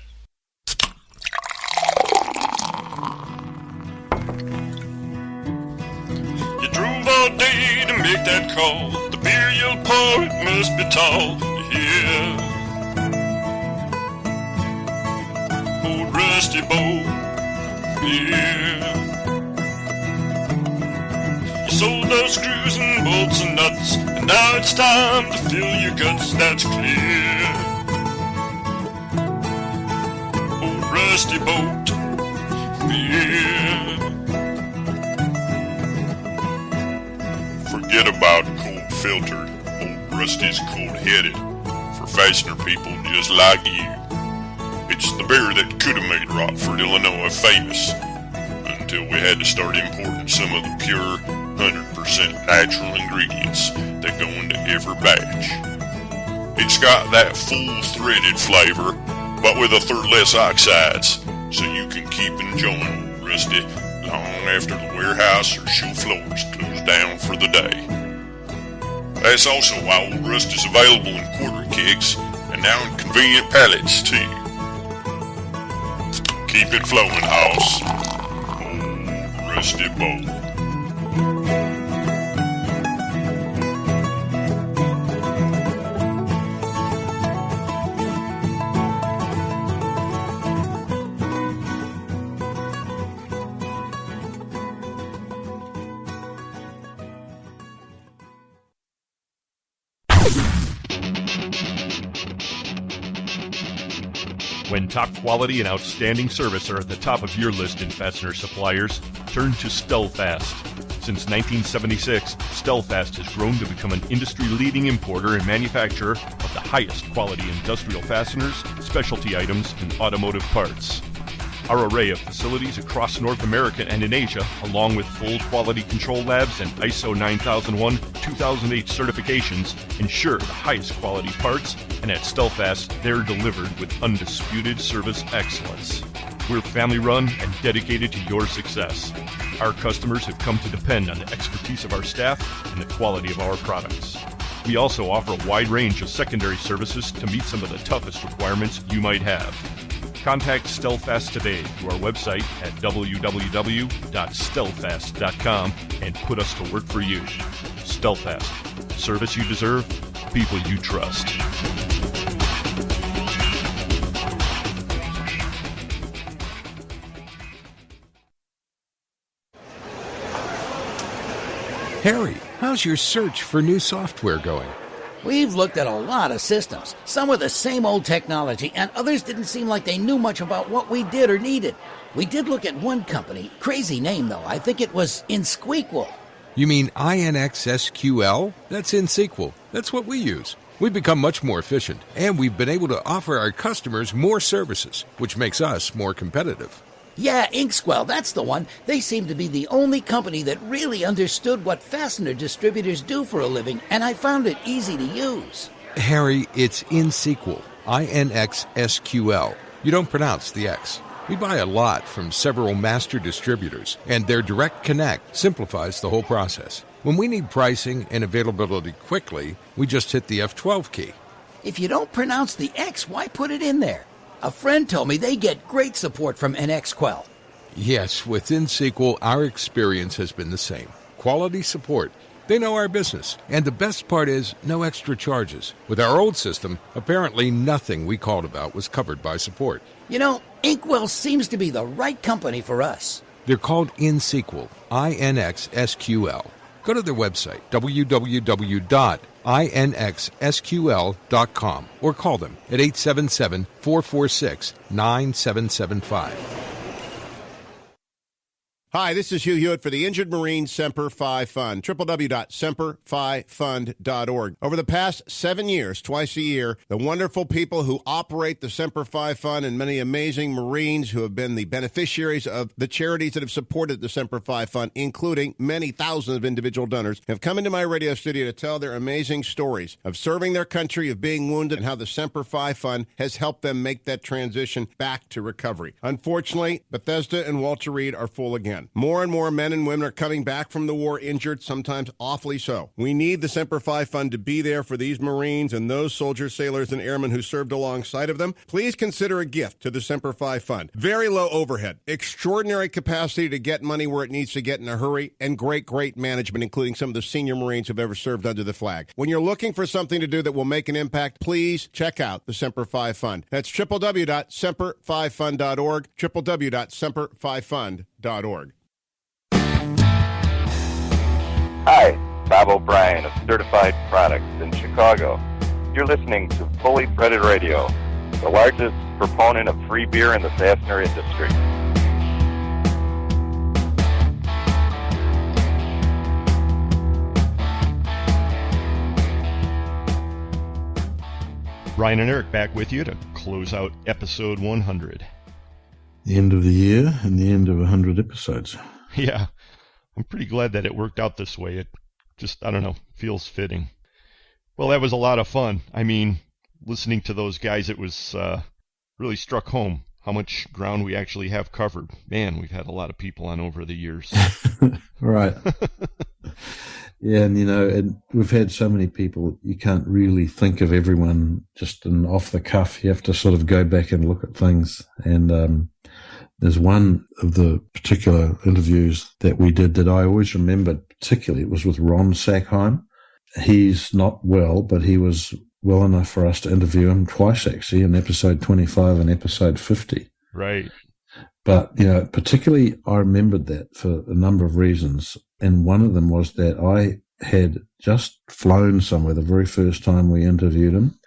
You drove all day to make that call. The beer you'll pour, it must be tall. Yeah. Old Rusty Bolt. Yeah. You sold those screws and bolts and nuts, and now it's time to fill your guts. That's clear. Old Rusty Bolt. Yeah. Forget about cold filtered. Old Rusty's cold-headed. For fastener people just like you. It's the beer that could have made Rockford, Illinois famous. Until we had to start importing some of the pure, 100% natural ingredients that go into every batch. It's got that full-threaded flavor, but with a third less oxides, so you can keep enjoying Old Rusty long after the warehouse or show floors close down for the day. That's also why Old Rusty's available in quarter kegs and now in convenient pallets too. Keep it flowing, house. Old Rusty Bolt. When top quality and outstanding service are at the top of your list in fastener suppliers, turn to Stellfast. Since 1976, Stellfast has grown to become an industry-leading importer and manufacturer of the highest quality industrial fasteners, specialty items, and automotive parts. Our array of facilities across North America and in Asia, along with full quality control labs and ISO 9001-2008 certifications, ensure the highest quality parts, and at Stellfast, they're delivered with undisputed service excellence. We're family run and dedicated to your success. Our customers have come to depend on the expertise of our staff and the quality of our products. We also offer a wide range of secondary services to meet some of the toughest requirements you might have. Contact Stellfast today through our website at www.stellfast.com and put us to work for you. Stellfast. Service you deserve, people you trust. Harry, how's your search for new software going? We've looked at a lot of systems, some with the same old technology, and others didn't seem like they knew much about what we did or needed. We did look at one company, crazy name though, I think it was InSQL. You mean INXSQL? That's InSQL. That's what we use. We've become much more efficient, and we've been able to offer our customers more services, which makes us more competitive. Yeah, Inkswell, that's the one. They seem to be the only company that really understood what fastener distributors do for a living, and I found it easy to use. Harry, it's InSQL, INXSQL. You don't pronounce the X. We buy a lot from several master distributors, and their direct connect simplifies the whole process. When we need pricing and availability quickly, we just hit the F12 key. If you don't pronounce the X, why put it in there? A friend told me they get great support from NXQuell. Yes, with InSQL, our experience has been the same. Quality support. They know our business. And the best part is, no extra charges. With our old system, apparently nothing we called about was covered by support. You know, Inkwell seems to be the right company for us. They're called InSQL, INXSQL. Go to their website, www.inxsql.com, or call them at 877-446-9775. Hi, this is Hugh Hewitt for the Injured Marine Semper Fi Fund, www.semperfifund.org. Over the past 7 years, twice a year, the wonderful people who operate the Semper Fi Fund and many amazing Marines who have been the beneficiaries of the charities that have supported the Semper Fi Fund, including many thousands of individual donors, have come into my radio studio to tell their amazing stories of serving their country, of being wounded, and how the Semper Fi Fund has helped them make that transition back to recovery. Unfortunately, Bethesda and Walter Reed are full again. More and more men and women are coming back from the war injured, sometimes awfully so. We need the Semper Fi Fund to be there for these Marines and those soldiers, sailors, and airmen who served alongside of them. Please consider a gift to the Semper Fi Fund. Very low overhead, extraordinary capacity to get money where it needs to get in a hurry, and great management, including some of the senior Marines who've ever served under the flag. When you're looking for something to do that will make an impact, please check out the Semper Fi Fund. That's www.semperfifund.org, www.semperfifund.org. Hi, Bob O'Brien of Certified Products in Chicago. You're listening to Fully Threaded Radio, the largest proponent of free beer in the fastener industry. Brian and Eric back with you to close out episode 100. The end of the year and the end of 100 episodes. Yeah. I'm pretty glad that it worked out this way. It just, I don't know, feels fitting. Well, that was a lot of fun. I mean, listening to those guys, it was really struck home how much ground we actually have covered. Man, we've had a lot of people on over the years. Right. Yeah, and and we've had so many people, you can't really think of everyone just off the cuff. You have to sort of go back and look at things. And there's one of the particular interviews that we did that I always remembered particularly. It was with Ron Sackheim. He's not well, but he was well enough for us to interview him twice, actually, in episode 25 and episode 50. Right. But, particularly I remembered that for a number of reasons. And one of them was that I had just flown somewhere the very first time we interviewed him.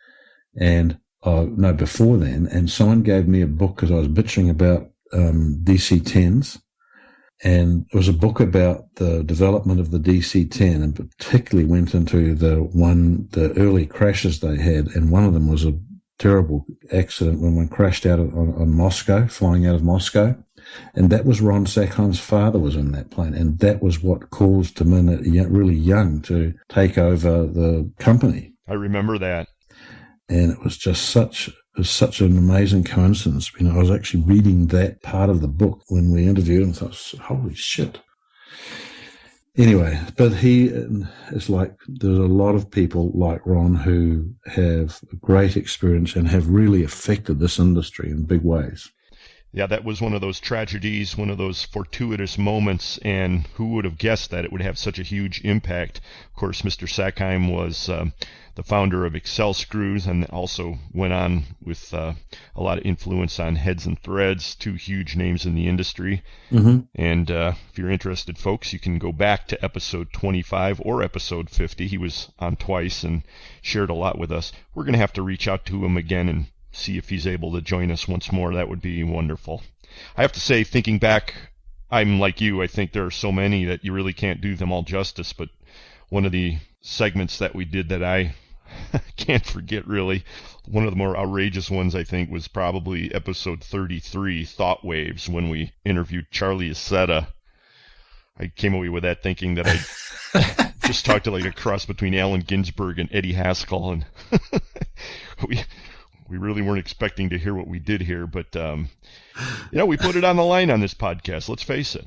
And, before then. And someone gave me a book because I was bitching about DC-10s, and it was a book about the development of the DC-10, and particularly went into the early crashes they had, and one of them was a terrible accident when one crashed out on Moscow, flying out of Moscow, and that was Ron Sackheim's father was in that plane, and that was what caused him, really young, to take over the company. I remember that. And it was just such is such an amazing coincidence. I was actually reading that part of the book when we interviewed him. I thought, holy shit. Anyway, but it's like there's a lot of people like Ron who have great experience and have really affected this industry in big ways. Yeah, that was one of those tragedies, one of those fortuitous moments, and who would have guessed that it would have such a huge impact? Of course, Mr. Sackheim was the founder of Excel Screws and also went on with a lot of influence on Heads and Threads, two huge names in the industry. Mm-hmm. And if you're interested, folks, you can go back to episode 25 or episode 50. He was on twice and shared a lot with us. We're going to have to reach out to him again and see if he's able to join us once more. That would be wonderful. I have to say, thinking back, I'm like you. I think there are so many that you really can't do them all justice, but one of the segments that we did that I can't forget, really, one of the more outrageous ones, I think, was probably episode 33, Thought Waves, when we interviewed Charlie Aceta. I came away with that thinking that I just talked to like a cross between Allen Ginsberg and Eddie Haskell, and we really weren't expecting to hear what we did here, but we put it on the line on this podcast, let's face it.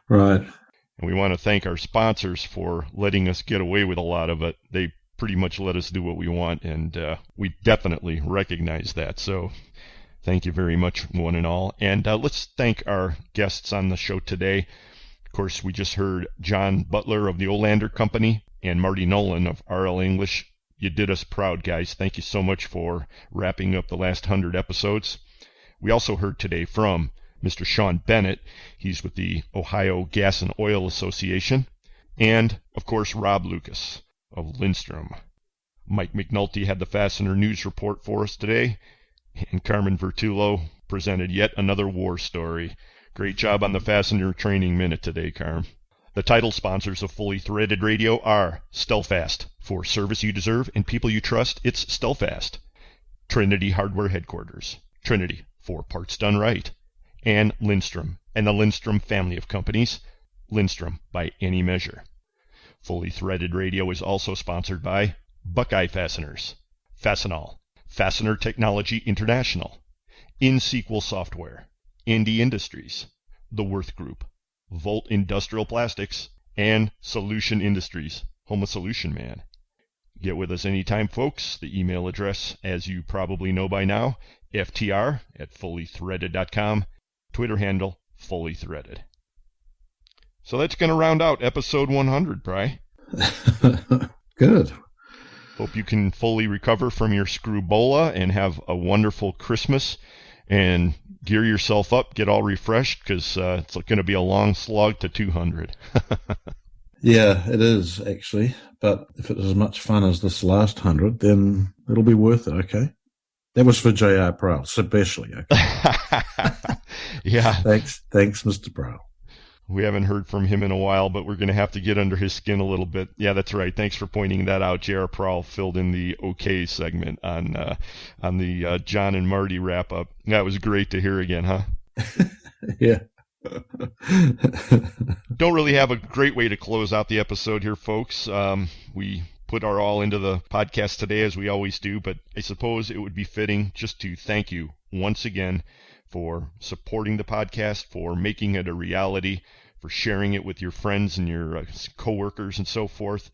Right. And we want to thank our sponsors for letting us get away with a lot of it. They pretty much let us do what we want, and we definitely recognize that. So thank you very much, one and all. And let's thank our guests on the show today. Of course, we just heard John Butler of the Olander Company and Marty Nolan of RL English. You did us proud, guys. Thank you so much for wrapping up the last 100 episodes. We also heard today from Mr. Shawn Bennett. He's with the Ohio Gas and Oil Association. And, of course, Rob Lucas of Lindstrom. Mike McNulty had the Fastener News Report for us today. And Carmen Vertullo presented yet another war story. Great job on the Fastener Training Minute today, Carm. The title sponsors of Fully Threaded Radio are Stelfast. For service you deserve and people you trust, it's Stelfast. Trinity Hardware Headquarters. Trinity, for parts done right. And Lindstrom, and the Lindstrom family of companies. Lindstrom, by any measure. Fully Threaded Radio is also sponsored by Buckeye Fasteners, Fastenal, Fastener Technology International, InSequel Software, Indie Industries, The Worth Group, Volt Industrial Plastics, and Solution Industries, Home a Solution Man. Get with us anytime, folks. The email address, as you probably know by now, ftr@fullythreaded.com. Twitter handle, Fully Threaded. So that's going to round out episode 100, Bri. Good. Hope you can fully recover from your screwbola and have a wonderful Christmas. And gear yourself up, get all refreshed, because it's going to be a long slog to 200. Yeah, it is, actually. But if it was as much fun as this last 100, then it'll be worth it, okay? That was for J.R. Prowl, especially, okay? Yeah. Thanks, Mr. Prowl. We haven't heard from him in a while, but we're going to have to get under his skin a little bit. Yeah, that's right. Thanks for pointing that out. J.R. Prowl filled in the OK segment on the John and Marty wrap-up. That was great to hear again, huh? Yeah. Don't really have a great way to close out the episode here, folks. We put our all into the podcast today, as we always do, but I suppose it would be fitting just to thank you once again for supporting the podcast, for making it a reality, for sharing it with your friends and your coworkers and so forth.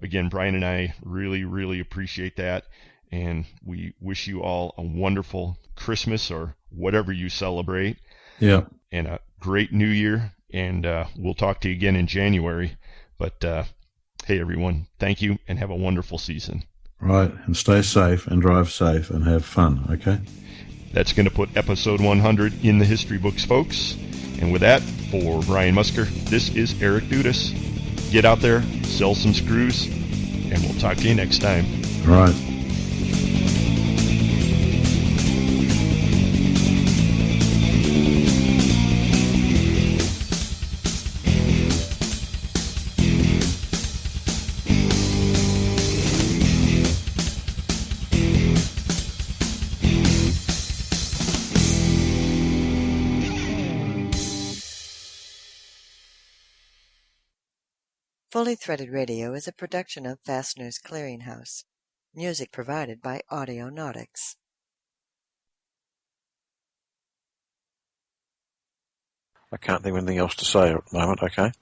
Again, Brian and I really, really appreciate that, and we wish you all a wonderful Christmas or whatever you celebrate. Yeah. And a great New Year, and we'll talk to you again in January. But hey, everyone, thank you, and have a wonderful season. Right, and stay safe and drive safe and have fun, okay? That's going to put episode 100 in the history books, folks. And with that, for Brian Musker, this is Eric Dudas. Get out there, sell some screws, and we'll talk to you next time. Right. Fully Threaded Radio is a production of Fastener's Clearinghouse. Music provided by Audionautics. I can't think of anything else to say at the moment, okay?